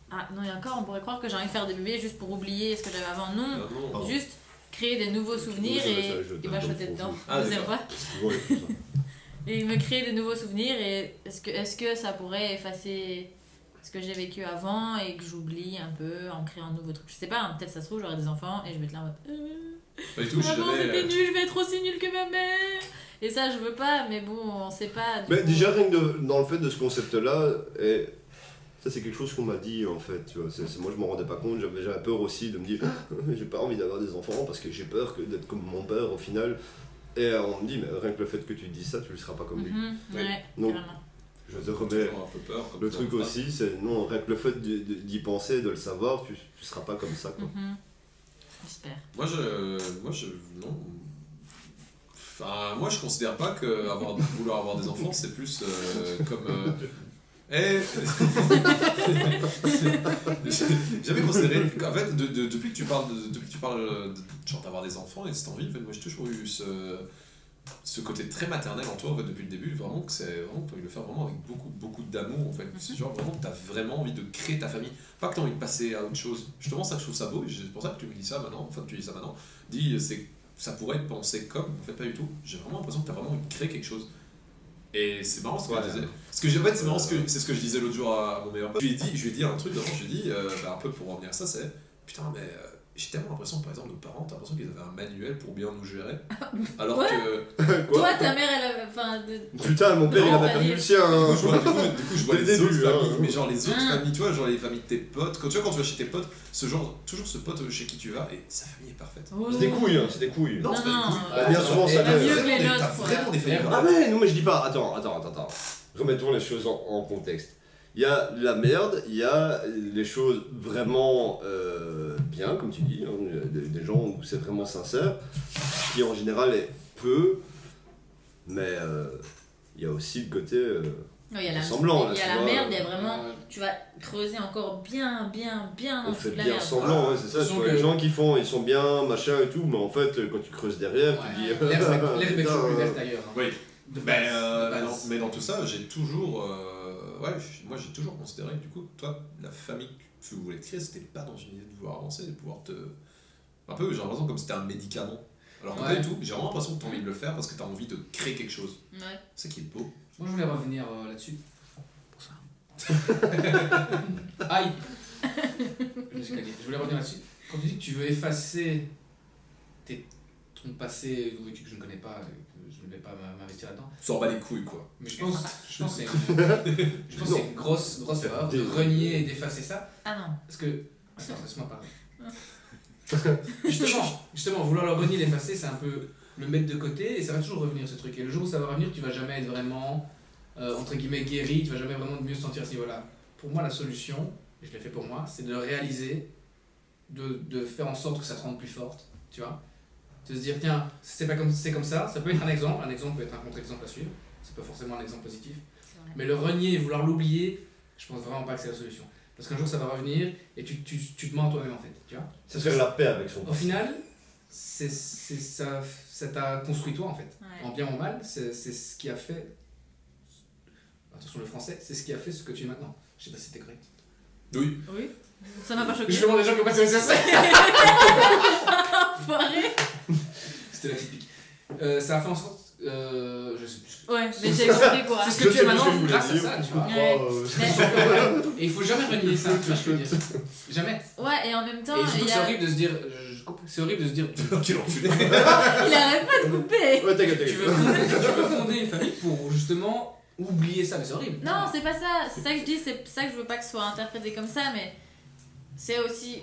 Ah non, et encore, on pourrait croire que j'ai envie de faire des bébés juste pour oublier ce que j'avais avant. Non, Pardon. juste créer des nouveaux souvenirs et il va jeter dedans. Ah, Vous savez d'accord. pas. Ouais, c'est ça. Et me créer des nouveaux souvenirs et est-ce que ça pourrait effacer ce que j'ai vécu avant et que j'oublie un peu en créant un nouveau truc. Je sais pas, hein, peut-être ça se trouve, j'aurai des enfants et je vais être là en mode Pas du tout, je maman, jamais. c'était nul, je vais être aussi nul que ma mère. Et ça, je veux pas, mais bon, on sait pas. Mais déjà, rien que dans le fait de ce concept-là, et ça c'est quelque chose qu'on m'a dit en fait, tu vois. Moi je m'en rendais pas compte, j'avais peur aussi de me dire j'ai pas envie d'avoir des enfants parce que j'ai peur d'être comme mon père au final. Et on me dit, mais rien que le fait que tu dis ça, tu ne seras pas comme lui. Ouais, Donc, carrément. je te remets. Toujours un peu peur. Comme Le ça. truc aussi, c'est non, rien que le fait d'y penser, de le savoir, tu seras pas comme ça quoi. J'espère. Moi, non. Enfin, moi, je considère pas que vouloir avoir des enfants, c'est plus comme. J'ai jamais considéré. En fait, depuis que tu parles genre d'avoir des enfants et cette envie, en fait, moi, j'ai toujours eu ce côté très maternel en toi, en fait, depuis le début, vraiment que c'est vraiment, tu as envie de le faire vraiment avec beaucoup d'amour, en fait. C'est genre vraiment que tu as vraiment envie de créer ta famille, pas que tu as envie de passer à autre chose. Justement, ça, je trouve ça beau, et c'est pour ça que tu me dis ça maintenant, enfin, tu dis ça maintenant. Ça pourrait être pensé comme, en fait, pas du tout. J'ai vraiment l'impression que tu as vraiment envie de créer quelque chose. Et c'est marrant ce que je disais. C'est marrant, c'est ce que je disais l'autre jour à mon meilleur pote. Je lui ai dit un truc, d'abord, je lui ai dit, un peu pour revenir à ça, c'est putain, mais j'ai tellement l'impression, par exemple, nos parents, t'as l'impression qu'ils avaient un manuel pour bien nous gérer. Alors Ouais. que. Toi, ta mère, elle a. Enfin, Putain, mon père il Non, avait pas perdu dire. le sien. Hein. Du coup, je vois Dès le les autres début, familles, hein. mais genre les autres Ah. familles, tu vois, genre les familles de tes potes. Quand tu vas chez tes potes, toujours ce pote chez qui tu vas, et sa famille est parfaite. C'est des couilles, hein, c'est des couilles. Non, c'est pas des couilles. Bah, bien souvent, ça Pas l'est. mieux que les T'as nôtres, vraiment des familles. Ah ouais, non mais je dis pas, attends. Remettons les choses en contexte. Il y a la merde, il y a les choses vraiment bien, comme tu dis, hein, des gens où c'est vraiment sincère, qui en général est peu, mais il y a aussi le côté il y a la, semblant. il y là, a tu la vois. merde, il y a vraiment. Tu vas creuser encore bien en On dessous fait de la bien merde. semblant, ouais, c'est ça. Tu Surtout vois, que- les gens qui font, ils sont bien, machin et tout, mais en fait, quand tu creuses derrière, tu dis. L'herbe est toujours plus putain, verte ailleurs. hein. Oui. De Mais, base. mais dans tout ça, j'ai toujours. Moi j'ai toujours considéré que du coup, toi, la famille que tu voulais créer, c'était pas dans une idée de vouloir avancer, de pouvoir te. Un peu, j'ai l'impression comme si c'était un médicament. Alors que Ouais. pas du tout, j'ai vraiment l'impression que tu as envie de le faire parce que tu as envie de créer quelque chose. Ouais. C'est ça qui est beau. Moi, je voulais revenir là-dessus. Pour ça. Aïe Je me suis calé. Je voulais revenir là-dessus. Quand tu dis que tu veux effacer ton passé ou que je ne connais pas, que je ne vais pas m'investir là-dedans, Sors pas les couilles quoi. mais je pense que c'est une grosse erreur de renier et d'effacer ça. Ah non. Parce que. Attends, laisse-moi parler. Justement, vouloir le renier, l'effacer, c'est un peu le mettre de côté et ça va toujours revenir ce truc. Et le jour où ça va revenir, tu vas jamais être vraiment, entre guillemets, guéri, tu vas jamais vraiment mieux se sentir à ce niveau-là. Pour moi, la solution, et je l'ai fait pour moi, c'est de le réaliser, de faire en sorte que ça te rende plus forte, tu vois. De se dire, tiens, c'est comme ça peut être un exemple peut être un contre-exemple à suivre, c'est pas forcément un exemple positif. C'est vrai. Mais le renier et vouloir l'oublier, je pense vraiment pas que c'est la solution. Parce qu'un jour ça va revenir et tu te mens toi-même en fait, tu vois. C'est faire la paix avec son Au final, ça t'a construit toi en fait. Ouais. En bien ou en mal, c'est ce qui a fait. Attention le français, c'est ce qui a fait ce que tu es maintenant. Je sais pas si c'était correct. Oui. Oui. Ça m'a pas choqué. Je demande aux gens qui ont passé le CSS. Enfoiré. C'était la typique. Ça a fait en sorte. Je sais plus. Ouais, mais j'ai compris quoi. C'est ce Je que tu sais es plus ce maintenant que je voulais grâce à dire. ça, tu vois. Ouais. Et il faut jamais renier ça, tu vois ce que je veux dire. Jamais. Ouais, et en même temps, Et surtout il que y c'est a... horrible de se dire. C'est horrible de se dire. Quel enculé. il arrête pas de couper. Ouais, t'inquiète. Tu veux fonder une famille pour justement oublier ça, mais c'est horrible. Non, c'est pas ça. C'est ça que je dis. C'est ça que je veux pas que ce soit interprété comme ça, mais c'est aussi.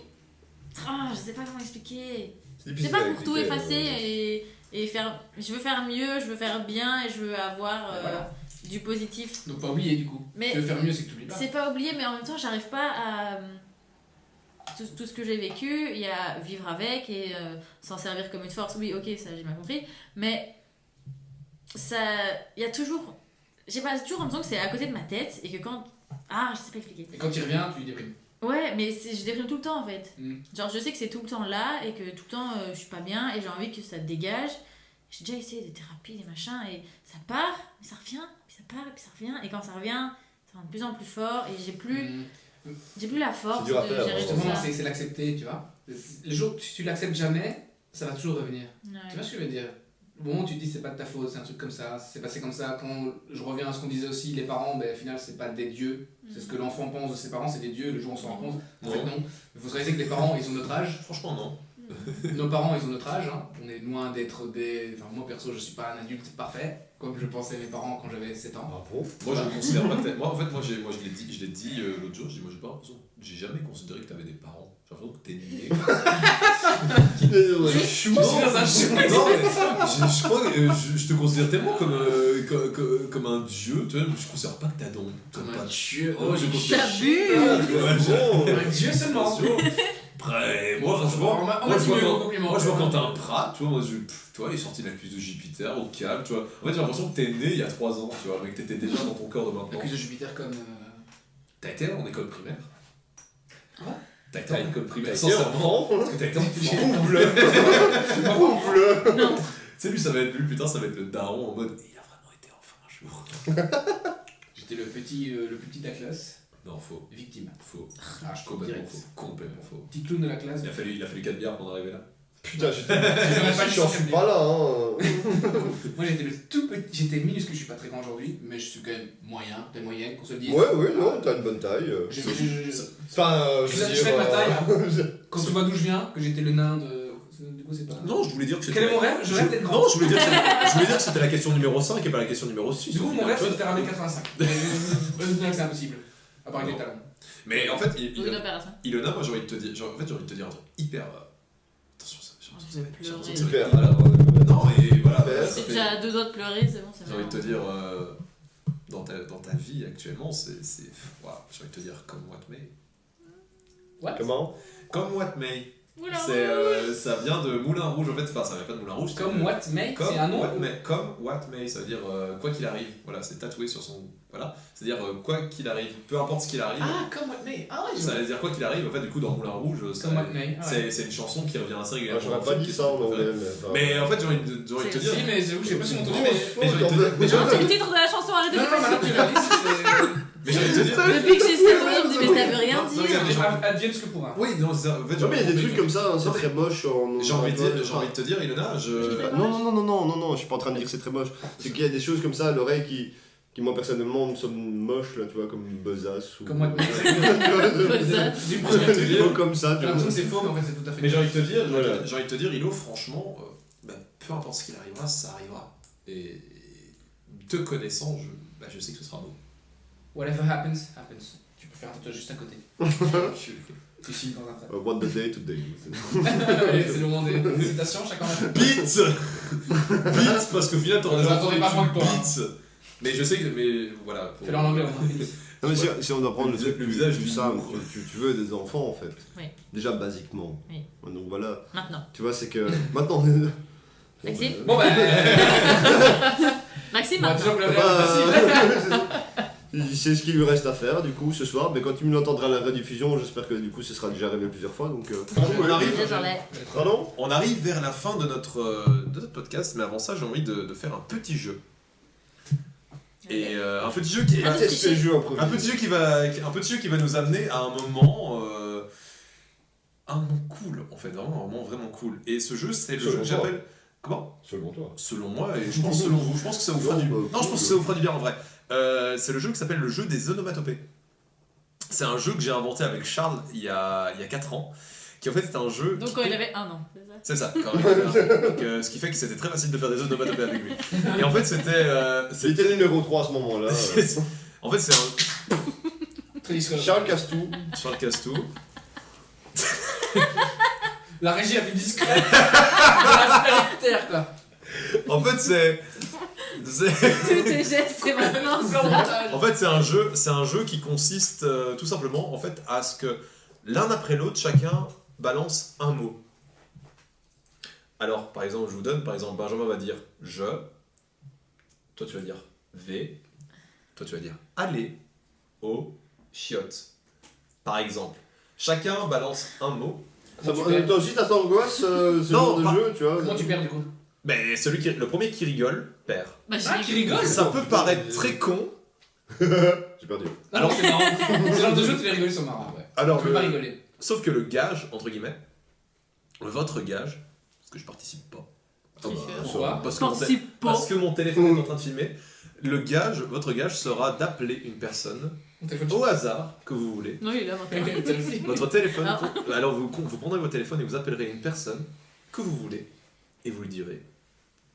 Je sais pas comment expliquer. C'est pas pour tout effacer et faire. Je veux faire mieux, je veux faire bien et je veux avoir du positif. Donc pas oublier du coup. Mais tu veux faire mieux, c'est que tu oublies pas. c'est pas oublier, mais en même temps, j'arrive pas à. Tout ce que j'ai vécu, il y a vivre avec et s'en servir comme une force. Oui, ok, ça j'ai bien compris. Mais ça. Il y a toujours. J'ai toujours l'impression que c'est à côté de ma tête et que quand. Je sais pas expliquer. Et quand tu reviens, tu déprimes. Ouais, mais je déprime tout le temps en fait. Mm. Genre, je sais que c'est tout le temps là et que tout le temps je suis pas bien et j'ai envie que ça dégage. J'ai déjà essayé des thérapies, des machins et ça part, mais ça revient, puis ça part, puis ça revient. Et quand ça revient, ça va de plus en plus fort et j'ai plus la force C'est dur à de faire, gérer tout Justement, ça. c'est l'accepter, tu vois. Les jours que tu l'acceptes jamais, ça va toujours revenir. Ouais. Tu vois ce que je veux dire? Bon, tu te dis c'est pas de ta faute, c'est un truc comme ça, c'est passé comme ça. Quand je reviens à ce qu'on disait aussi, les parents, au final, c'est pas des dieux. C'est ce que l'enfant pense de ses parents, c'est des dieux. Le jour où on s'en rend compte, en fait, non. Il faut se réaliser que les parents, ils ont notre âge. Franchement, non. Nos parents, ils ont notre âge. Hein. On est loin d'être des. Enfin, moi perso, je suis pas un adulte parfait, comme je pensais mes parents quand j'avais 7 ans. Ah bon? Moi, je ne considère pas que moi, en fait, je l'ai dit l'autre jour, moi, j'ai jamais considéré que t'avais des parents. J'ai l'impression que t'es né. Chou. Je suis dans un chou. Non, mais je crois que je te considère tellement comme un dieu, tu vois, je considère pas que t'as don. Comme Pas un de- dieu. Oh, je considère- T'abuses. Un dieu seulement. Après, moi, franchement, on moi, m'a je dit vois le quand- compliment. moi, je vois quand t'as un prat, tu vois, toi, il est sorti de la cuisse de Jupiter, au calme, tu vois. En fait, j'ai l'impression que t'es né il y a 3 ans, tu vois, mais que t'étais déjà dans ton corps de maintenant. Accuse de Jupiter comme. T'as été en école primaire? Quoi? T'as été en école primaire, T'as été sincèrement. enfant? Parce que t'as été enfant. Prouve-le! Prouve-le! Non. Tu sais, lui, ça va être lui, putain, ça va être le daron en mode. Il a vraiment été enfant un jour. J'étais le petit de la classe, Non, faux. victime. Faux. Je Complètement direct. faux. Complètement faux. Petit clown de la classe. Il a fallu 4 bières pour en arriver là. Putain, j'en suis pas là, hein. Moi j'étais le tout petit, j'étais minuscule, je suis pas très grand aujourd'hui, mais je suis quand même moyen, taille moyenne, qu'on se le dise. Ouais, non, t'as une bonne taille. Enfin, Je fais ma taille, hein. Quand tu vois d'où je viens, que j'étais le nain de. Du coup, c'est pas. Non, je voulais dire que Quel est mon rêve? Je rêve d'être grand. Non, je voulais dire que c'était la question numéro 5 et pas la question numéro 6. Du coup, mon rêve c'est de faire 1m85. Je me dis que c'est impossible. À part avec les talons. Mais en fait, Pour une opération. Ilona, moi j'ai envie de te dire, un truc hyper. Attention, Je vais pleurer. Super. Alors, non, mais voilà. Super. ça J'ai fait- déjà à 2 doigts de pleurer, c'est bon, c'est J'ai envie de te dire, dans ta vie actuellement, c'est. Voilà, j'ai envie de te dire, comme what may. Comment? Comme what may. Oula. Ça vient de Moulin Rouge, en fait, enfin, ça vient pas de Moulin Rouge. c'est Comme de- what, mec? Comme C'est un nom? what may, comme what may, ça veut dire quoi qu'il arrive. Voilà, c'est tatoué sur son. Voilà, c'est-à-dire quoi qu'il arrive, peu importe ce qu'il arrive. Ah, comme what, mec? Ah ouais, Ça veut dire quoi qu'il arrive, en fait, du coup, dans Moulin Rouge, Comme what, mec? c'est une chanson qui revient assez Ah, régulièrement. j'aurais dans pas le film, dit qui ça est en mon préféré. anglais. Mais en fait, j'ai envie de te dire. Si, mais j'avoue, j'ai pas su mon ton Grosse mais. faute, mais j'ai envie de te dire- mais j'ai Non, envie c'est de le te- titre de la chanson, arrêtez Non, de non, maintenant que tu l'as dit, mais j'ai envie de te dire. Depuis que j'ai 7 ans, je me dis, mais ça veut rien Non, dire. regarde, Advienne ce que pourra. Oui, non, c'est ça. En fait, Non, mais il y a des trucs comme ça, hein, c'est Non, très moche. J'ai envie de te dire, Ilona, Non, je suis pas en train de dire que c'est très moche. C'est qu'il y a des choses comme ça à l'oreille qui moi personnellement me sonnent moches, là, tu vois, comme une besace ou. Comme what, mec? Besace. Dis-moi, J'ai envie de te Des dire- mots comme ça, j'ai tu vois. l'impression que c'est faux, mais en fait c'est tout à fait. Mais j'ai envie de te dire, Voilà. j'ai envie de te dire, Ilo, franchement, peu importe ce qu'il arrivera, ça arrivera. Et te connaissant, je sais que ce sera beau. Whatever happens, happens. Tu peux faire un tatouage juste à côté. Tu signes dans un trait. What the day today. C'est le moment des citations, chacun a Beats Beats, parce qu'au final, t'auras Vous attendez pas moins que toi, hein. Beats. Mais je sais que, mais voilà. pour- Fais-le en anglais, on a Non, mais si on doit prendre le truc Le visage du du simple, lourd. tu veux des enfants en fait. Oui. Déjà basiquement. Oui. Donc voilà, Maintenant. tu vois, c'est que maintenant. Maxime Bon bah. Maxime, Bah, maintenant. toujours que la facile. C'est ce qu'il lui reste à faire du coup ce soir, mais quand tu me l'entendras à la rediffusion, j'espère que du coup ce sera déjà arrivé plusieurs fois. Donc, On arrive, Désolé. Pardon? on arrive vers la fin de notre podcast, mais avant ça, j'ai envie de faire un petit jeu. Et un petit jeu qui Ah, Qu'est-ce que le jeu en premier? un petit jeu qui va nous amener à un moment cool en fait, vraiment un moment vraiment cool. Et ce jeu, c'est le Selon jeu que toi. j'appelle comment? Selon toi. Selon moi, et je pense selon vous, je pense que ça vous fera du Non, bah, non, je pense que ça vous fera du bien en vrai. C'est le jeu qui s'appelle le jeu des onomatopées. C'est un jeu que j'ai inventé avec Charles il y a 4 ans, qui en fait était un jeu. Donc qui- quand il avait 1 an, c'est ça? C'est ça, quand même. Donc, ce qui fait que c'était très facile de faire des onomatopées avec lui. Et en fait, C'était le numéro 3 à ce moment-là. En fait, c'est un. Très discret. Charles Castou. Charles Castou. La régie a fait discret. La terre, quoi. En fait, c'est. Tous tes gestes, c'est maintenant ça. En fait, c'est un jeu qui consiste tout simplement en fait à ce que l'un après l'autre, chacun balance un mot. Alors, par exemple, je vous donne, par exemple, Benjamin va dire je, toi tu vas dire v, toi tu vas dire aller, au, chiotte. Par exemple, chacun balance un mot. Toi aussi, t'as angoisse ce genre de jeu, tu vois. Comment tu perds du coup? Mais le premier qui rigole perd. Bah, Ah, qui rigole? Ça peut paraître très con. J'ai perdu. Alors, c'est marrant. C'est le genre de jeu, tu les rigoler sont marrants, ouais. Alors, Tu peux pas rigoler. sauf que le gage, entre guillemets, votre gage, parce que je participe pas. Pourquoi? Parce que mon téléphone est en train de filmer. Le gage, votre gage sera d'appeler une personne Mon téléphone. au hasard que vous voulez. Oui, là maintenant. Votre téléphone, Ah. alors vous prendrez votre téléphone et vous appellerez une personne que vous voulez et vous lui direz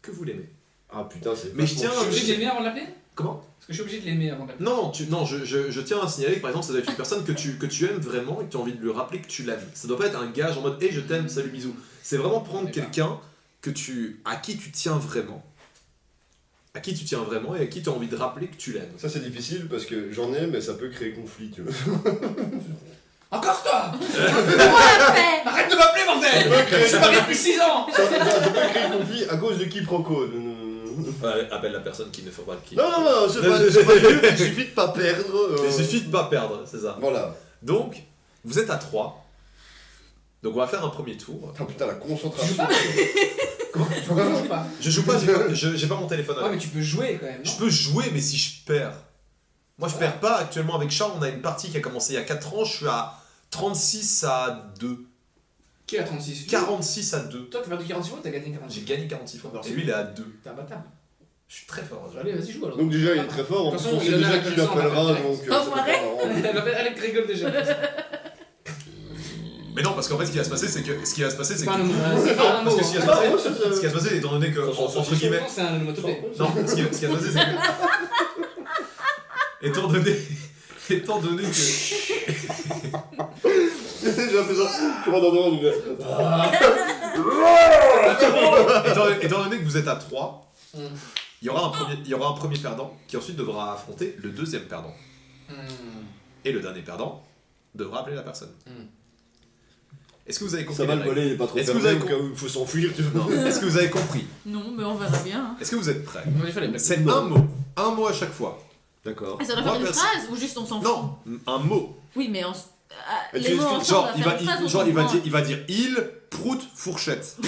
que vous l'aimez. Ah putain, c'est. Mais je tiens- Je suis obligé de l'aimer avant de l'appeler? Comment? Est-ce que je suis obligé de l'aimer avant de l'appeler? Non, je tiens à signaler que par exemple ça doit être une personne que tu aimes vraiment et que tu as envie de lui rappeler que tu l'aimes. Ça doit pas être un gage en mode hey je t'aime, salut bisous. C'est vraiment prendre quelqu'un à qui tu tiens vraiment. À qui tu tiens vraiment et à qui tu as envie de rappeler que tu l'aimes. Ça, c'est difficile parce que j'en ai, mais ça peut créer conflit, tu vois. Encore toi! Parfait. Arrête de m'appeler, bordel! Je suis marié depuis 6 ans! Ça peut créer conflit à cause de quiproquo. Appelle la personne qui ne fait pas le kick. Non, c'est pas mieux, il suffit de pas perdre. Il suffit de pas perdre, c'est ça. Voilà. Donc, vous êtes à 3. Donc on va faire un premier tour. Ah putain, la Tu joues concentration. pas? Comment Tu joues pas? Je joue pas, j'ai pas mon téléphone Ouais, avec. mais tu peux jouer quand même. Je Non? peux jouer, mais si je perds. Moi, je perds pas. Actuellement, avec Charles, on a une partie qui a commencé il y a 4 ans. Je suis à 36 à 2. Qui a 36? 46 à 2. Toi, t'as perdu 46 fois, t'as gagné 46. J'ai gagné 46 fois. Et lui, il est à 2. T'es un bâtard. Je suis très fort. Allez, vas-y, joue alors. Donc, déjà, il est très fort. En De plus, toute façon, on sait il en a déjà la qui cuisson, l'appellera, on l'appelle donc. direct. c'est pas grave. Elle m'appelle Alec rigole déjà. Mais non, parce qu'en fait, ce qui va se passer, c'est que. C'est pas un mot. C'est pas un mot. Parce que ce qui va se Ah, passer, ouais, ça, ce qui va se passer, étant donné que, entre guillemets. C'est un onomatopée. Non, ce qui va se passer, c'est que. Étant donné que. J'ai l'impression que pendant deux minutes, Étant donné que vous êtes à 3, il y aura un premier perdant qui ensuite devra affronter le deuxième perdant. Et le dernier perdant devra appeler la personne. Est-ce que vous avez compris ça va, les le règles volet il est pas trop Est-ce que fermé, vous au avez cas où il faut s'enfuir, tu vois. Non. Est-ce que vous avez compris Non, mais on verra bien. hein. Est-ce que vous êtes prêts Il fallait me C'est un mot à chaque fois. D'accord. Et ça doit Moi, faire une perso- phrase ou juste on s'en fout? Non, un mot. Oui, mais Et les tu- mots ensemble, Genre, on va faire une phrase, on il va comprend. dire, il, prout, fourchette.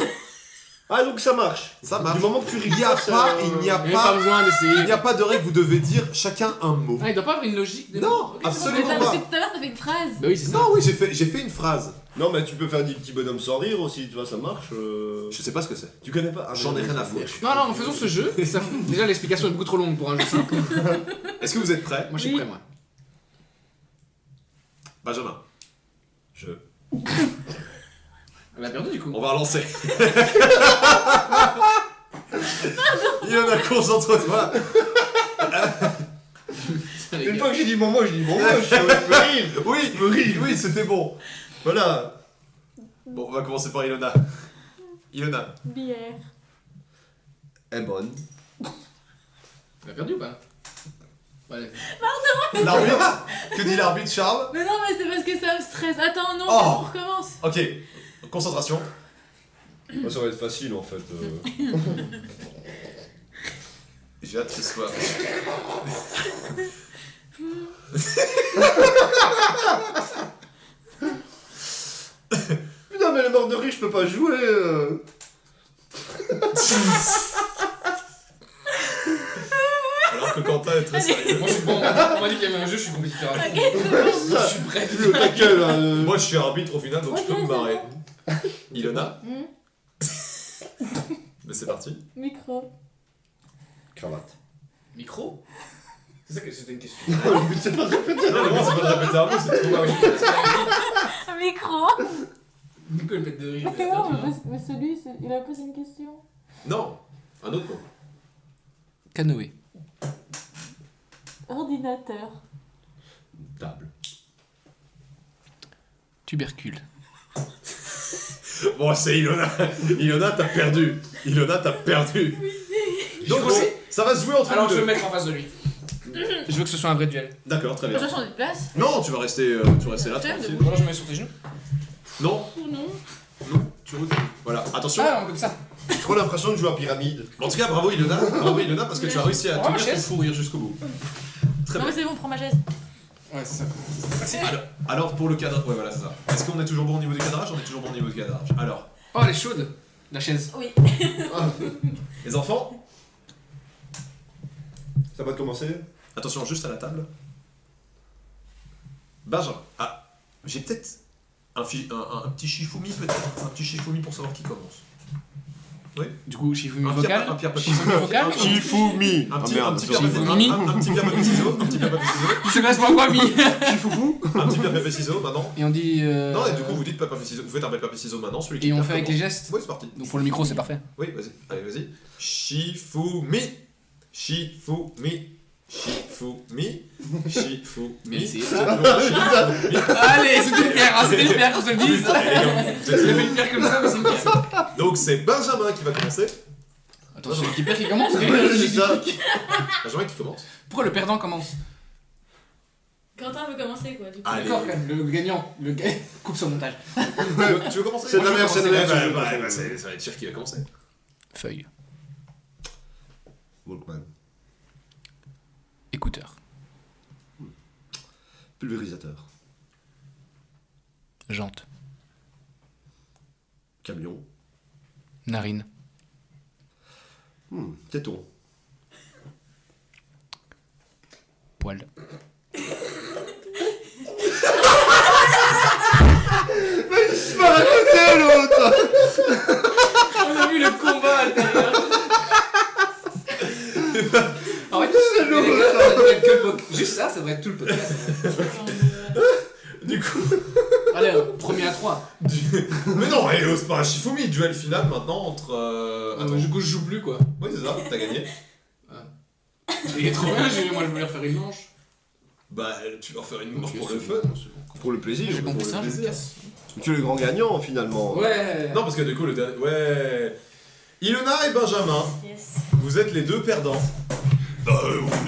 Ah, donc ça marche. Ça marche. Du moment que tu Il n'y a pas, il n'y a Il n'y a pas pas, besoin d'essayer. il n'y a pas de règle. Vous devez dire chacun un mot. Ah, il doit pas avoir une logique de. Non, Ok. Mais absolument parce pas. que tout à l'heure t'as fait une phrase. Bah oui, c'est ça. Non, oui, j'ai fait une phrase. Non, mais tu peux faire des petits bonhommes sans rire aussi, tu vois, ça marche. Je sais pas ce que c'est. Tu connais pas? Ah, J'en ai mais rien à ça foutre. marche. Non, non, faisons ce jeu. Déjà, l'explication est beaucoup trop longue pour un jeu simple. Est-ce que vous êtes prêts Moi, je suis Oui. prêt, moi. Benjamin, Elle a perdu du coup. on va relancer. Il en a concentre-toi. Une fois que j'ai dit mon mot, je dis mon mot, je me rire. Oui, c'était bon. Voilà. Bon, on va commencer par Ilona. Ilona. Bière. Elle est bonne. Elle a perdu ou pas? Ouais. L'arbitre. Que dit l'arbitre, Charles? Mais non, mais c'est parce que ça me stresse. Attends, non, Oh. on recommence. Ok, concentration. Ça va être facile en fait. J'ai hâte que ce soit. Putain, mais elle est morte de rire, je peux pas jouer. Alors que Quentin est très sérieux. Moi je suis bon. On m'a dit qu'il y avait un jeu, je suis compétiteur. Ok, c'est bon. Je suis prêt. Le taquet là. Moi, je suis arbitre au final, donc je peux me barrer. Ilona. Mais c'est parti. Micro. Cravate. Micro? C'est ça que c'était une question. C'est pas répété. Non, le but, c'est pas de répéter un mot, c'est de trouver un mot. Micro. Nico, elle pète de rire. mais celui, il a posé une question. Non, un autre mot. Canoë. Ordinateur. Table. Tubercule. Bon, c'est Ilona. Ilona, t'as perdu. Ilona, t'as perdu. Donc, bon, ça va se jouer entre Alors, nous je vais deux. me mettre en face de lui. Je veux que ce soit un vrai duel. D'accord, très Je bien. dois changer de place. Non, tu vas rester là, Tiens, tranquille. Alors, je me mets sur tes genoux. Non, Ou non? non, tu recules. Voilà, attention. Ah, comme ça. J'ai trop l'impression de jouer à pyramide. En tout cas, bravo Ilona, parce que tu as réussi à Oh, tenir ton chaise. fou rire jusqu'au bout. Très Non, bien. mais c'est bon, prends ma chaise. Ouais, c'est ça. Alors pour le cadre, ouais voilà c'est ça. Est-ce qu'on est toujours bon au niveau du cadrage? On est toujours bon au niveau du cadrage. Alors, Oh, elle est chaude. La chaise. Oui. les enfants, Ça va commencer? attention juste à la table. Benjamin. Ah, j'ai peut-être un petit Shifumi peut-être. Un petit Shifumi pour savoir qui commence. Du coup, Shifumi Un vocal. pierre papier Shifumi vocal. Shifumi. Un petit merde, pierre sorry. papier un petit pierre papier ciseaux. Un petit pierre papier ciseaux. Il se passe pas quoi, Mi Un petit pierre papier ciseaux maintenant. Et on dit. Non et du coup vous dites papier ciseaux. Vous faites un pierre papier ciseaux maintenant. Celui qui Et on perd fait avec les commence. gestes. Oui c'est parti. Donc pour le micro, c'est parfait. Oui vas-y. Allez vas-y. Shifumi. Shifumi. Shifumi. Shifumi. Mais c'est Shifumi. Allez, c'était une pierre, hein, c'était une pierre qu'on se le dise. Vous êtes Il a fait une pierre comme ça, mais c'est une pierre. Donc c'est Benjamin qui va commencer. Attends, c'est l'équipe qui commence. C'est ça. Benjamin qui commence. Pourquoi le perdant commence? Quentin veut commencer quoi, du coup. Allez. D'accord, le gagnant. Coupe sur le montage. Tu veux commencer? C'est de la merde, c'est de la merde. Ça va être sûr qui va commencer. Feuille. Walkman. Écouteur. Pulvérisateur. Jante. Camion. Narine. Téton. Poil. Je m'en racontais l'autre. On a vu le combat à l'intérieur. En fait, C'est les lourd, gars, ça. ça devrait être que le podcast. Juste ça devrait être tout le podcast. Du coup. Allez, premier à 3. Mais non, et c'est pas un Shifumi. Duel final maintenant entre. Attends. Du coup, je joue plus quoi. Oui c'est ça. T'as gagné. Il est trop bien, moi je voulais refaire une manche. Bah tu vas en faire une manche Ok, pour c'est le bon. fun. Pour le plaisir. J'ai compris pour ça, le je me plaisir. casse. Tu es le grand gagnant finalement. Ouais. Non parce que du coup le dernier. Ouais. Ilona et Benjamin, Yes. vous êtes les deux perdants.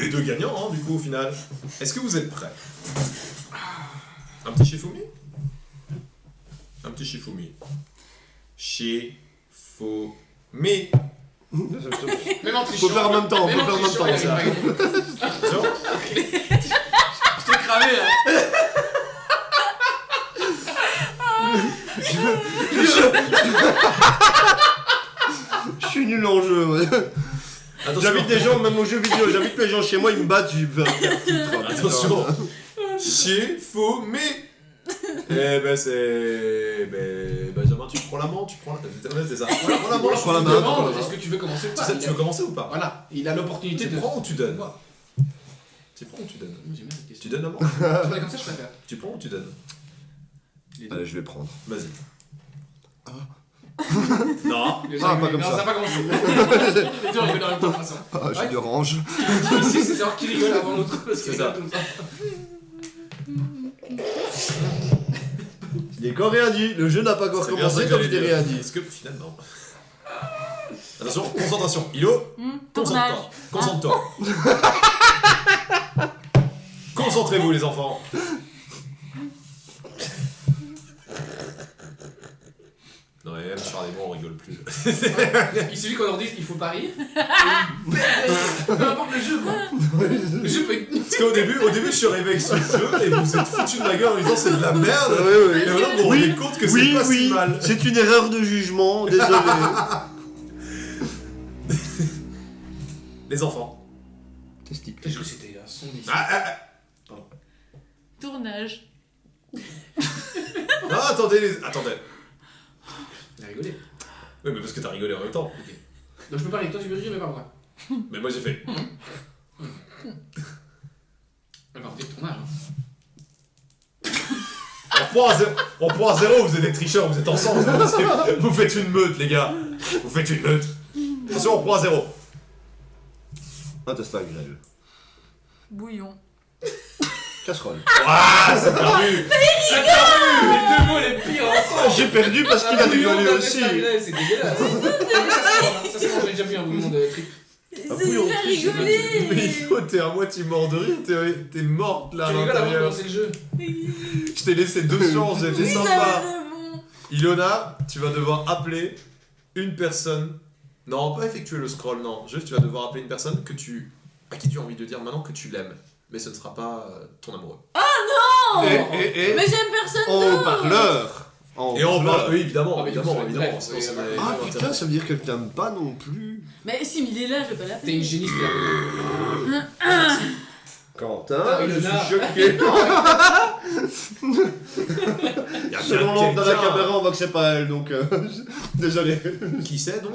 Les deux gagnants hein, du coup au final. Est-ce que vous êtes prêts? Un petit Shifumi? Un petit Shifumi. Shifumi. Même en trichant. Faut faire en même temps, Même faut faire en même trichant, temps. il ça. arrive pas à gagner. Attention. Je t'ai cramé là. Je suis nul en jeu. Ouais. Attention. J'invite des gens, même aux jeux vidéo, j'invite les gens chez moi, ils me battent, je vais me faire foutre. Attention. Shifumi. Eh ben c'est. Ben Benjamin, tu prends la main, tu prends la. Ouais, c'est ça. Prends la main, Je prends la Je main. te demande, est-ce que tu veux commencer ou Tu pas? sais, tu veux commencer ou pas? Voilà, il a l'opportunité Tu de. prends ou tu donnes? Voir. Tu prends ou tu donnes? J'aime bien cette Tu question. donnes la main? Ouais, comme ça, je préfère. Tu prends ou tu donnes? Allez, je vais prendre. Vas-y. Non. Ah, pas comme non, ça. ça n'a pas commencé. Les deux rigolent en même temps, de toute façon. Ah, j'ai Ouais. de range. Ici, c'est savoir qui rigole avant l'autre. Parce que C'est ça. tout le temps. Il n'est encore rien dit, le jeu n'a pas encore C'est bien ça commencé que donc j'allais je n'ai dire. rien dit. Est-ce que finalement. Attention, concentration. Ilo, Tournage. concentre-toi. Concentrez-vous les enfants. Non mais même sur les mots on rigole plus. Il suffit qu'on leur dise il faut pas rire. Peu importe le jeu, quoi. Le jeu peut être. Parce qu'au début je suis arrivé avec ce jeu et vous vous êtes foutu de ma gueule en disant c'est de la merde. Oui, oui. Et maintenant vous vous rendez compte que c'est Oui, pas si oui, mal. c'est une erreur de jugement, désolé. Les enfants. Testicule. Je crois que c'était un son d'ici. Tournage. Ah, attendez. Il a rigolé. Oui mais parce que t'as rigolé en même temps. Donc je peux parler, toi tu veux rire, mais pas moi. Mais moi j'ai fait. Alors, t'es tournage. Hein. on prend à zéro, vous êtes des tricheurs, vous êtes ensemble. Vous faites une meute, les gars. Vous faites une meute. Attention, on prend à zéro. Un test à grêle. Bouillon. Casserole. Ah, c'est perdu. C'est perdu. Les deux mots les pires ensemble. J'ai perdu parce qu'il a rigolé aussi. C'est dégueulasse. Ça se mange, j'ai déjà pris un bouillon de trip. C'est bouillon, bien triche, rigolé. Mais Ivo, t'es à moitié mort de rire, t'es morte là à Tu rigoles avant de l'intérieur. commencer le jeu. Je t'ai laissé 2 chances, j'ai été Oui, ça sympa. va, c'est bon. Ilona, tu vas devoir appeler une personne. Non, pas effectuer le scroll, non. Juste, tu vas devoir appeler une personne à qui tu as envie de dire maintenant que tu l'aimes. Mais ce ne sera pas ton amoureux. Oh Et mais j'aime personne en d'autre. haut-parleur. Et on parle, oui, évidemment, Ah, mais évidemment, bref, évidemment. oui, sinon, oui, ça Ah n'avait- putain, ça veut dire qu'elle t'aime pas non plus. Mais si, mais il est là, je vais pas T'es l'appeler. une génie, c'était Quentin, Ah, je Ilona. suis choqué. Il y a bien Selon l'angle de la quelqu'un. caméra, on voit que c'est pas elle, donc désolé. Qui c'est donc?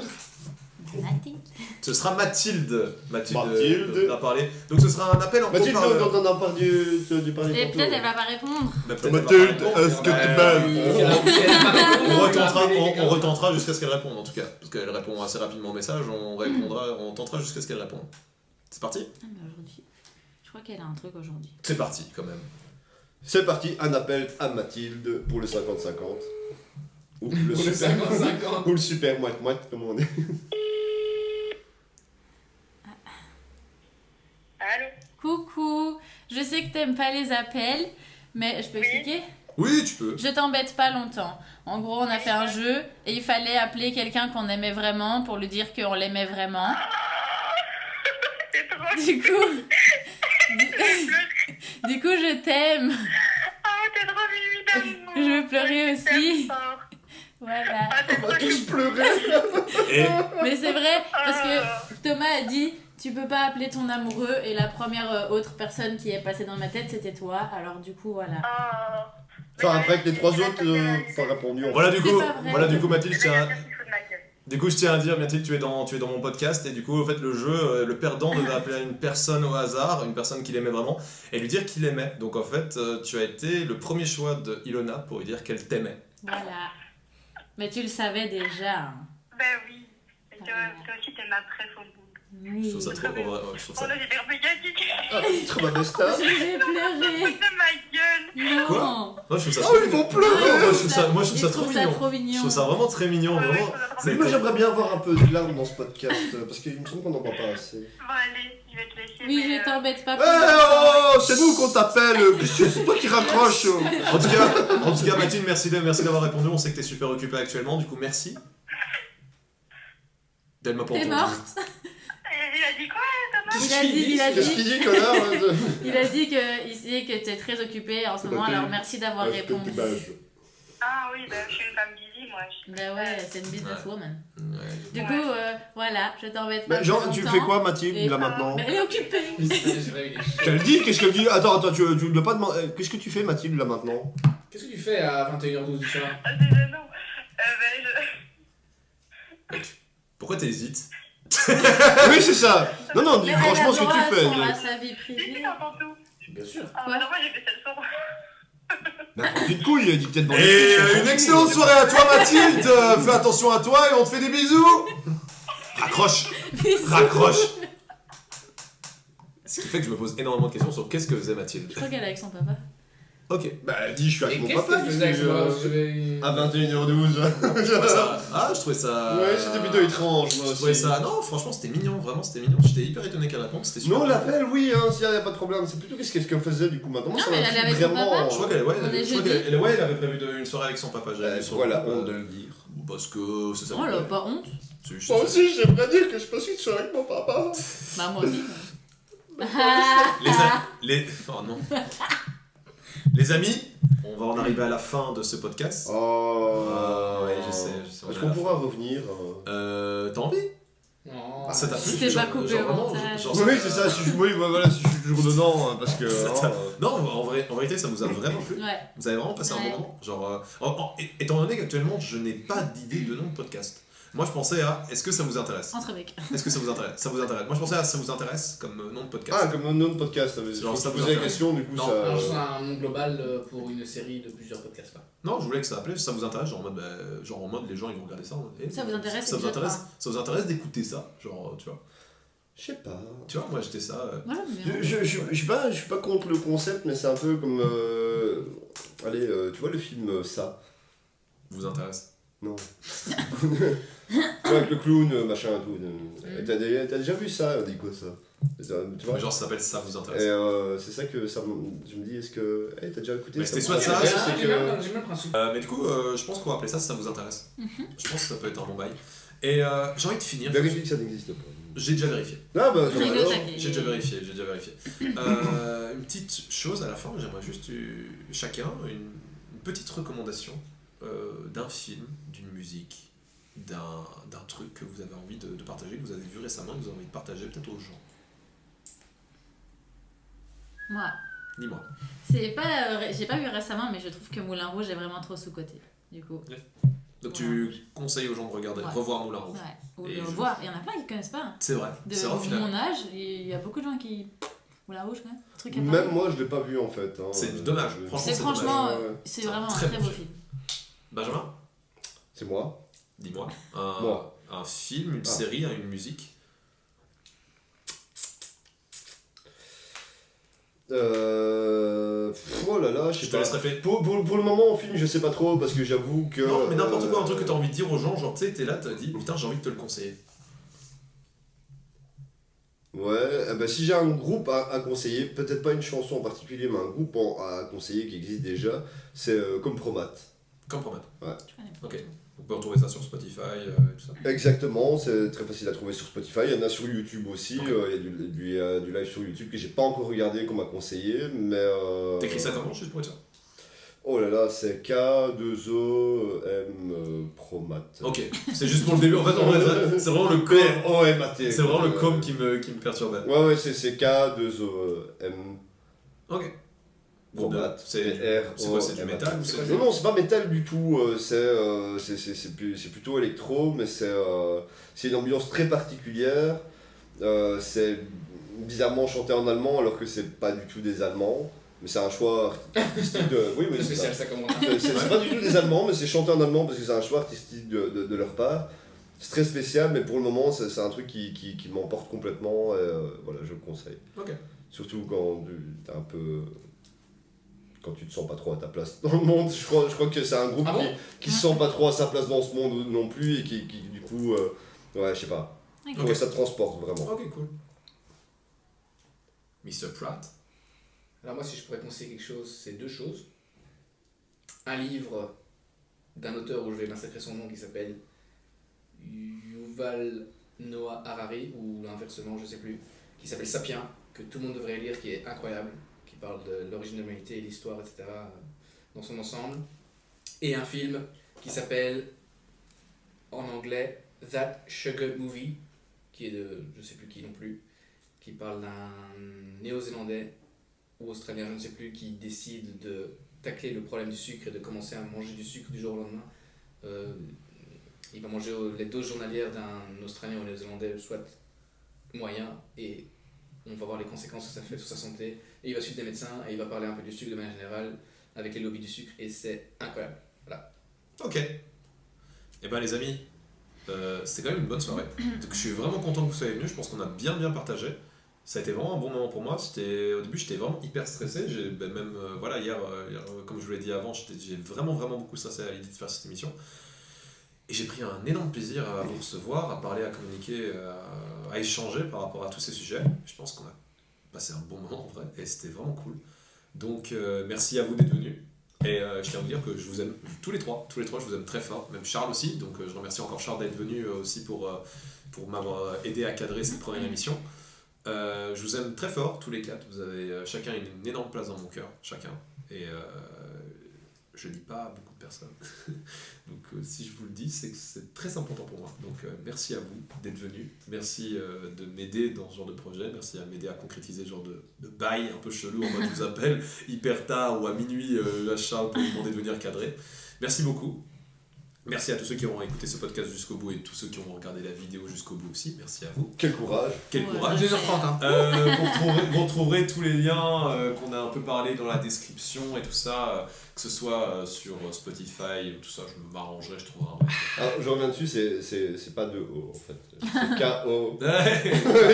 Mathilde. Ce sera Mathilde. Mathilde. On a parlé. Donc ce sera un appel en Mathilde, haut-parleur. dont on a parlé du Et peut-être elle va pas répondre. Mais peut-être Mathilde, elle va pas répondre. est-ce que tu m'aimes On retentera jusqu'à ce qu'elle réponde en tout cas. Parce qu'elle répond assez rapidement au message, on tentera jusqu'à ce qu'elle réponde. C'est parti? Ah, mais aujourd'hui. Je crois qu'elle a un truc aujourd'hui. C'est parti quand même. C'est parti, un appel à Mathilde pour le 50-50. Ou le Pour le super, 50-50. ou le super moite-moite, comme on dit. Allô? Coucou, je sais que t'aimes pas les appels, mais je peux Oui. expliquer? Oui, tu peux. Je t'embête pas longtemps. En gros, on a fait un jeu et il fallait appeler quelqu'un qu'on aimait vraiment pour lui dire qu'on l'aimait vraiment. C'est trop Du coup, du coup, je t'aime. Oh, t'es trop mimi d'amour. Je veux pleurer Je t'aime aussi. fort. Voilà. Ah, t'es trop Je pleurais. Et Mais c'est vrai parce que Thomas a dit tu peux pas appeler ton amoureux et la première autre personne qui est passée dans ma tête c'était toi. Alors du coup voilà. Enfin, après que les trois autres pas répondu. voilà du C'est coup, pas vrai. Mathilde, Je vais dire qu'il faut de ma gueule. du coup je tiens à dire Mathilde, tu es dans mon podcast et du coup en fait le jeu, le perdant devait appeler une personne au hasard, une personne qu'il aimait vraiment et lui dire qu'il aimait. Donc en fait tu as été le premier choix de Ilona pour lui dire qu'elle t'aimait. Voilà. Mais tu le savais déjà. hein. Ben oui. Et toi aussi, t'es ma très fond. Je Oui. trouve ça trop ouais, je trouve Oh ça. là, j'ai l'air médiatique. Ah, très ma besta. Je vais pleurer. De ma gueule. Non. Quoi Moi je trouve ça Oh, trop ils vont mignon. pleurer. Non, moi, je trouve ça trop mignon. trop Je mignon. trouve ça vraiment très mignon, Ouais, vraiment. ouais, ça va trop Ça a Moi, été- j'aimerais bien avoir un peu de larmes dans ce podcast, parce qu'il me semble qu'on n'en voit pas assez. Bon, allez, je vais te laisser. Oui, mais, je t'embête pas. Eh plus longtemps. oh, c'est nous qu'on t'appelle. C'est toi qui raccroche. En tout cas, Mathilde, merci d'avoir répondu. On sait que t'es super occupé actuellement, du coup, merci. Elle m'a pas T'es entendu. morte. Il a dit quoi, Thomas? Qu'est-ce qu'il dit, connard Il a dit qu'il sait que tu es très occupé en ce moment, alors merci d'avoir répondu. Ah oui, ben je suis une femme busy, moi. Bah ouais, c'est une businesswoman. Ouais. Du Ouais. coup, voilà, je t'embête pas. Mais genre, plus tu longtemps. fais quoi, Mathilde, Et- là maintenant? Mais elle est occupée. Qu'elle dit? Qu'est-ce qu'elle dit? Attends, tu ne dois pas demander. Qu'est-ce que tu fais, Mathilde, là maintenant? Qu'est-ce que tu fais à 21h12 du soir? Ah, c'est gênant. Ben Pourquoi t'hésites? Oui, c'est ça. Non, dis Mais elle franchement a ce que droit tu fais. à sa vie Si, privée. si, t'entends tout. Bien sûr. Ah, Quoi non, moi j'ai fait ça le son. Mais prends une couille, il dit peut-être dans Et les trucs, une excellente soirée à toi, Mathilde. Fais attention à toi et on te fait des bisous. Raccroche. Ce qui fait que je me pose énormément de questions sur qu'est-ce que faisait Mathilde. Je crois qu'elle est avec son papa. Ok. Bah, elle dit, je suis avec Et mon qu'est-ce papa. que tu faisais avec qu'est-ce que, moi? Parce que j'avais- À 21h12. Je trouvais ça. Ah, je trouvais ça. Ouais, c'était plutôt étrange, moi Je trouvais aussi. ça. Non, franchement, c'était mignon. Vraiment, c'était mignon. J'étais hyper étonné qu'elle réponde. C'était super. Non, l'appel, oui, hein, s'il n'y a pas de problème. C'est plutôt qu'est-ce qu'elle faisait du coup maintenant. Non, ça mais m'a elle pris avait son vraiment. papa. Je crois qu'elle ouais, On est je crois jeudi. elle avait prévu une soirée avec son papa. J'avais vu sur Voilà, le- honte de le dire. Parce que c'est ça. Oh, elle a pas honte. C'est juste Moi ça. aussi, j'aimerais dire que je passe une soirée avec mon papa. Bah, moi aussi. Oh non. Les amis, on va en arriver à la fin de ce podcast. Oh. Ouais, je sais. on Est-ce est à qu'on la pourra revenir T'as envie? Oh. Ça t'a plu? C'était pas Genre- coupé genre au vraiment, montage. genre- Oui, c'est ça, si je, oui, voilà, si je suis toujours dedans, parce que. Ça hein, t'a- Non, en vérité, ça vous a vraiment plu. Ouais. Vous avez vraiment passé un bon Ouais. moment. Genre, étant donné qu'actuellement, je n'ai pas d'idée de nom de podcast. Moi je pensais à est-ce que ça vous intéresse? Entre mecs. Est-ce que ça vous intéresse? Ça vous intéresse? Moi je pensais à ça vous intéresse comme nom de podcast. Ah, comme un nom de podcast, ça veut dire. Genre, Je ça te vous posais la intéresse. question, du coup, Non, ça. Alors, c'est un nom global pour une série de plusieurs podcasts. Quoi. Non, je voulais que ça appelait ça vous intéresse, genre en mode les gens ils vont regarder ça. En mode, Ça vous intéresse, ça vous épisode intéresse, trois. ça vous intéresse d'écouter ça, genre tu vois. Je sais pas. Tu vois, moi j'étais ça. Voilà, mais Je suis pas contre le concept, mais c'est un peu comme. Allez, tu vois le film Ça? Vous intéresse? Non. Avec le clown, machin et tout. T'as déjà vu ça? On dit quoi ça? Tu vois? Mais genre ça s'appelle ça vous intéresse. Et c'est ça que ça je me dis, est-ce que. Hey, t'as déjà écouté Mais ça? c'était soit Ouais, ça, c'est soit que- J'aime bien le principe. Mais du coup, je pense qu'on va appeler ça si ça vous intéresse. Je pense que ça peut être un bon bail. Et j'ai envie de finir. Vérifie que ça n'existe pas. J'ai déjà vérifié. Ah bah, Rigolo, alors. taquet. J'ai déjà vérifié. Une petite chose à la fin, j'aimerais juste chacun une petite recommandation d'un film, d'une musique, d'un truc que vous avez envie de partager, que vous avez vu récemment, que vous avez envie de partager peut-être aux gens. moi, Dis-moi. c'est pas, j'ai pas vu récemment, mais je trouve que Moulin Rouge est vraiment trop sous-côté. Du coup, Donc tu conseilles aux gens de regarder, Ouais. revoir Moulin Rouge. ouais. Ou Et de je- voir, il y en a plein qui connaissent pas. C'est vrai, De c'est vrai au final. mon âge, il y a beaucoup de gens qui. Moulin Rouge, quoi. Truc à Même part. moi, je l'ai pas vu en fait. Hein. C'est dommage, Je- franchement, C'est c'est franchement, dommage. c'est C'est un vraiment un très très bon beau film. film. Benjamin, C'est moi. dis-moi. Moi. Un film, une Ah. série, une musique. Oh là là, je Je sais te pas. laisse réfléchir. Pour le moment, en film, je sais pas trop parce que j'avoue que. Non, mais n'importe quoi, un truc que t'as envie de dire aux gens, genre tu sais, t'es là, t'as dit putain, j'ai envie de te le conseiller. Ouais, eh ben, si j'ai un groupe à conseiller, peut-être pas une chanson en particulier, mais un groupe à conseiller qui existe déjà, c'est Compromat. Compromet. Je connais pas. Ok. Vous pouvez retrouver ça sur Spotify et tout ça. Exactement, c'est très facile à trouver sur Spotify. Il y en a sur YouTube aussi. Ok. Il y a du live sur YouTube que j'ai pas encore regardé, qu'on m'a conseillé. Mais. T'écris ça comment, juste pour être sûr? Oh là là, c'est K2OM Promat. Ok, c'est juste pour le début. En fait, en vrai, c'est vraiment le com. P-R-O-M-A-T. C'est vraiment le com qui me perturbait. Ouais, c'est K2OM Ok. Promat. C'est quoi, c'est du métal ou c'est Non, c'est pas métal du tout, c'est plutôt électro, mais c'est une ambiance très particulière. C'est bizarrement chanté en allemand alors que c'est pas du tout des Allemands, mais c'est un choix artistique de. Oui, C'est c'est ça. spécial ça comme on C'est pas du tout des Allemands, mais c'est chanté en allemand parce que c'est un choix artistique de leur part. C'est très spécial, mais pour le moment, c'est un truc qui m'emporte complètement. Et, voilà, je le conseille. Ok. Surtout quand t'es un peu. Quand tu te sens pas trop à ta place dans le monde. Je crois que c'est un groupe Ah bon qui se sent pas trop à sa place dans ce monde non plus et qui du coup. Ouais, je sais pas. Ok. Ouais, ça te transporte vraiment. Ok, cool. Mr. Pratt. Alors moi, si je pourrais conseiller quelque chose, c'est deux choses. Un livre d'un auteur où je vais massacrer son nom qui s'appelle Yuval Noah Harari, ou inversement, je sais plus, qui s'appelle Sapiens, que tout le monde devrait lire, qui est incroyable, qui parle de l'origine de l'humanité, l'histoire, etc. dans son ensemble. Et un film qui s'appelle, en anglais, That Sugar Movie, qui est de je sais plus qui non plus, qui parle d'un néo-zélandais ou australien, je ne sais plus, qui décide de tacler le problème du sucre et de commencer à manger du sucre du jour au lendemain. Il va manger les doses journalières d'un australien ou néo-zélandais, soit moyen, et on va voir les conséquences que ça fait sur sa santé. Et il va suivre des médecins et il va parler un peu du sucre de manière générale avec les lobbies du sucre, et c'est incroyable. Ok. Et ben les amis, c'était quand même une bonne soirée. Donc, je suis vraiment content que vous soyez venus. Je pense qu'on a bien partagé. Ça a été vraiment un bon moment pour moi. Au début, j'étais vraiment hyper stressé. Voilà, hier, comme je vous l'ai dit avant, j'ai vraiment beaucoup stressé à l'idée de faire cette émission. Et j'ai pris un énorme plaisir à vous recevoir, à parler, à communiquer, à échanger par rapport à tous ces sujets. Je pense qu'on a passé un bon moment en vrai, et c'était vraiment cool. Donc merci à vous d'être venus. Et je tiens à vous dire que je vous aime tous les trois, je vous aime très fort, même Charles aussi. Donc je remercie encore Charles d'être venu aussi pour m'avoir aidé à cadrer cette première émission. Je vous aime très fort, tous les quatre. Vous avez chacun une énorme place dans mon cœur, chacun. Et je dis pas à beaucoup de personnes. Donc si je vous le dis, c'est que c'est très important pour moi. Donc merci à vous d'être venus. Merci de m'aider dans ce genre de projet. Merci à m'aider à concrétiser ce genre de bail un peu chelou. En mode je vous appelle hyper tard ou à minuit à Charles pour vous demander de venir cadrer. Merci beaucoup. Merci à tous ceux qui ont écouté ce podcast jusqu'au bout et tous ceux qui ont regardé la vidéo jusqu'au bout aussi. Merci à vous. Quel courage. Quel Ouais. courage. 2h30, hein. Vous retrouverez tous les liens qu'on a un peu parlé dans la description et tout ça, que ce soit sur Spotify ou tout ça, je m'arrangerai, je trouverai un moyen. Alors, je reviens dessus, c'est pas de O en fait. C'est K-O. Ouais,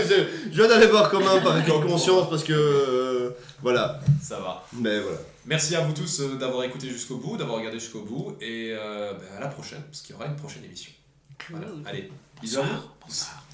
je viens d'aller voir comment par acquis de conscience parce que. Voilà. ça va. Mais voilà. Merci à vous tous d'avoir écouté jusqu'au bout, d'avoir regardé jusqu'au bout, et à la prochaine, parce qu'il y aura une prochaine émission. Voilà. Allez, bisous. à vous. Bonsoir.